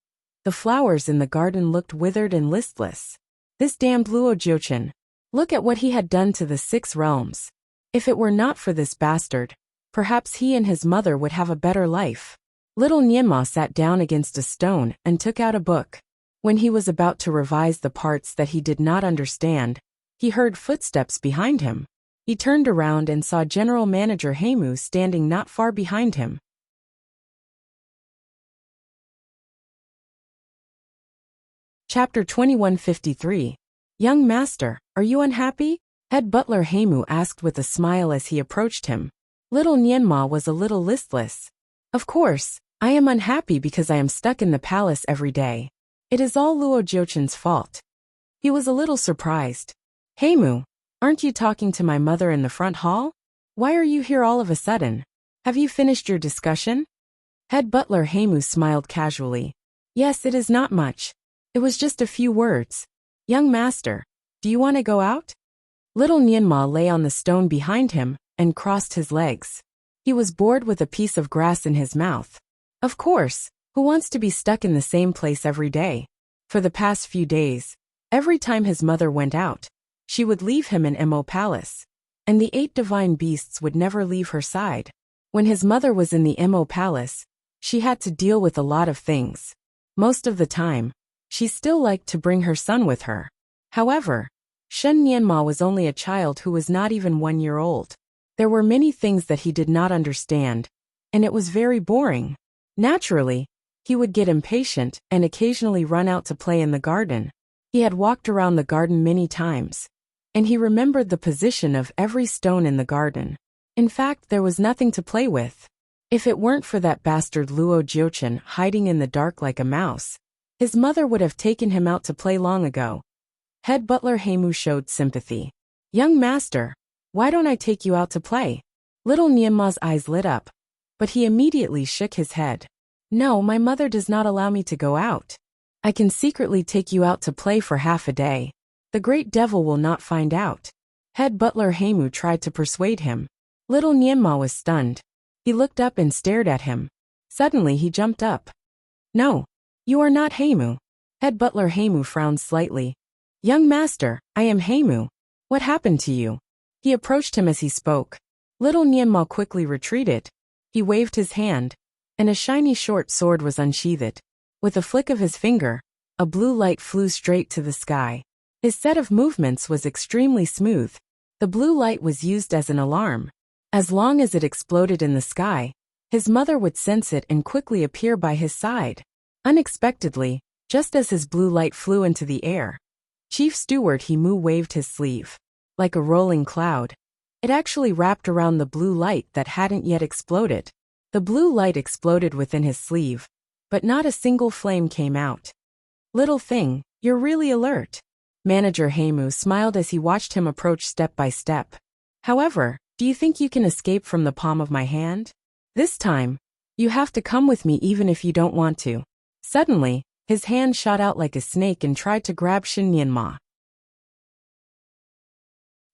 the flowers in the garden looked withered and listless. This damned Luo Jiuchen. Look at what he had done to the 6 realms. If it were not for this bastard, perhaps he and his mother would have a better life. Little Nianma sat down against a stone and took out a book. When he was about to revise the parts that he did not understand, he heard footsteps behind him. He turned around and saw General Manager Heimu standing not far behind him. Chapter 2153. Young Master, are you unhappy? Head Butler Heimu asked with a smile as he approached him. Little Nianma was a little listless. Of course, I am unhappy because I am stuck in the palace every day. It is all Luo Jiuchen's fault. He was a little surprised. Heimu, aren't you talking to my mother in the front hall? Why are you here all of a sudden? Have you finished your discussion? Head Butler Heimu smiled casually. Yes, it is not much. It was just a few words. Young Master, do you want to go out? Little Nianma lay on the stone behind him and crossed his legs. He was bored with a piece of grass in his mouth. Of course, who wants to be stuck in the same place every day? For the past few days, every time his mother went out, she would leave him in Mo Palace, and the 8 divine beasts would never leave her side. When his mother was in the Mo Palace, she had to deal with a lot of things. Most of the time, she still liked to bring her son with her. However, Shen Nianma was only a child who was not even 1 year old. There were many things that he did not understand, and it was very boring. Naturally, he would get impatient and occasionally run out to play in the garden. He had walked around the garden many times, and he remembered the position of every stone in the garden. In fact, there was nothing to play with. If it weren't for that bastard Luo Jiuchen hiding in the dark like a mouse, his mother would have taken him out to play long ago. Head Butler Heimu showed sympathy. Young Master, why don't I take you out to play? Little Nianma's eyes lit up, but he immediately shook his head. No, my mother does not allow me to go out. I can secretly take you out to play for half a day. The great devil will not find out. Head Butler Heimu tried to persuade him. Little Nianma was stunned. He looked up and stared at him. Suddenly he jumped up. No. You are not Heimu. Head Butler Heimu frowned slightly. Young Master, I am Heimu. What happened to you? He approached him as he spoke. Little Nianma quickly retreated. He waved his hand, and a shiny short sword was unsheathed. With a flick of his finger, a blue light flew straight to the sky. His set of movements was extremely smooth. The blue light was used as an alarm. As long as it exploded in the sky, his mother would sense it and quickly appear by his side. Unexpectedly, just as his blue light flew into the air, Chief Steward Heimu waved his sleeve. Like a rolling cloud, it actually wrapped around the blue light that hadn't yet exploded. The blue light exploded within his sleeve, but not a single flame came out. Little thing, you're really alert. Manager Heimu smiled as he watched him approach step by step. However, do you think you can escape from the palm of my hand? This time, you have to come with me even if you don't want to. Suddenly, his hand shot out like a snake and tried to grab Shen Nianma.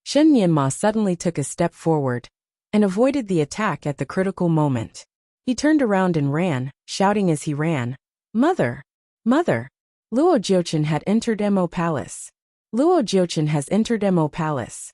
Shen Nianma suddenly took a step forward and avoided the attack at the critical moment. He turned around and ran, shouting as he ran, Mother! Mother! Luo Jiuchen had entered Mo Palace. Luo Jiuchen has entered Mo Palace.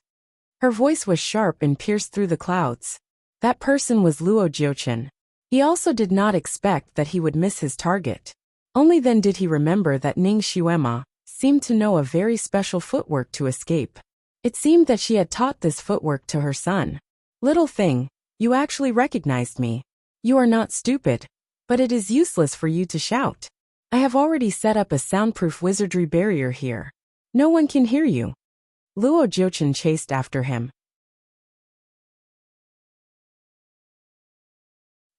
Her voice was sharp and pierced through the clouds. That person was Luo Jiuchen. He also did not expect that he would miss his target. Only then did he remember that Ning Xuema seemed to know a very special footwork to escape. It seemed that she had taught this footwork to her son. Little thing, you actually recognized me. You are not stupid, but it is useless for you to shout. I have already set up a soundproof wizardry barrier here. No one can hear you. Luo Jiuchen chased after him.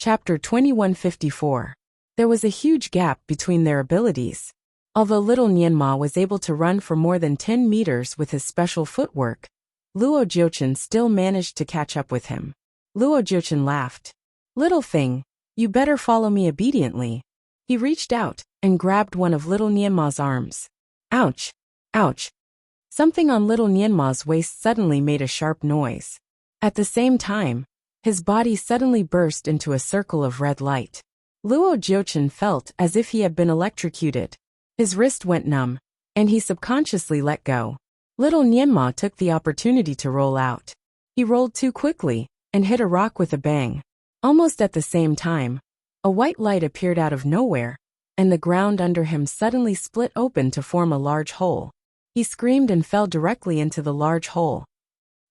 Chapter 2154. There was a huge gap between their abilities. Although little Nianma was able to run for more than 10 meters with his special footwork, Luo Jiuchen still managed to catch up with him. Luo Jiuchen laughed. "Little thing, you better follow me obediently." He reached out and grabbed one of little Nianma's arms. Ouch! Ouch! Something on little Nianma's waist suddenly made a sharp noise. At the same time, his body suddenly burst into a circle of red light. Luo Jiuchen felt as if he had been electrocuted. His wrist went numb, and he subconsciously let go. Little Nianma took the opportunity to roll out. He rolled too quickly and hit a rock with a bang. Almost at the same time, a white light appeared out of nowhere, and the ground under him suddenly split open to form a large hole. He screamed and fell directly into the large hole.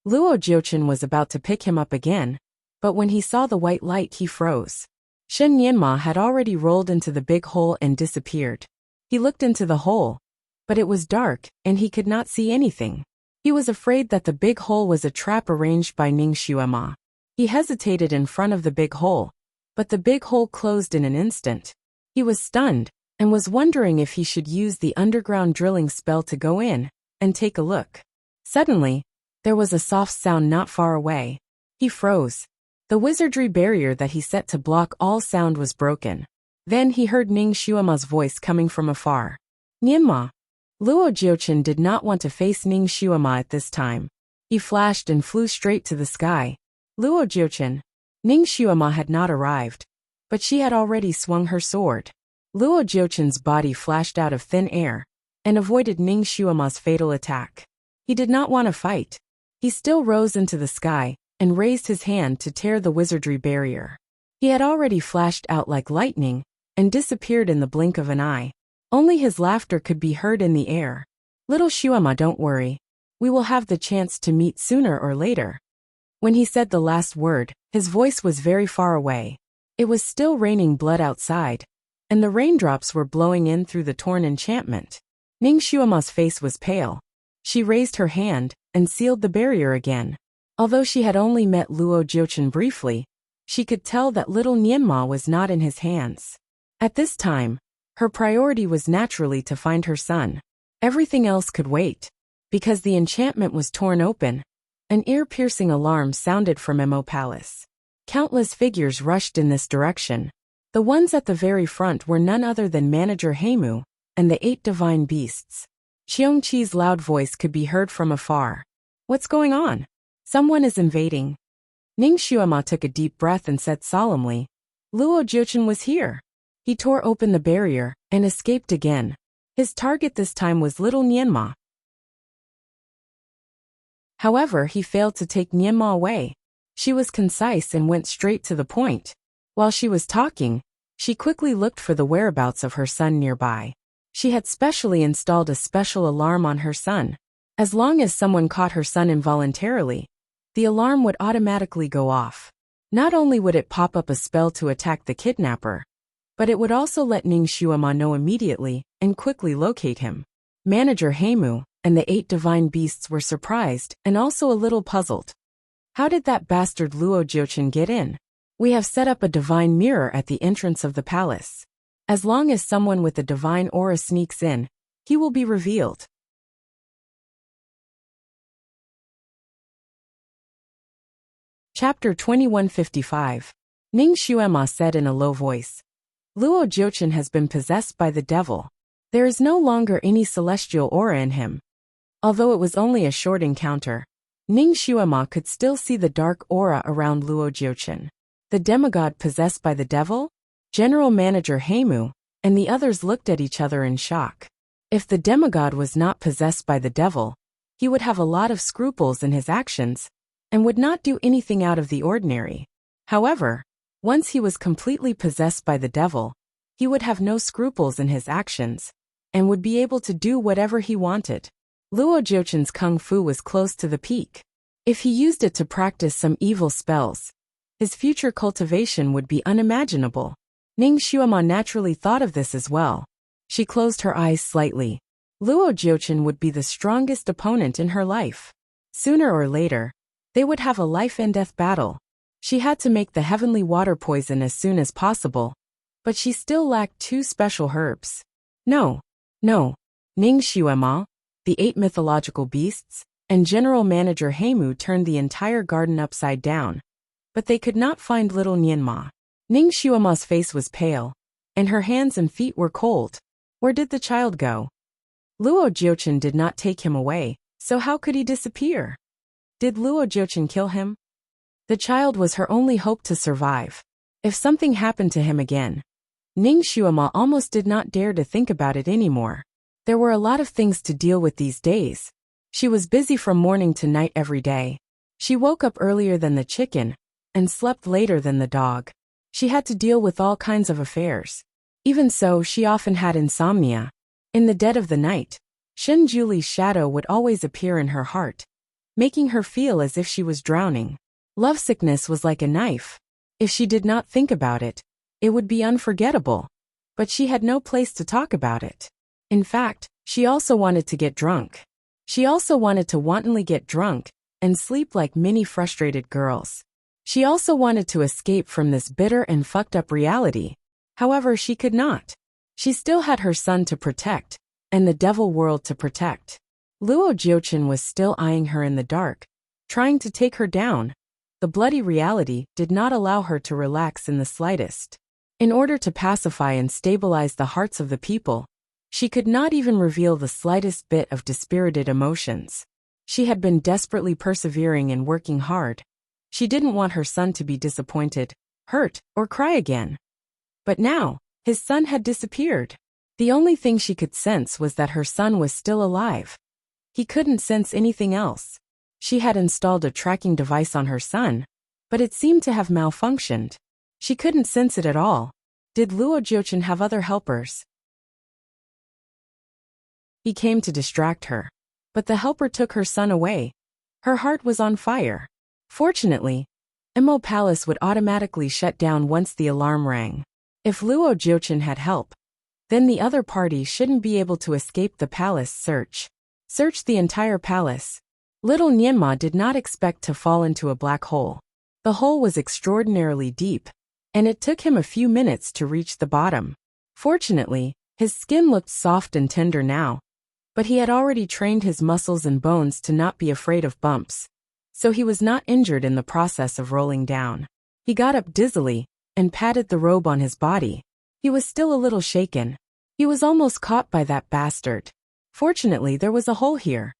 Luo Jiuchen was about to pick him up again, but when he saw the white light he froze. Shen Nianma had already rolled into the big hole and disappeared. He looked into the hole, but it was dark and he could not see anything. He was afraid that the big hole was a trap arranged by Ning Xuema. He hesitated in front of the big hole, but the big hole closed in an instant. He was stunned and was wondering if he should use the underground drilling spell to go in and take a look. Suddenly, there was a soft sound not far away. He froze. The wizardry barrier that he set to block all sound was broken. Then he heard Ning Xuema's voice coming from afar. "Nianma." Luo Jiuchen did not want to face Ning Xuema at this time. He flashed and flew straight to the sky. "Luo Jiuchen." Ning Xuema had not arrived, but she had already swung her sword. Luo Jiuchen's body flashed out of thin air and avoided Ning Xuema's fatal attack. He did not want to fight. He still rose into the sky and raised his hand to tear the wizardry barrier. He had already flashed out like lightning and disappeared in the blink of an eye. Only his laughter could be heard in the air. "Little Xuema, don't worry. We will have the chance to meet sooner or later." When he said the last word, his voice was very far away. It was still raining blood outside, and the raindrops were blowing in through the torn enchantment. Ning Xuema's face was pale. She raised her hand and sealed the barrier again. Although she had only met Luo Jiuchen briefly, she could tell that little Nianma was not in his hands. At this time, her priority was naturally to find her son. Everything else could wait. Because the enchantment was torn open, an ear-piercing alarm sounded from Mo Palace. Countless figures rushed in this direction. The ones at the very front were none other than Manager Heimu and the 8 divine beasts. Qiongqi's loud voice could be heard from afar. "What's going on? Someone is invading." Ning Xuema took a deep breath and said solemnly, "Luo Jiuchen was here." He tore open the barrier and escaped again. His target this time was little Nianma. However, he failed to take Nianma away. She was concise and went straight to the point. While she was talking, she quickly looked for the whereabouts of her son nearby. She had specially installed a special alarm on her son. As long as someone caught her son involuntarily, the alarm would automatically go off. Not only would it pop up a spell to attack the kidnapper, but it would also let Ning Xuema know immediately and quickly locate him. Manager Heimu and the 8 divine beasts were surprised and also a little puzzled. "How did that bastard Luo Jiuchen get in? We have set up a divine mirror at the entrance of the palace. As long as someone with a divine aura sneaks in, he will be revealed." Chapter 2155. Ning Xuema said in a low voice, "Luo Jiuchen has been possessed by the devil. There is no longer any celestial aura in him." Although it was only a short encounter, Ning Xuema could still see the dark aura around Luo Jiuchen. The demigod possessed by the devil? General Manager Heimu and the others looked at each other in shock. If the demigod was not possessed by the devil, he would have a lot of scruples in his actions and would not do anything out of the ordinary. However, once he was completely possessed by the devil, he would have no scruples in his actions and would be able to do whatever he wanted. Luo Jiuchen's kung fu was close to the peak. If he used it to practice some evil spells, his future cultivation would be unimaginable. Ning Xuema naturally thought of this as well. She closed her eyes slightly. Luo Jiuchen would be the strongest opponent in her life. Sooner or later, they would have a life-and-death battle. She had to make the heavenly water poison as soon as possible, but she still lacked 2 special herbs. No. Ning Xuema, the 8 mythological beasts, and General Manager Heimu turned the entire garden upside down, but they could not find little Nianma. Ning Xuema's face was pale, and her hands and feet were cold. Where did the child go? Luo Jiuchen did not take him away, so how could he disappear? Did Luo Jiuchen kill him? The child was her only hope to survive. If something happened to him again, Ning Xuema almost did not dare to think about it anymore. There were a lot of things to deal with these days. She was busy from morning to night every day. She woke up earlier than the chicken and slept later than the dog. She had to deal with all kinds of affairs. Even so, she often had insomnia. In the dead of the night, Shen Juli's shadow would always appear in her heart, making her feel as if she was drowning. Lovesickness was like a knife. If she did not think about it, it would be unforgettable. But she had no place to talk about it. In fact, she also wanted to get drunk. She also wanted to wantonly get drunk and sleep like many frustrated girls. She also wanted to escape from this bitter and fucked up reality. However, she could not. She still had her son to protect, and the devil world to protect. Luo Jiuchen was still eyeing her in the dark, trying to take her down. The bloody reality did not allow her to relax in the slightest. In order to pacify and stabilize the hearts of the people, she could not even reveal the slightest bit of dispirited emotions. She had been desperately persevering and working hard. She didn't want her son to be disappointed, hurt, or cry again. But now, his son had disappeared. The only thing she could sense was that her son was still alive. He couldn't sense anything else. She had installed a tracking device on her son, but it seemed to have malfunctioned. She couldn't sense it at all. Did Luo Jiuchen have other helpers? He came to distract her, but the helper took her son away. Her heart was on fire. Fortunately, Emo Palace would automatically shut down once the alarm rang. If Luo Jiuchen had help, then the other party shouldn't be able to escape the palace search. Search the entire palace. Little Nianma did not expect to fall into a black hole. The hole was extraordinarily deep, and it took him a few minutes to reach the bottom. Fortunately, his skin looked soft and tender now, but he had already trained his muscles and bones to not be afraid of bumps, so he was not injured in the process of rolling down. He got up dizzily and patted the robe on his body. He was still a little shaken. He was almost caught by that bastard. Fortunately, there was a hole here.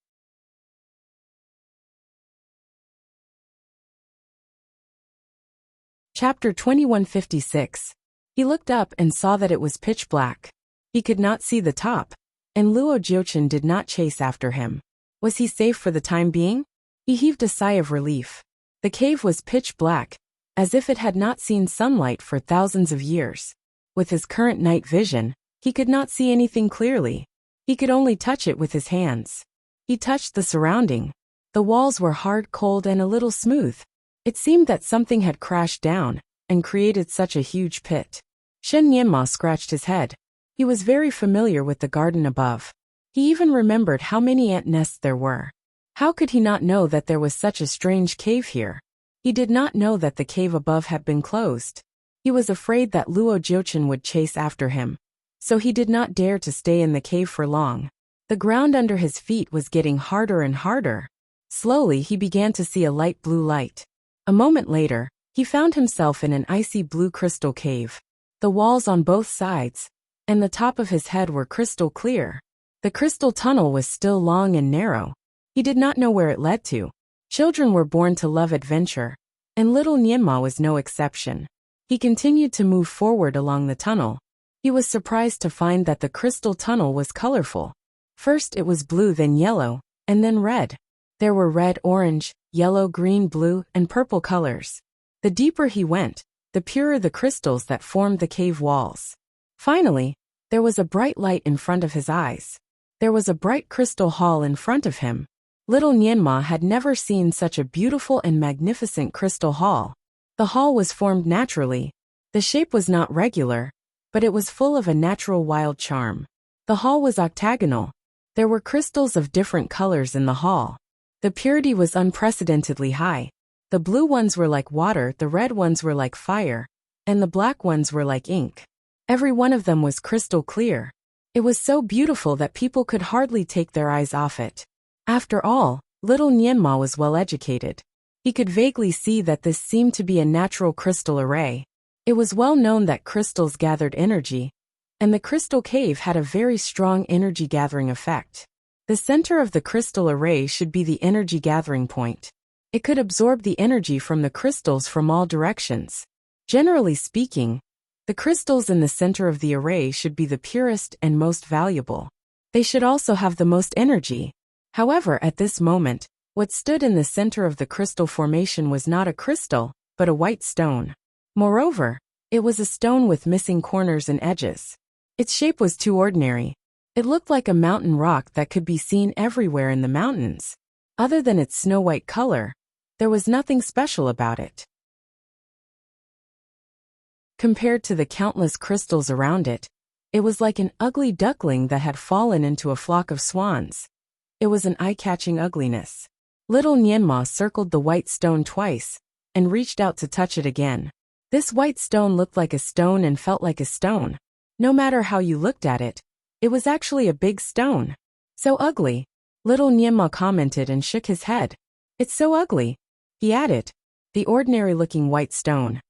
Chapter 2156. He looked up and saw that it was pitch black. He could not see the top, and Luo Jiuchen did not chase after him. Was he safe for the time being? He heaved a sigh of relief. The cave was pitch black, as if it had not seen sunlight for thousands of years. With his current night vision, he could not see anything clearly. He could only touch it with his hands. He touched the surrounding. The walls were hard, cold, and a little smooth. It seemed that something had crashed down and created such a huge pit. Shen Nianma scratched his head. He was very familiar with the garden above. He even remembered how many ant nests there were. How could he not know that there was such a strange cave here? He did not know that the cave above had been closed. He was afraid that Luo Jiuchen would chase after him, so he did not dare to stay in the cave for long. The ground under his feet was getting harder and harder. Slowly he began to see a light blue light. A moment later, he found himself in an icy blue crystal cave. The walls on both sides and the top of his head were crystal clear. The crystal tunnel was still long and narrow. He did not know where it led to. Children were born to love adventure, and little Nianma was no exception. He continued to move forward along the tunnel. He was surprised to find that the crystal tunnel was colorful. First it was blue, then yellow, and then red. There were red, orange, yellow, green, blue, and purple colors. The deeper he went, the purer the crystals that formed the cave walls. Finally, there was a bright light in front of his eyes. There was a bright crystal hall in front of him. Little Nianma had never seen such a beautiful and magnificent crystal hall. The hall was formed naturally. The shape was not regular, but it was full of a natural wild charm. The hall was octagonal. There were crystals of different colors in the hall. The purity was unprecedentedly high. The blue ones were like water, the red ones were like fire, and the black ones were like ink. Every one of them was crystal clear. It was so beautiful that people could hardly take their eyes off it. After all, little Nianma was well educated. He could vaguely see that this seemed to be a natural crystal array. It was well known that crystals gathered energy, and the crystal cave had a very strong energy gathering effect. The center of the crystal array should be the energy gathering point. It could absorb the energy from the crystals from all directions. Generally speaking, the crystals in the center of the array should be the purest and most valuable. They should also have the most energy. However, at this moment, what stood in the center of the crystal formation was not a crystal, but a white stone. Moreover, it was a stone with missing corners and edges. Its shape was too ordinary. It looked like a mountain rock that could be seen everywhere in the mountains. Other than its snow-white color, there was nothing special about it. Compared to the countless crystals around it, it was like an ugly duckling that had fallen into a flock of swans. It was an eye-catching ugliness. Little Nianma circled the white stone twice, and reached out to touch it again. This white stone looked like a stone and felt like a stone. No matter how you looked at it, it was actually a big stone. So ugly. Little Nianma commented and shook his head. It's so ugly, he added. The ordinary-looking white stone.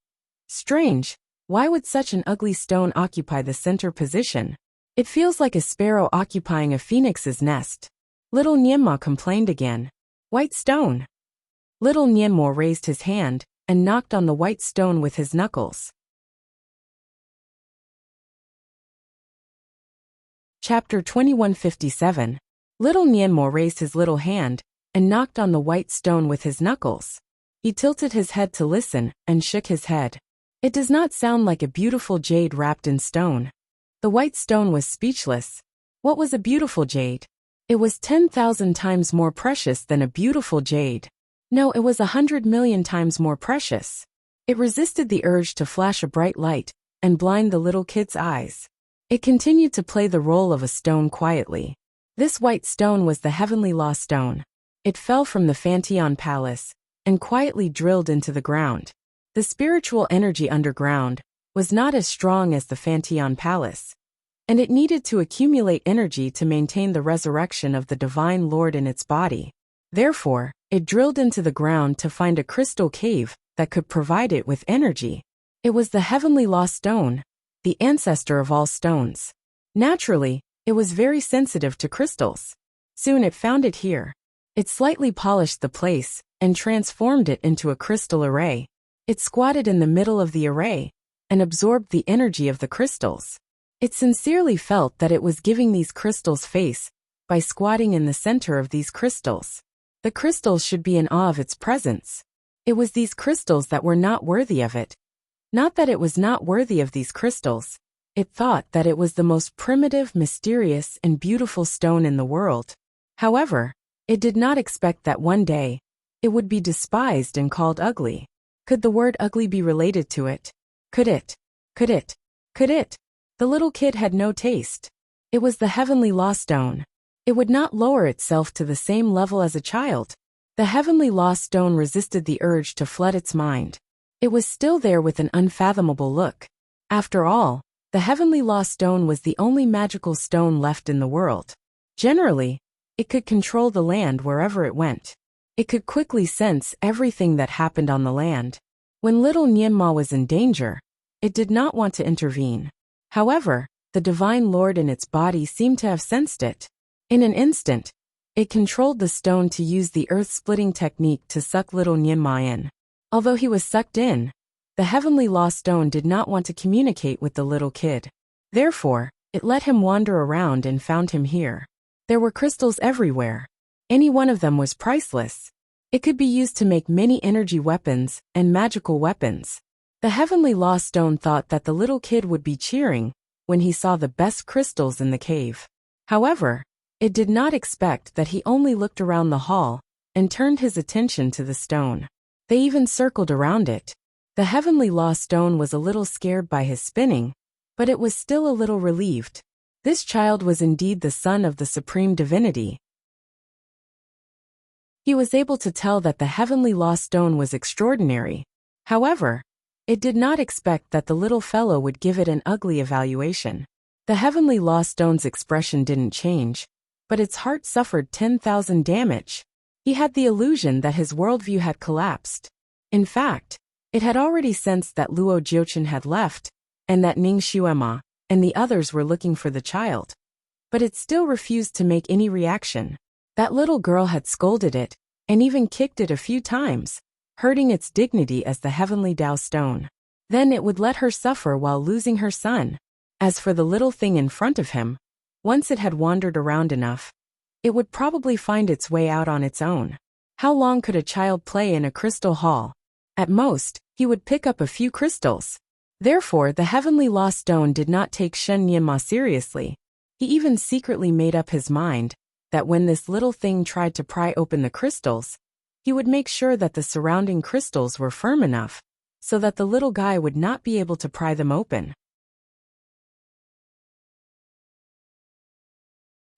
Strange. Why would such an ugly stone occupy the center position? It feels like a sparrow occupying a phoenix's nest. Little Nianma complained again. White stone. Little Nianma raised his hand and knocked on the white stone with his knuckles. Chapter 2157. Little Nianma raised his little hand and knocked on the white stone with his knuckles. He tilted his head to listen and shook his head. It does not sound like a beautiful jade wrapped in stone. The white stone was speechless. What was a beautiful jade? It was 10,000 times more precious than a beautiful jade. No, it was 100 million times more precious. It resisted the urge to flash a bright light and blind the little kid's eyes. It continued to play the role of a stone quietly. This white stone was the heavenly law stone. It fell from the Fantion Palace and quietly drilled into the ground. The spiritual energy underground was not as strong as the Fantion Palace, and it needed to accumulate energy to maintain the resurrection of the Divine Lord in its body. Therefore, it drilled into the ground to find a crystal cave that could provide it with energy. It was the heavenly law stone, the ancestor of all stones. Naturally, it was very sensitive to crystals. Soon it found it here. It slightly polished the place and transformed it into a crystal array. It squatted in the middle of the array and absorbed the energy of the crystals. It sincerely felt that it was giving these crystals face by squatting in the center of these crystals. The crystals should be in awe of its presence. It was these crystals that were not worthy of it. Not that it was not worthy of these crystals. It thought that it was the most primitive, mysterious, and beautiful stone in the world. However, it did not expect that one day it would be despised and called ugly. Could the word ugly be related to it? Could it? Could it? Could it? The little kid had no taste. It was the heavenly law stone. It would not lower itself to the same level as a child. The heavenly law stone resisted the urge to flood its mind. It was still there with an unfathomable look. After all, the heavenly law stone was the only magical stone left in the world. Generally, it could control the land wherever it went. It could quickly sense everything that happened on the land. When little Nianma was in danger, it did not want to intervene. However, the Divine Lord in its body seemed to have sensed it. In an instant, it controlled the stone to use the earth-splitting technique to suck little Nianma in. Although he was sucked in, the heavenly law stone did not want to communicate with the little kid. Therefore, it let him wander around and found him here. There were crystals everywhere. Any one of them was priceless. It could be used to make many energy weapons and magical weapons. The heavenly law stone thought that the little kid would be cheering when he saw the best crystals in the cave. However, it did not expect that he only looked around the hall and turned his attention to the stone. They even circled around it. The heavenly law stone was a little scared by his spinning, but it was still a little relieved. This child was indeed the son of the supreme divinity. He was able to tell that the heavenly lost stone was extraordinary. However, it did not expect that the little fellow would give it an ugly evaluation. The heavenly lost stone's expression didn't change, but its heart suffered 10,000 damage. He had the illusion that his worldview had collapsed. In fact, it had already sensed that Luo Jiuchen had left, and that Ning Xuema and the others were looking for the child. But it still refused to make any reaction. That little girl had scolded it, and even kicked it a few times, hurting its dignity as the heavenly Tao stone. Then it would let her suffer while losing her son. As for the little thing in front of him, once it had wandered around enough, it would probably find its way out on its own. How long could a child play in a crystal hall? At most, he would pick up a few crystals. Therefore, the heavenly lost stone did not take Shen Nianma seriously. He even secretly made up his mind that when this little thing tried to pry open the crystals, he would make sure that the surrounding crystals were firm enough so that the little guy would not be able to pry them open.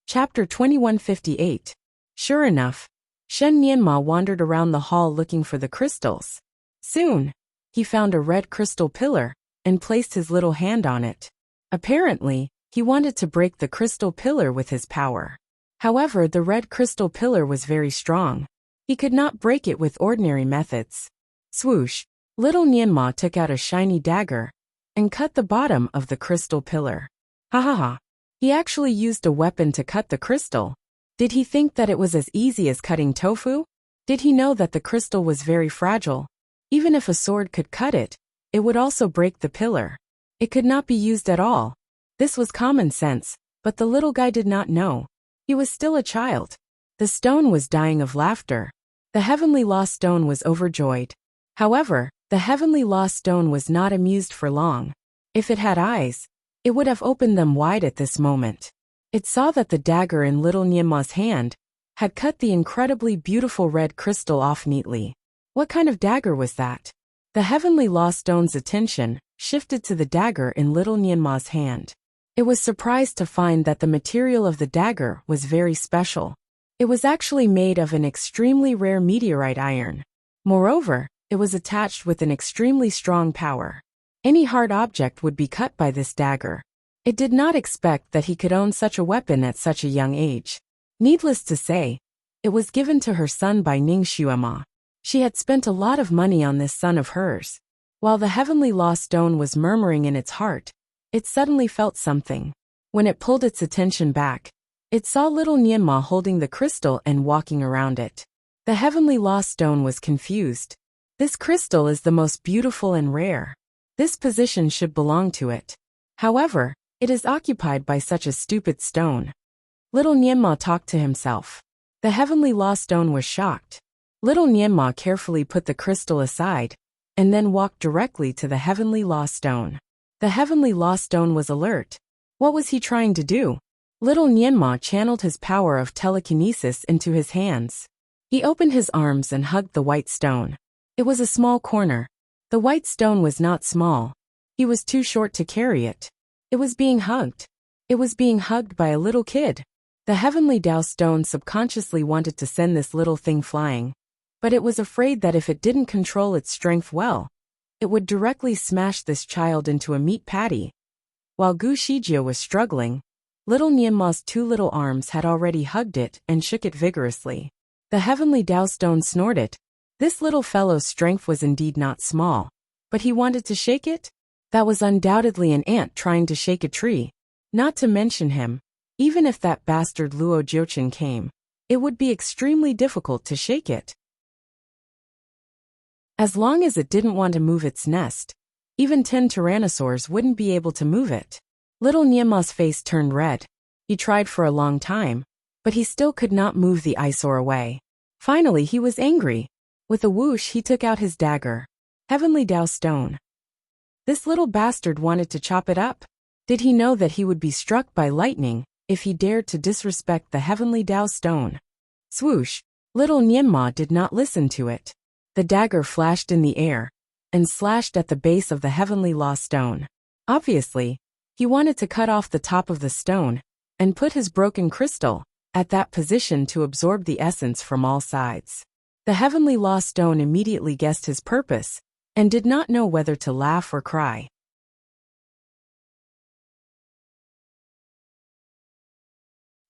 Chapter 2158. Sure enough, Shen Nianma wandered around the hall looking for the crystals. Soon, he found a red crystal pillar and placed his little hand on it. Apparently, he wanted to break the crystal pillar with his power. However, the red crystal pillar was very strong. He could not break it with ordinary methods. Swoosh! Little Nianma took out a shiny dagger and cut the bottom of the crystal pillar. Ha ha ha! He actually used a weapon to cut the crystal. Did he think that it was as easy as cutting tofu? Did he know that the crystal was very fragile? Even if a sword could cut it, it would also break the pillar. It could not be used at all. This was common sense, but the little guy did not know. He was still a child. The stone was dying of laughter. The heavenly lost stone was overjoyed. However, the heavenly lost stone was not amused for long. If it had eyes, it would have opened them wide at this moment. It saw that the dagger in little Nianma's hand had cut the incredibly beautiful red crystal off neatly. What kind of dagger was that? The heavenly lost stone's attention shifted to the dagger in little Nianma's hand. It was surprised to find that the material of the dagger was very special. It was actually made of an extremely rare meteorite iron. Moreover, it was attached with an extremely strong power. Any hard object would be cut by this dagger. It did not expect that he could own such a weapon at such a young age. Needless to say, it was given to her son by Ning Xuema. She had spent a lot of money on this son of hers. While the heavenly lost stone was murmuring in its heart, it suddenly felt something. When it pulled its attention back, it saw little Nianma holding the crystal and walking around it. The heavenly lost stone was confused. This crystal is the most beautiful and rare. This position should belong to it. However, it is occupied by such a stupid stone. Little Nianma talked to himself. The heavenly lost stone was shocked. Little Nianma carefully put the crystal aside, and then walked directly to the heavenly lost stone. The heavenly lost stone was alert. What was he trying to do? Little Nianma channeled his power of telekinesis into his hands. He opened his arms and hugged the white stone. It was a small corner. The white stone was not small. He was too short to carry it. It was being hugged. It was being hugged by a little kid. The heavenly Tao stone subconsciously wanted to send this little thing flying, but it was afraid that if it didn't control its strength well, it would directly smash this child into a meat patty. While Gu Shijia was struggling, little Nianma's two little arms had already hugged it and shook it vigorously. The heavenly Tao stone snorted. This little fellow's strength was indeed not small, but he wanted to shake it? That was undoubtedly an ant trying to shake a tree. Not to mention him, even if that bastard Luo Jiuchen came, it would be extremely difficult to shake it. As long as it didn't want to move its nest, even 10 tyrannosaurs wouldn't be able to move it. Little Nianma's face turned red. He tried for a long time, but he still could not move the eyesore away. Finally, he was angry. With a whoosh, he took out his dagger. Heavenly Tao stone. This little bastard wanted to chop it up. Did he know that he would be struck by lightning if he dared to disrespect the heavenly Tao stone? Swoosh! Little Nianma did not listen to it. The dagger flashed in the air and slashed at the base of the heavenly lost stone. Obviously, he wanted to cut off the top of the stone and put his broken crystal at that position to absorb the essence from all sides. The heavenly law stone immediately guessed his purpose, and did not know whether to laugh or cry.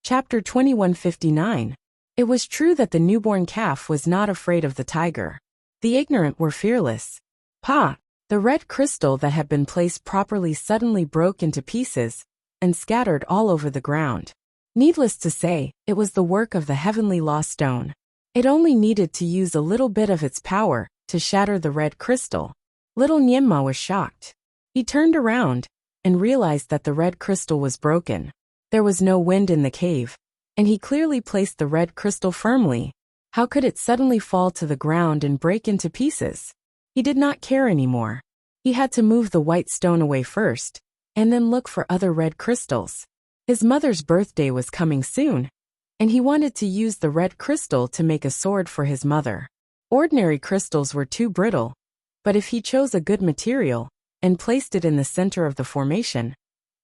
Chapter 2159. It was true that the newborn calf was not afraid of the tiger. The ignorant were fearless. Pa! The red crystal that had been placed properly suddenly broke into pieces, and scattered all over the ground. Needless to say, it was the work of the heavenly law stone. It only needed to use a little bit of its power to shatter the red crystal. Little Nienma was shocked. He turned around and realized that the red crystal was broken. There was no wind in the cave, and he clearly placed the red crystal firmly. How could it suddenly fall to the ground and break into pieces? He did not care anymore. He had to move the white stone away first, and then look for other red crystals. His mother's birthday was coming soon, and he wanted to use the red crystal to make a sword for his mother. Ordinary crystals were too brittle, but if he chose a good material and placed it in the center of the formation,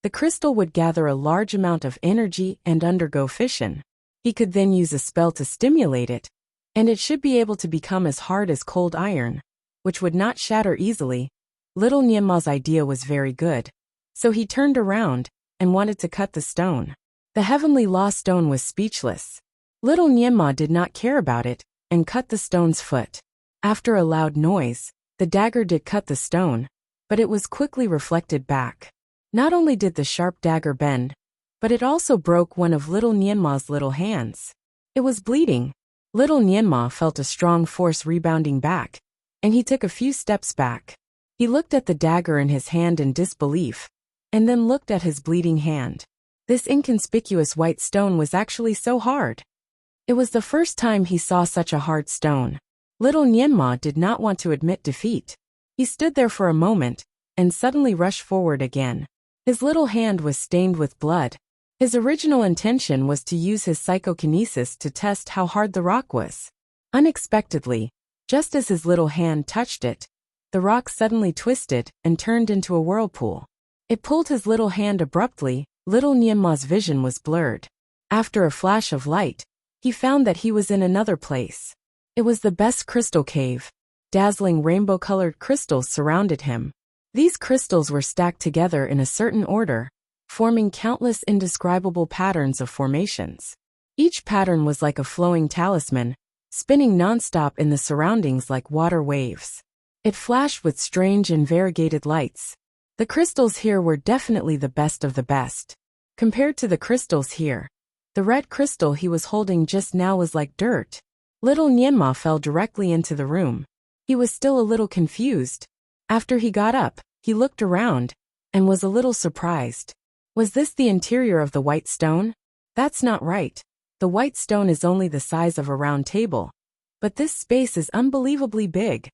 the crystal would gather a large amount of energy and undergo fission. He could then use a spell to stimulate it, and it should be able to become as hard as cold iron, which would not shatter easily. Little Nienma's idea was very good, so he turned around and wanted to cut the stone. The heavenly law stone was speechless. Little Nienma did not care about it, and cut the stone's foot. After a loud noise, the dagger did cut the stone, but it was quickly reflected back. Not only did the sharp dagger bend, but it also broke one of little Nienma's little hands. It was bleeding. Little Nienma felt a strong force rebounding back, and he took a few steps back. He looked at the dagger in his hand in disbelief, and then looked at his bleeding hand. This inconspicuous white stone was actually so hard. It was the first time he saw such a hard stone. Little Nienma did not want to admit defeat. He stood there for a moment, and suddenly rushed forward again. His little hand was stained with blood. His original intention was to use his psychokinesis to test how hard the rock was. Unexpectedly, just as his little hand touched it, the rock suddenly twisted and turned into a whirlpool. It pulled his little hand abruptly. Little Nienma's vision was blurred. After a flash of light, he found that he was in another place. It was the best crystal cave. Dazzling rainbow-colored crystals surrounded him. These crystals were stacked together in a certain order, forming countless indescribable patterns of formations. Each pattern was like a flowing talisman, spinning nonstop in the surroundings like water waves. It flashed with strange and variegated lights. The crystals here were definitely the best of the best. Compared to the crystals here, the red crystal he was holding just now was like dirt. Little Nienma fell directly into the room. He was still a little confused. After he got up, he looked around, and was a little surprised. Was this the interior of the white stone? That's not right. The white stone is only the size of a round table. But this space is unbelievably big.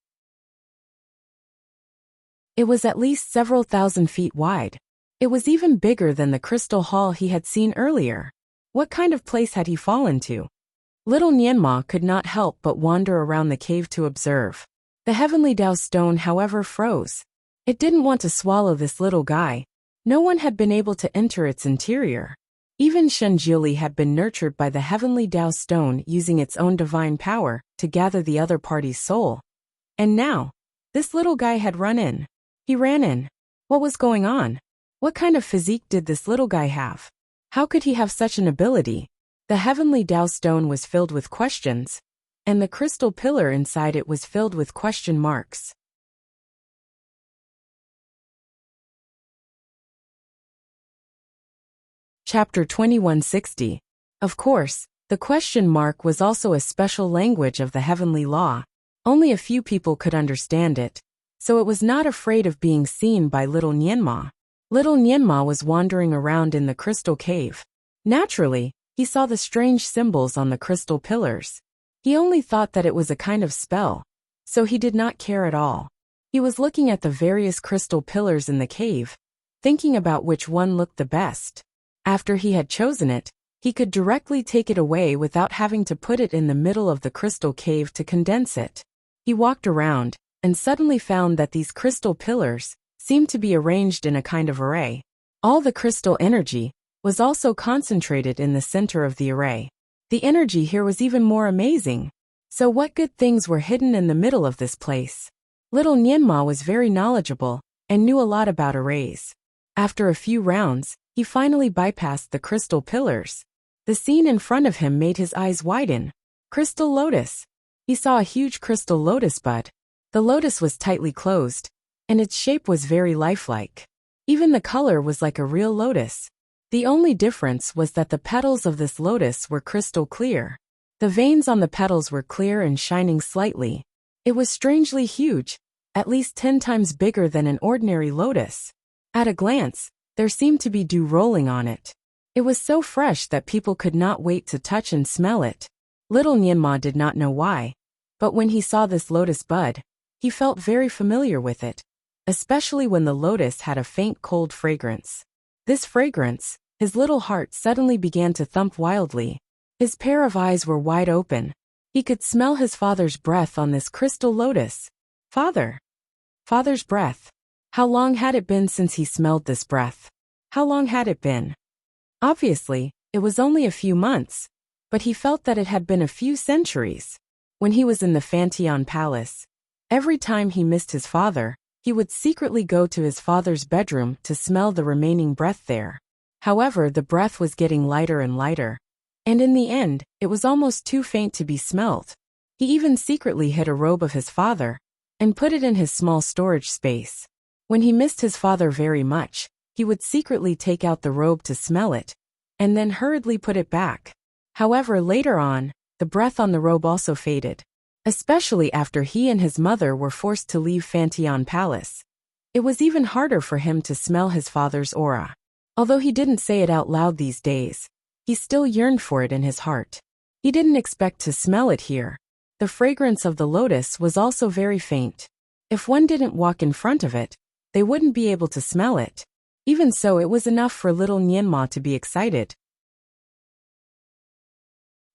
It was at least several thousand feet wide. It was even bigger than the crystal hall he had seen earlier. What kind of place had he fallen to? Little Nienma could not help but wander around the cave to observe. The heavenly Tao stone, however, froze. It didn't want to swallow this little guy. No one had been able to enter its interior. Even Shenjili had been nurtured by the heavenly Tao stone using its own divine power to gather the other party's soul. And now, this little guy had run in. He ran in. What was going on? What kind of physique did this little guy have? How could he have such an ability? The heavenly Tao stone was filled with questions, and the crystal pillar inside it was filled with question marks. Chapter 2160. Of course, the question mark was also a special language of the heavenly law. Only a few people could understand it, so it was not afraid of being seen by little Nienma. Little Nienma was wandering around in the crystal cave. Naturally, he saw the strange symbols on the crystal pillars. He only thought that it was a kind of spell, so he did not care at all. He was looking at the various crystal pillars in the cave, thinking about which one looked the best. After he had chosen it, he could directly take it away without having to put it in the middle of the crystal cave to condense it. He walked around, and suddenly found that these crystal pillars seemed to be arranged in a kind of array. All the crystal energy was also concentrated in the center of the array. The energy here was even more amazing. So what good things were hidden in the middle of this place? Little Nianma was very knowledgeable and knew a lot about arrays. After a few rounds, he finally bypassed the crystal pillars. The scene in front of him made his eyes widen. Crystal lotus. He saw a huge crystal lotus bud. The lotus was tightly closed, and its shape was very lifelike. Even the color was like a real lotus. The only difference was that the petals of this lotus were crystal clear. The veins on the petals were clear and shining slightly. It was strangely huge, at least 10 times bigger than an ordinary lotus. At a glance, there seemed to be dew rolling on it. It was so fresh that people could not wait to touch and smell it. Little Nianma did not know why, but when he saw this lotus bud, he felt very familiar with it, especially when the lotus had a faint cold fragrance. This fragrance, his little heart suddenly began to thump wildly. His pair of eyes were wide open. He could smell his father's breath on this crystal lotus. Father. Father's breath. How long had it been since he smelled this breath? How long had it been? Obviously, it was only a few months, but he felt that it had been a few centuries. When he was in the Fantion Palace, every time he missed his father, he would secretly go to his father's bedroom to smell the remaining breath there. However, the breath was getting lighter and lighter, and in the end, it was almost too faint to be smelled. He even secretly hid a robe of his father and put it in his small storage space. When he missed his father very much, he would secretly take out the robe to smell it, and then hurriedly put it back. However, later on, the breath on the robe also faded, especially after he and his mother were forced to leave Fantion Palace. It was even harder for him to smell his father's aura. Although he didn't say it out loud these days, he still yearned for it in his heart. He didn't expect to smell it here. The fragrance of the lotus was also very faint. If one didn't walk in front of it, they wouldn't be able to smell it. Even so, it was enough for little Nianma to be excited.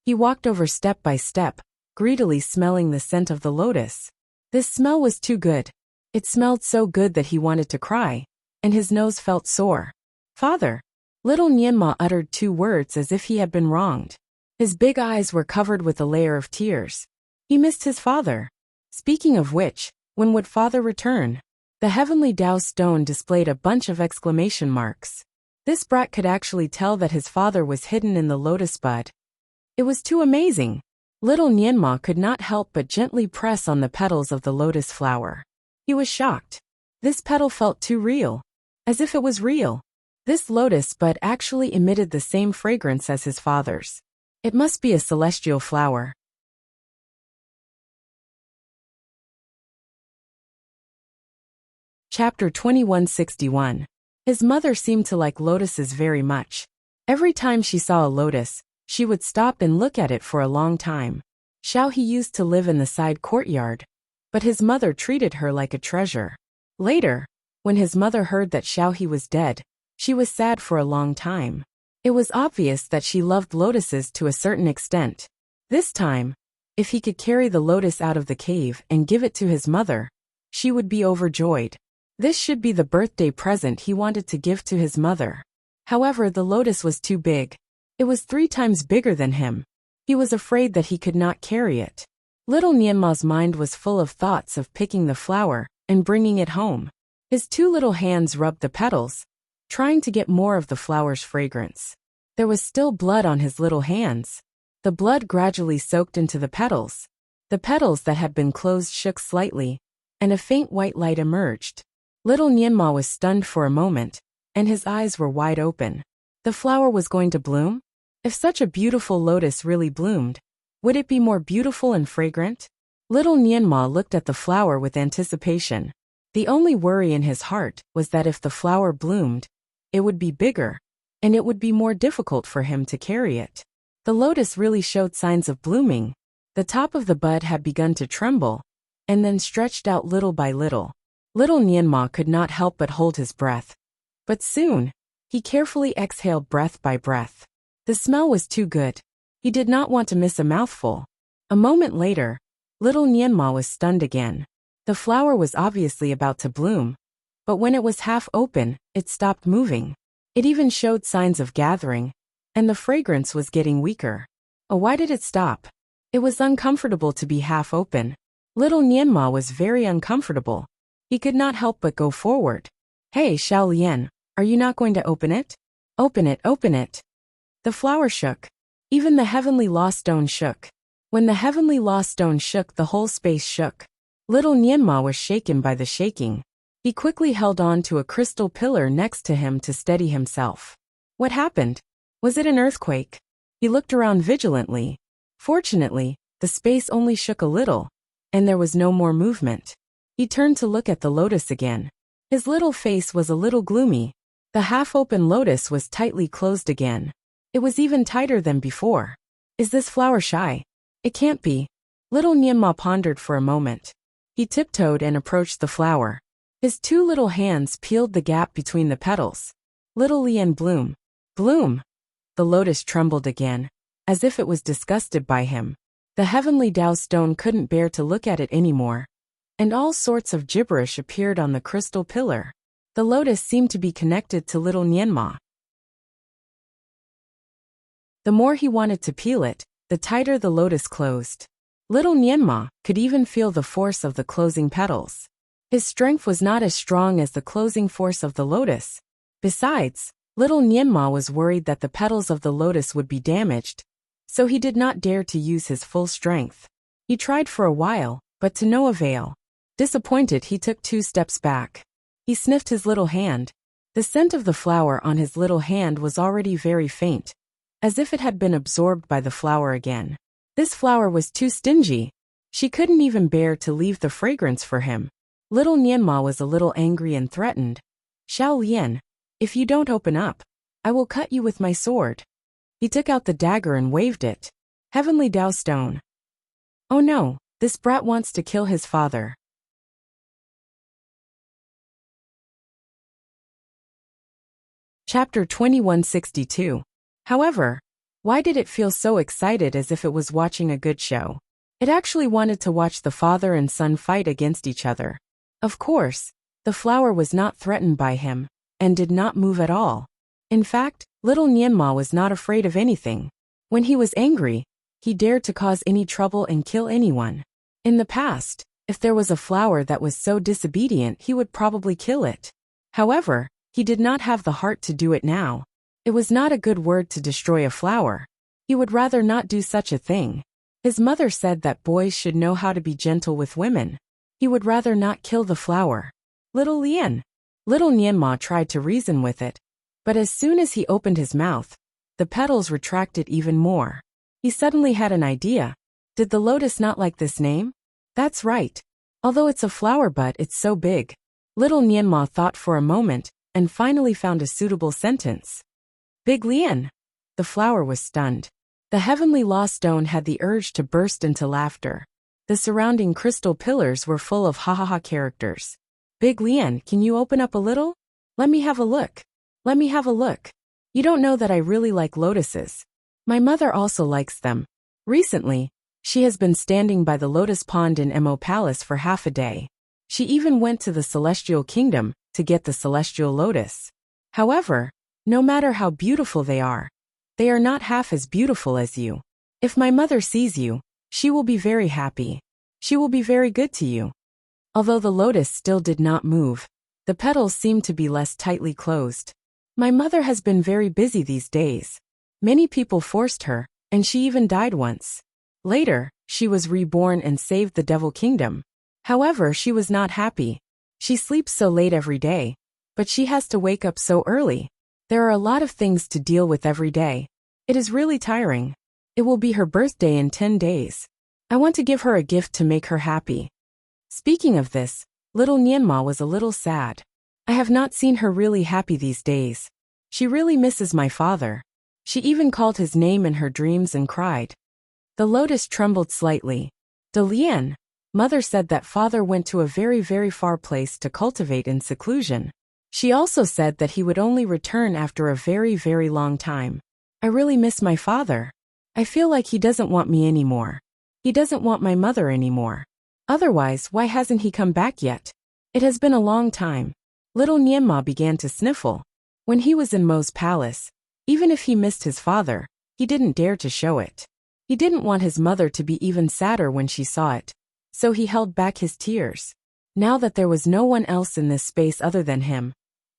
He walked over step by step, greedily smelling the scent of the lotus. This smell was too good. It smelled so good that he wanted to cry, and his nose felt sore. Father. Little Nianma uttered 2 words as if he had been wronged. His big eyes were covered with a layer of tears. He missed his father. Speaking of which, when would father return? The heavenly Tao stone displayed a bunch of exclamation marks. This brat could actually tell that his father was hidden in the lotus bud. It was too amazing. Little Nianma could not help but gently press on the petals of the lotus flower. He was shocked. This petal felt too real. As if it was real. This lotus bud actually emitted the same fragrance as his father's. It must be a celestial flower. Chapter 2161. His mother seemed to like lotuses very much. Every time she saw a lotus, she would stop and look at it for a long time. Xiao He used to live in the side courtyard, but his mother treated her like a treasure. Later, when his mother heard that Xiao He was dead, she was sad for a long time. It was obvious that she loved lotuses to a certain extent. This time, if he could carry the lotus out of the cave and give it to his mother, she would be overjoyed. This should be the birthday present he wanted to give to his mother. However, the lotus was too big. It was 3 times bigger than him. He was afraid that he could not carry it. Little Nianma's mind was full of thoughts of picking the flower and bringing it home. His 2 little hands rubbed the petals, trying to get more of the flower's fragrance. There was still blood on his little hands. The blood gradually soaked into the petals. The petals that had been closed shook slightly, and a faint white light emerged. Little Nianma was stunned for a moment, and his eyes were wide open. The flower was going to bloom? If such a beautiful lotus really bloomed, would it be more beautiful and fragrant? Little Nianma looked at the flower with anticipation. The only worry in his heart was that if the flower bloomed, it would be bigger, and it would be more difficult for him to carry it. The lotus really showed signs of blooming. The top of the bud had begun to tremble, and then stretched out little by little. Little Nianma could not help but hold his breath. But soon, he carefully exhaled breath by breath. The smell was too good. He did not want to miss a mouthful. A moment later, little Nianma was stunned again. The flower was obviously about to bloom, but when it was half open, it stopped moving. It even showed signs of gathering, and the fragrance was getting weaker. Oh, why did it stop? It was uncomfortable to be half open. Little Nianma was very uncomfortable. He could not help but go forward. Hey, Xiao Lian, are you not going to open it? Open it, open it. The flower shook. Even the heavenly lost stone shook. When the heavenly lost stone shook, the whole space shook. Little Nianma was shaken by the shaking. He quickly held on to a crystal pillar next to him to steady himself. What happened? Was it an earthquake? He looked around vigilantly. Fortunately, the space only shook a little, and there was no more movement. He turned to look at the lotus again. His little face was a little gloomy. The half-open lotus was tightly closed again. It was even tighter than before. Is this flower shy? It can't be. Little Nianma pondered for a moment. He tiptoed and approached the flower. His two little hands peeled the gap between the petals. Little Lian, bloom. Bloom. The lotus trembled again, as if it was disgusted by him. The heavenly Tao stone couldn't bear to look at it anymore, and all sorts of gibberish appeared on the crystal pillar. The lotus seemed to be connected to little Nianma. The more he wanted to peel it, the tighter the lotus closed. Little Nianma could even feel the force of the closing petals. His strength was not as strong as the closing force of the lotus. Besides, little Nianma was worried that the petals of the lotus would be damaged, so he did not dare to use his full strength. He tried for a while, but to no avail. Disappointed, he took 2 steps back. He sniffed his little hand. The scent of the flower on his little hand was already very faint, as if it had been absorbed by the flower again. This flower was too stingy. She couldn't even bear to leave the fragrance for him. Little Nianma was a little angry and threatened. Xiao Lian, if you don't open up, I will cut you with my sword. He took out the dagger and waved it. Heavenly Tao stone. Oh no, this brat wants to kill his father. Chapter 2162. However, why did it feel so excited, as if it was watching a good show? It actually wanted to watch the father and son fight against each other. Of course, the flower was not threatened by him, and did not move at all. In fact, little Nianma was not afraid of anything. When he was angry, he dared to cause any trouble and kill anyone. In the past, if there was a flower that was so disobedient, he would probably kill it. However, he did not have the heart to do it now. It was not a good word to destroy a flower. He would rather not do such a thing. His mother said that boys should know how to be gentle with women. He would rather not kill the flower. Little Lian. Little Nianma tried to reason with it, but as soon as he opened his mouth, the petals retracted even more. He suddenly had an idea. Did the lotus not like this name? That's right. Although it's a flower, but it's so big. Little Nianma thought for a moment, and finally found a suitable sentence. Big Lian. The flower was stunned. The heavenly lost stone had the urge to burst into laughter. The surrounding crystal pillars were full of ha-ha-ha characters. Big Lian, can you open up a little? Let me have a look. Let me have a look. You don't know that I really like lotuses. My mother also likes them. Recently, she has been standing by the lotus pond in Mo Palace for half a day. She even went to the celestial kingdom to get the celestial lotus. However, no matter how beautiful they are not half as beautiful as you. If my mother sees you, she will be very happy. She will be very good to you. Although the lotus still did not move, the petals seemed to be less tightly closed. My mother has been very busy these days. Many people forced her, and she even died once. Later, she was reborn and saved the devil kingdom. However, she was not happy. She sleeps so late every day, but she has to wake up so early. There are a lot of things to deal with every day. It is really tiring. It will be her birthday in 10 days. I want to give her a gift to make her happy. Speaking of this, little Nianma was a little sad. I have not seen her really happy these days. She really misses my father. She even called his name in her dreams and cried. The lotus trembled slightly. De Lian, mother said that father went to a very, very far place to cultivate in seclusion. She also said that he would only return after a very, very long time. I really miss my father. I feel like he doesn't want me anymore. He doesn't want my mother anymore. Otherwise, why hasn't he come back yet? It has been a long time. Little Nianma began to sniffle. When he was in Mo's palace, even if he missed his father, he didn't dare to show it. He didn't want his mother to be even sadder when she saw it, so he held back his tears. Now that there was no one else in this space other than him,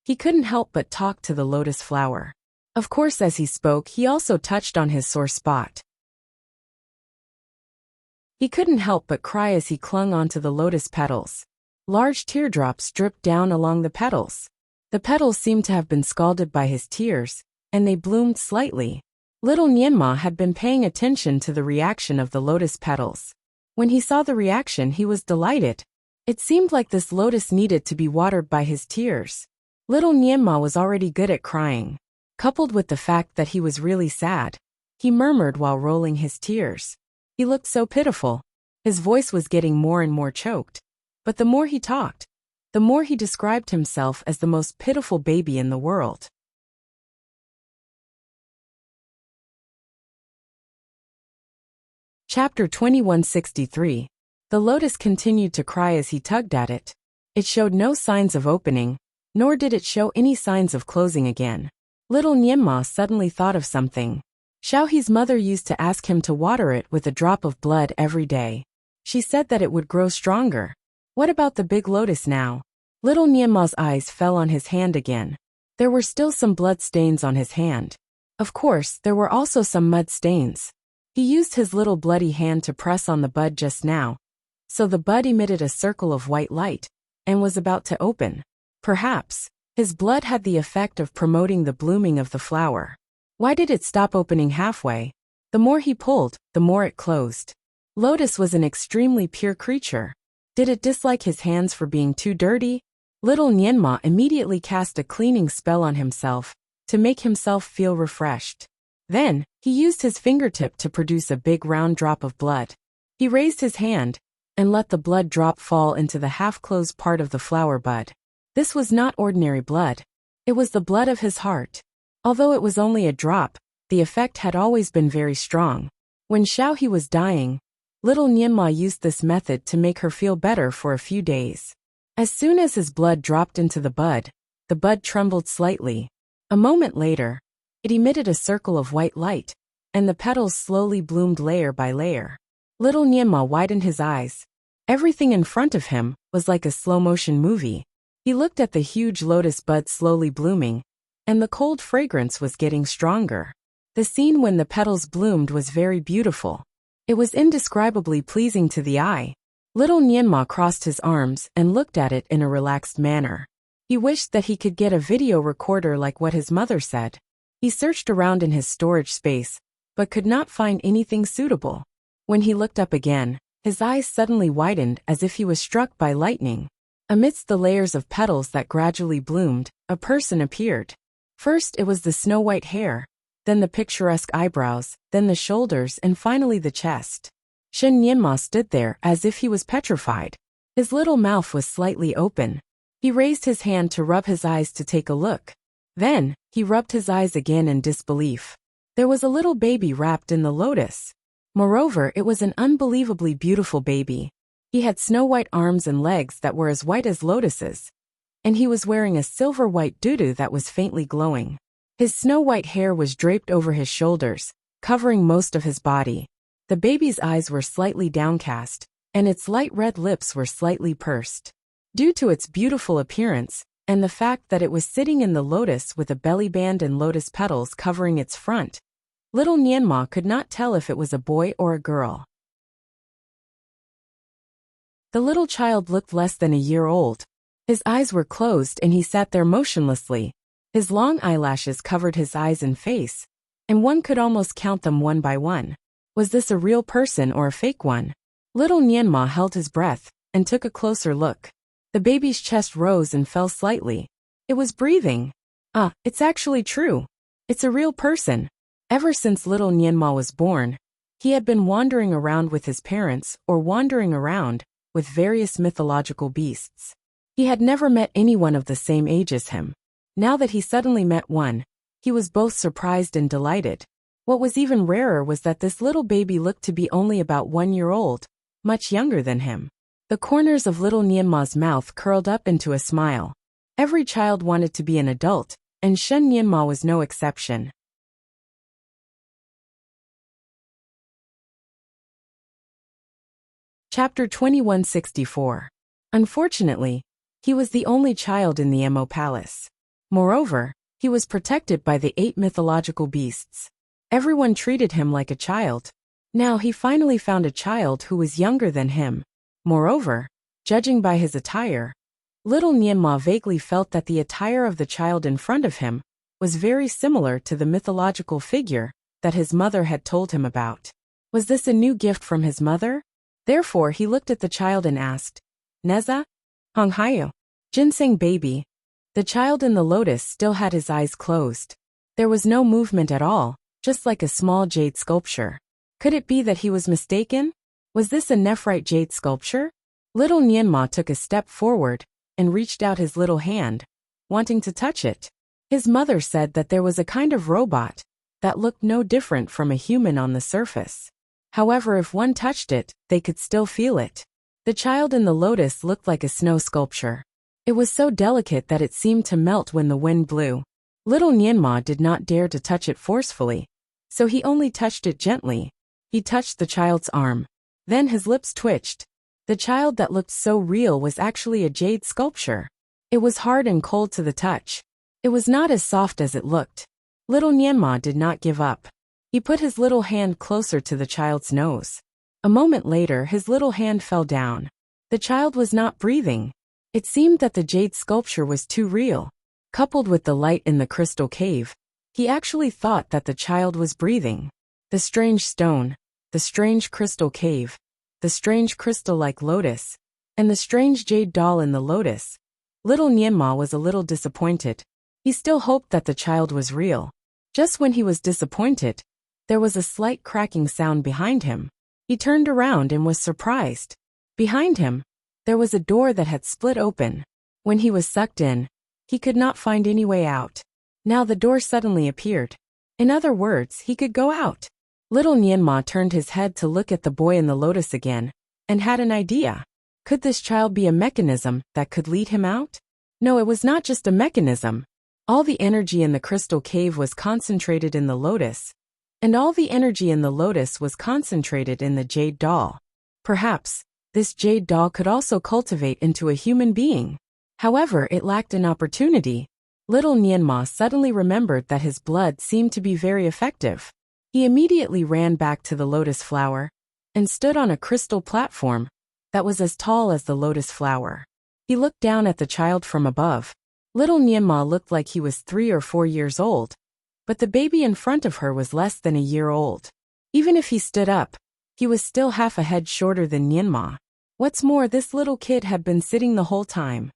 he couldn't help but talk to the lotus flower. Of course, as he spoke, he also touched on his sore spot. He couldn't help but cry as he clung onto the lotus petals. Large teardrops dripped down along the petals. The petals seemed to have been scalded by his tears, and they bloomed slightly. Little Nianma had been paying attention to the reaction of the lotus petals. When he saw the reaction, he was delighted. It seemed like this lotus needed to be watered by his tears. Little Nianma was already good at crying. Coupled with the fact that he was really sad, he murmured while rolling his tears. He looked so pitiful. His voice was getting more and more choked. But the more he talked, the more he described himself as the most pitiful baby in the world. Chapter 2163. The lotus continued to cry as he tugged at it. It showed no signs of opening, nor did it show any signs of closing again. Little Nianma suddenly thought of something. Xiaohe's mother used to ask him to water it with a drop of blood every day. She said that it would grow stronger. What about the big lotus now? Little Nianma's eyes fell on his hand again. There were still some blood stains on his hand. Of course, there were also some mud stains. He used his little bloody hand to press on the bud just now, so the bud emitted a circle of white light, and was about to open. Perhaps, his blood had the effect of promoting the blooming of the flower. Why did it stop opening halfway? The more he pulled, the more it closed. Lotus was an extremely pure creature. Did it dislike his hands for being too dirty? Little Nianma immediately cast a cleaning spell on himself, to make himself feel refreshed. Then, he used his fingertip to produce a big round drop of blood. He raised his hand, and let the blood drop fall into the half-closed part of the flower bud. This was not ordinary blood. It was the blood of his heart. Although it was only a drop, the effect had always been very strong. When Xiaohe was dying, little Nianma used this method to make her feel better for a few days. As soon as his blood dropped into the bud trembled slightly. A moment later, it emitted a circle of white light, and the petals slowly bloomed layer by layer. Little Nianma widened his eyes. Everything in front of him was like a slow-motion movie. He looked at the huge lotus bud slowly blooming, and the cold fragrance was getting stronger. The scene when the petals bloomed was very beautiful. It was indescribably pleasing to the eye. Little Nianma crossed his arms and looked at it in a relaxed manner. He wished that he could get a video recorder like what his mother said. He searched around in his storage space, but could not find anything suitable. When he looked up again, his eyes suddenly widened as if he was struck by lightning. Amidst the layers of petals that gradually bloomed, a person appeared. First it was the snow-white hair, then the picturesque eyebrows, then the shoulders, and finally the chest. Shen Nianma stood there as if he was petrified. His little mouth was slightly open. He raised his hand to rub his eyes to take a look. Then, he rubbed his eyes again in disbelief. There was a little baby wrapped in the lotus. Moreover, it was an unbelievably beautiful baby. He had snow-white arms and legs that were as white as lotuses, and he was wearing a silver-white tutu that was faintly glowing. His snow-white hair was draped over his shoulders, covering most of his body. The baby's eyes were slightly downcast, and its light red lips were slightly pursed. Due to its beautiful appearance, and the fact that it was sitting in the lotus with a belly band and lotus petals covering its front, little Nianma could not tell if it was a boy or a girl. The little child looked less than a year old. His eyes were closed and he sat there motionlessly. His long eyelashes covered his eyes and face, and one could almost count them one by one. Was this a real person or a fake one? Little Nianma held his breath and took a closer look. The baby's chest rose and fell slightly. It was breathing. It's actually true. It's a real person. Ever since little Nianma was born, he had been wandering around with his parents or wandering around with various mythological beasts. He had never met anyone of the same age as him. Now that he suddenly met one, he was both surprised and delighted. What was even rarer was that this little baby looked to be only about 1 year old, much younger than him. The corners of little Nianma's mouth curled up into a smile. Every child wanted to be an adult, and Shen Nianma was no exception. Chapter 2164. Unfortunately, he was the only child in the Emo Palace. Moreover, he was protected by the 8 mythological beasts. Everyone treated him like a child. Now he finally found a child who was younger than him. Moreover, judging by his attire, little Nianma vaguely felt that the attire of the child in front of him was very similar to the mythological figure that his mother had told him about. Was this a new gift from his mother? Therefore he looked at the child and asked, Neza? Honghayo? Ginseng baby. The child in the lotus still had his eyes closed. There was no movement at all, just like a small jade sculpture. Could it be that he was mistaken? Was this a nephrite jade sculpture? Little Nianma took a step forward and reached out his little hand, wanting to touch it. His mother said that there was a kind of robot that looked no different from a human on the surface. However, if one touched it, they could still feel it. The child in the lotus looked like a snow sculpture. It was so delicate that it seemed to melt when the wind blew. Little Nianma did not dare to touch it forcefully, so he only touched it gently. He touched the child's arm. Then his lips twitched. The child that looked so real was actually a jade sculpture. It was hard and cold to the touch. It was not as soft as it looked. Little Nianma did not give up. He put his little hand closer to the child's nose. A moment later, his little hand fell down. The child was not breathing. It seemed that the jade sculpture was too real. Coupled with the light in the crystal cave, he actually thought that the child was breathing. The strange stone, the strange crystal cave, the strange crystal-like lotus, and the strange jade doll in the lotus. Little Nianma was a little disappointed. He still hoped that the child was real. Just when he was disappointed, there was a slight cracking sound behind him. He turned around and was surprised. Behind him, there was a door that had split open. When he was sucked in, he could not find any way out. Now the door suddenly appeared. In other words, he could go out. Little Nianma turned his head to look at the boy in the lotus again, and had an idea. Could this child be a mechanism that could lead him out? No, it was not just a mechanism. All the energy in the crystal cave was concentrated in the lotus, and all the energy in the lotus was concentrated in the jade doll. Perhaps this jade doll could also cultivate into a human being. However, it lacked an opportunity. Little Nianma suddenly remembered that his blood seemed to be very effective. He immediately ran back to the lotus flower and stood on a crystal platform that was as tall as the lotus flower. He looked down at the child from above. Little Nianma looked like he was 3 or 4 years old, but the baby in front of her was less than a year old. Even if he stood up, he was still half a head shorter than Nianma. What's more, this little kid had been sitting the whole time.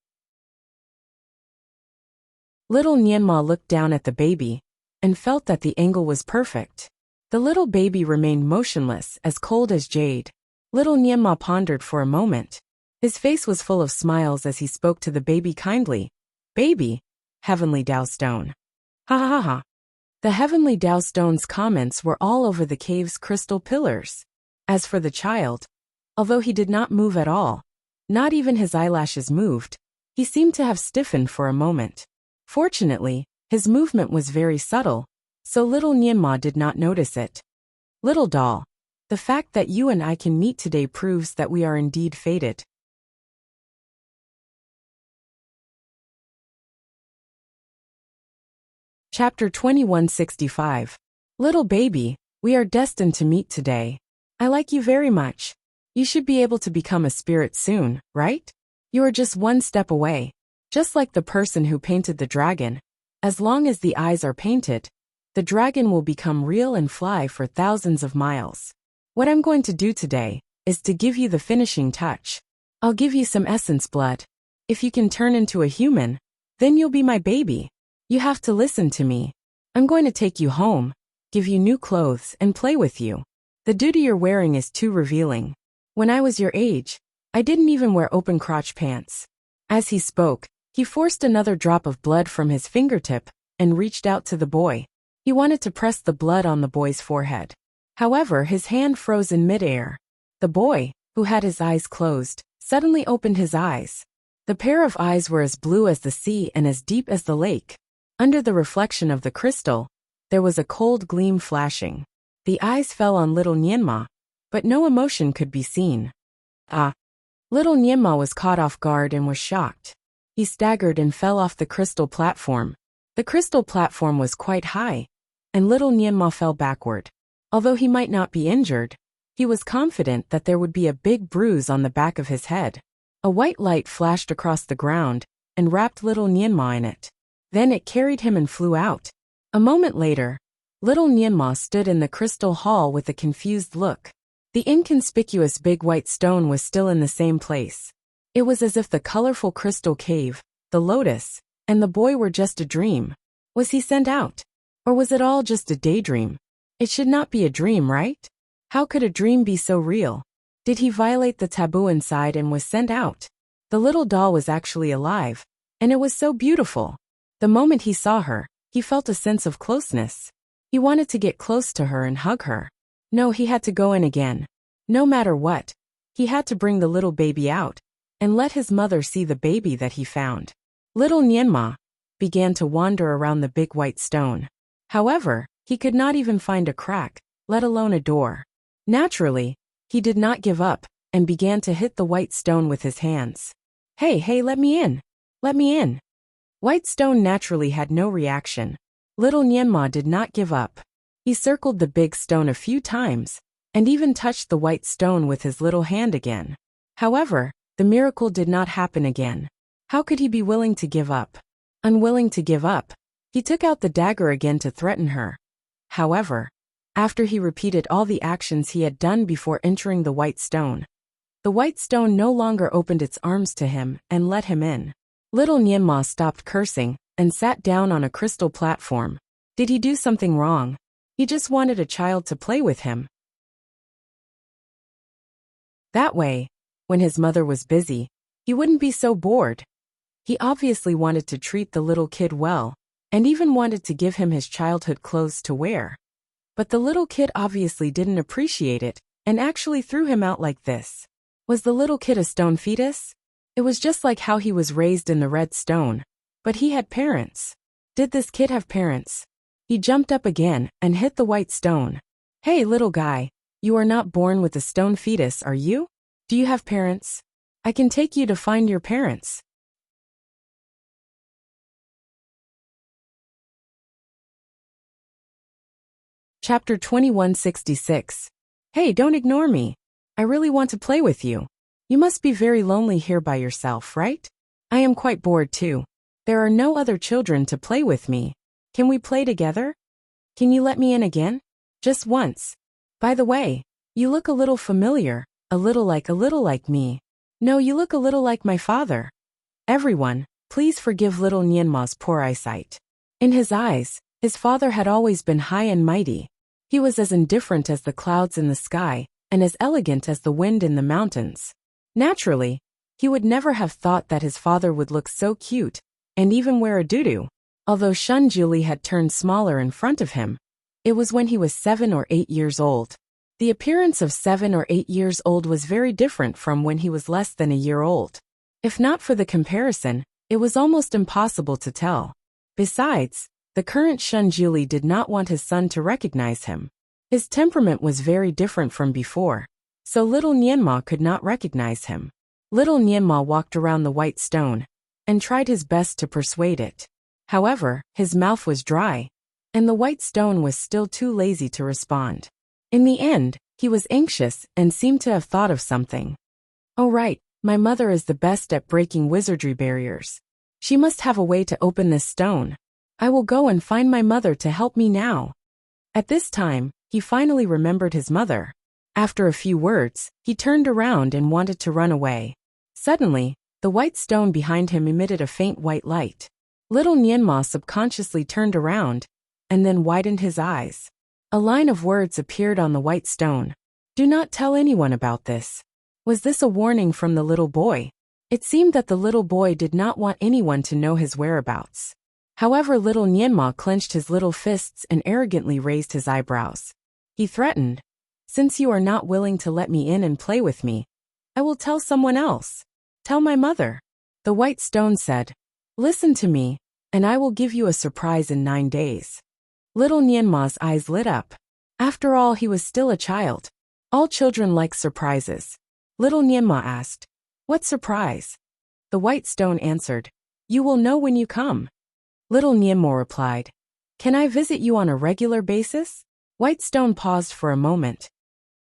Little Nianma looked down at the baby and felt that the angle was perfect. The little baby remained motionless, as cold as jade. Little Nianma pondered for a moment. His face was full of smiles as he spoke to the baby kindly. Baby, Heavenly Dao Stone. Ha ha ha. The Heavenly Dao Stone's comments were all over the cave's crystal pillars. As for the child, although he did not move at all, not even his eyelashes moved, he seemed to have stiffened for a moment. Fortunately, his movement was very subtle, so little Nianma did not notice it. Little doll, the fact that you and I can meet today proves that we are indeed fated. Chapter 2165. Little baby, we are destined to meet today. I like you very much. You should be able to become a spirit soon, right? You are just one step away. Just like the person who painted the dragon. As long as the eyes are painted, the dragon will become real and fly for thousands of miles. What I'm going to do today is to give you the finishing touch. I'll give you some essence blood. If you can turn into a human, then you'll be my baby. You have to listen to me. I'm going to take you home, give you new clothes, and play with you. The duty you're wearing is too revealing. When I was your age, I didn't even wear open crotch pants. As he spoke, he forced another drop of blood from his fingertip and reached out to the boy. He wanted to press the blood on the boy's forehead. However, his hand froze in midair. The boy, who had his eyes closed, suddenly opened his eyes. The pair of eyes were as blue as the sea and as deep as the lake. Under the reflection of the crystal, there was a cold gleam flashing. The eyes fell on little Nienma, but no emotion could be seen. Ah! Little Nienma was caught off guard and was shocked. He staggered and fell off the crystal platform. The crystal platform was quite high, and little Nienma fell backward. Although he might not be injured, he was confident that there would be a big bruise on the back of his head. A white light flashed across the ground and wrapped little Nienma in it. Then it carried him and flew out. A moment later, little Nienma stood in the crystal hall with a confused look. The inconspicuous big white stone was still in the same place. It was as if the colorful crystal cave, the lotus, and the boy were just a dream. Was he sent out? Or was it all just a daydream? It should not be a dream, right? How could a dream be so real? Did he violate the taboo inside and was sent out? The little doll was actually alive, and it was so beautiful. The moment he saw her, he felt a sense of closeness. He wanted to get close to her and hug her. No, he had to go in again. No matter what, he had to bring the little baby out and let his mother see the baby that he found. Little Nienma began to wander around the big white stone. However, he could not even find a crack, let alone a door. Naturally, he did not give up and began to hit the white stone with his hands. Hey, let me in! Let me in! White stone naturally had no reaction. Little Nienma did not give up. He circled the big stone a few times, and even touched the white stone with his little hand again. However, the miracle did not happen again. How could he be willing to give up? Unwilling to give up, he took out the dagger again to threaten her. However, after he repeated all the actions he had done before entering the white stone no longer opened its arms to him and let him in. Little Nienma stopped cursing and sat down on a crystal platform. Did he do something wrong? He just wanted a child to play with him. That way, when his mother was busy, he wouldn't be so bored. He obviously wanted to treat the little kid well, and even wanted to give him his childhood clothes to wear. But the little kid obviously didn't appreciate it, and actually threw him out like this. Was the little kid a stone fetus? It was just like how he was raised in the red stone. But he had parents. Did this kid have parents? He jumped up again and hit the white stone. Hey, little guy, you are not born with a stone fetus, are you? Do you have parents? I can take you to find your parents. Chapter 2166. Hey, don't ignore me. I really want to play with you. You must be very lonely here by yourself, right? I am quite bored too. There are no other children to play with me. Can we play together? Can you let me in again? Just once. By the way, you look a little familiar, a little like me. No, you look a little like my father. Everyone, please forgive little Nienma's poor eyesight. In his eyes, his father had always been high and mighty. He was as indifferent as the clouds in the sky, and as elegant as the wind in the mountains. Naturally, he would never have thought that his father would look so cute, and even wear a doo-doo. Although Shunjuli had turned smaller in front of him, it was when he was 7 or 8 years old. The appearance of 7 or 8 years old was very different from when he was less than a year old. If not for the comparison, it was almost impossible to tell. Besides, the current Shunjuli did not want his son to recognize him. His temperament was very different from before, so little Nienma could not recognize him. Little Nienma walked around the white stone and tried his best to persuade it. However, his mouth was dry, and the white stone was still too lazy to respond. In the end, he was anxious and seemed to have thought of something. Oh right, my mother is the best at breaking wizardry barriers. She must have a way to open this stone. I will go and find my mother to help me now. At this time, he finally remembered his mother. After a few words, he turned around and wanted to run away. Suddenly, the white stone behind him emitted a faint white light. Little Nienma subconsciously turned around, and then widened his eyes. A line of words appeared on the white stone. Do not tell anyone about this. Was this a warning from the little boy? It seemed that the little boy did not want anyone to know his whereabouts. However, little Nienma clenched his little fists and arrogantly raised his eyebrows. He threatened, since you are not willing to let me in and play with me, I will tell someone else. Tell my mother. The white stone said, listen to me. and I will give you a surprise in 9 days. Little Nianma's eyes lit up. After all, he was still a child. All children like surprises. Little Nianma asked, "What surprise?" The white stone answered, "You will know when you come." Little Nianma replied, "Can I visit you on a regular basis?" White stone paused for a moment.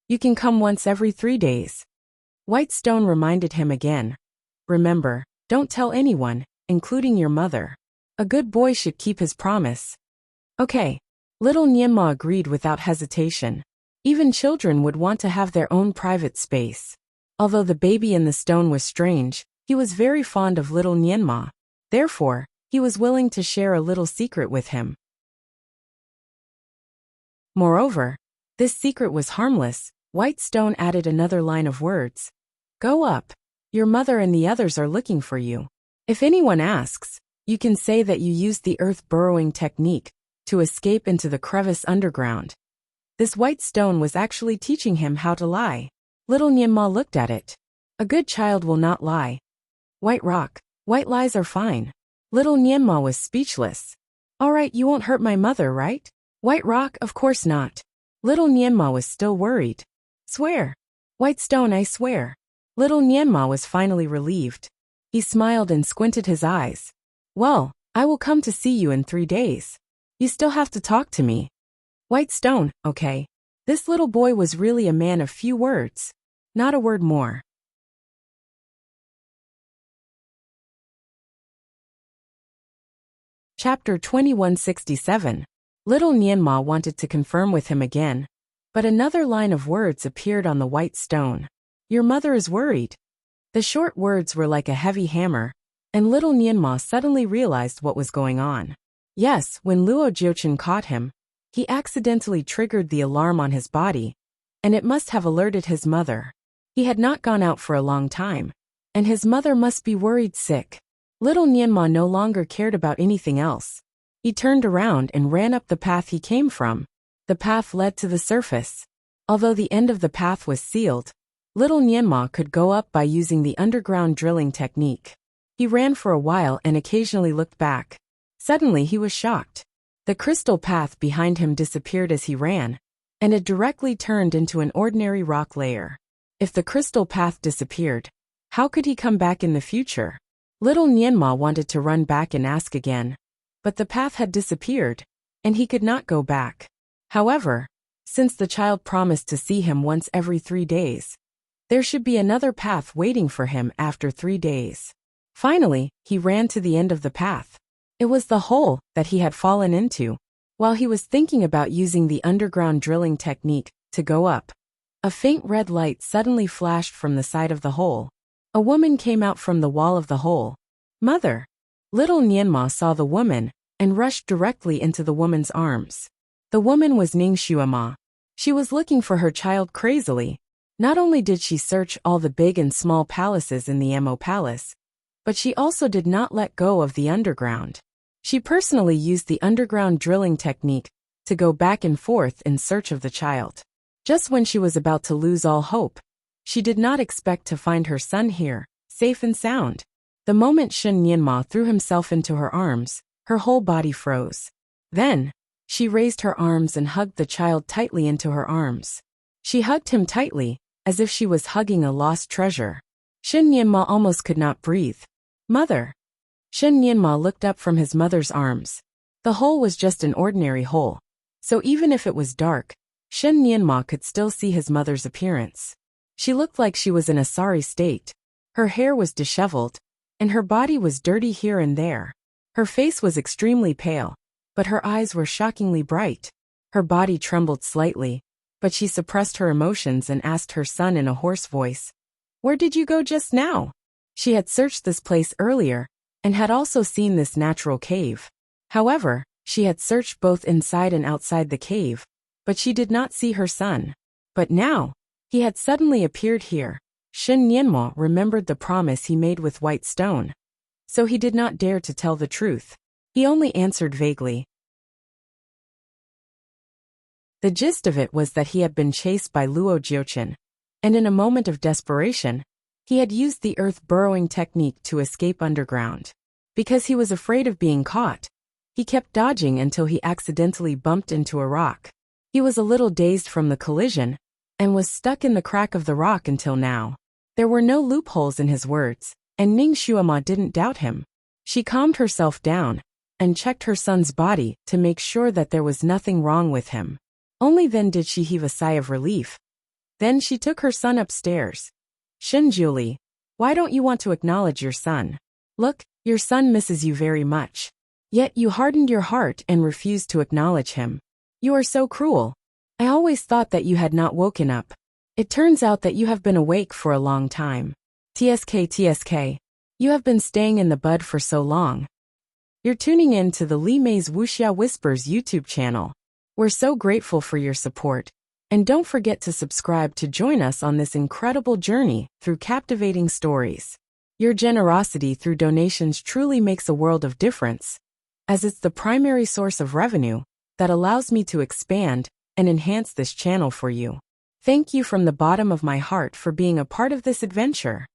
"You can come once every 3 days. White stone reminded him again, "Remember, don't tell anyone, including your mother. A good boy should keep his promise." Okay. Little Nianma agreed without hesitation. Even children would want to have their own private space. Although the baby in the stone was strange, he was very fond of little Nianma. Therefore, he was willing to share a little secret with him. Moreover, this secret was harmless. White stone added another line of words. "Go up. Your mother and the others are looking for you. If anyone asks, you can say that you used the earth burrowing technique to escape into the crevice underground." This white stone was actually teaching him how to lie. Little Nianma looked at it. A good child will not lie. White rock, white lies are fine. Little Nianma was speechless. All right, you won't hurt my mother, right? White rock, of course not. Little Nianma was still worried. Swear. White stone, I swear. Little Nianma was finally relieved. He smiled and squinted his eyes. Well, I will come to see you in 3 days. You still have to talk to me. White stone, okay. This little boy was really a man of few words. Not a word more. Chapter 2167. Little Nianma wanted to confirm with him again, but another line of words appeared on the white stone. Your mother is worried. The short words were like a heavy hammer, and little Nianma suddenly realized what was going on. Yes, when Luo Jiuchen caught him, he accidentally triggered the alarm on his body, and it must have alerted his mother. He had not gone out for a long time, and his mother must be worried sick. Little Nianma no longer cared about anything else. He turned around and ran up the path he came from. The path led to the surface. Although the end of the path was sealed, little Nianma could go up by using the underground drilling technique. He ran for a while and occasionally looked back. Suddenly he was shocked. The crystal path behind him disappeared as he ran, and it directly turned into an ordinary rock layer. If the crystal path disappeared, how could he come back in the future? Little Nianma wanted to run back and ask again, but the path had disappeared, and he could not go back. However, since the child promised to see him once every 3 days, there should be another path waiting for him after 3 days. Finally, he ran to the end of the path. It was the hole that he had fallen into. While he was thinking about using the underground drilling technique to go up, a faint red light suddenly flashed from the side of the hole. A woman came out from the wall of the hole. Mother! Little Nianma saw the woman and rushed directly into the woman's arms. The woman was Ning Xuema. She was looking for her child crazily. Not only did she search all the big and small palaces in the Emo Palace, but she also did not let go of the underground. She personally used the underground drilling technique to go back and forth in search of the child. Just when she was about to lose all hope, she did not expect to find her son here, safe and sound. The moment Shen Nianma threw himself into her arms, her whole body froze. Then, she raised her arms and hugged the child tightly into her arms. She hugged him tightly, as if she was hugging a lost treasure. Shen Nianma almost could not breathe. Mother! Shen Nianma looked up from his mother's arms. The hole was just an ordinary hole, so even if it was dark, Shen Nianma could still see his mother's appearance. She looked like she was in a sorry state. Her hair was disheveled, and her body was dirty here and there. Her face was extremely pale, but her eyes were shockingly bright. Her body trembled slightly, but she suppressed her emotions and asked her son in a hoarse voice, "Where did you go just now?" She had searched this place earlier, and had also seen this natural cave. However, she had searched both inside and outside the cave, but she did not see her son. But now, he had suddenly appeared here. Shen Nianma remembered the promise he made with White Stone, so he did not dare to tell the truth. He only answered vaguely. The gist of it was that he had been chased by Luo Jiuchen, and in a moment of desperation, he had used the earth burrowing technique to escape underground. Because he was afraid of being caught, he kept dodging until he accidentally bumped into a rock. He was a little dazed from the collision and was stuck in the crack of the rock until now. There were no loopholes in his words, and Ning Xuema didn't doubt him. She calmed herself down and checked her son's body to make sure that there was nothing wrong with him. Only then did she heave a sigh of relief. Then she took her son upstairs. Shinjuli, why don't you want to acknowledge your son? Look, your son misses you very much. Yet you hardened your heart and refused to acknowledge him. You are so cruel. I always thought that you had not woken up. It turns out that you have been awake for a long time. TSK. You have been staying in the bud for so long. You're tuning in to the Li Mei's Wuxia Whispers YouTube channel. We're so grateful for your support. And don't forget to subscribe to join us on this incredible journey through captivating stories. Your generosity through donations truly makes a world of difference, as it's the primary source of revenue that allows me to expand and enhance this channel for you. Thank you from the bottom of my heart for being a part of this adventure.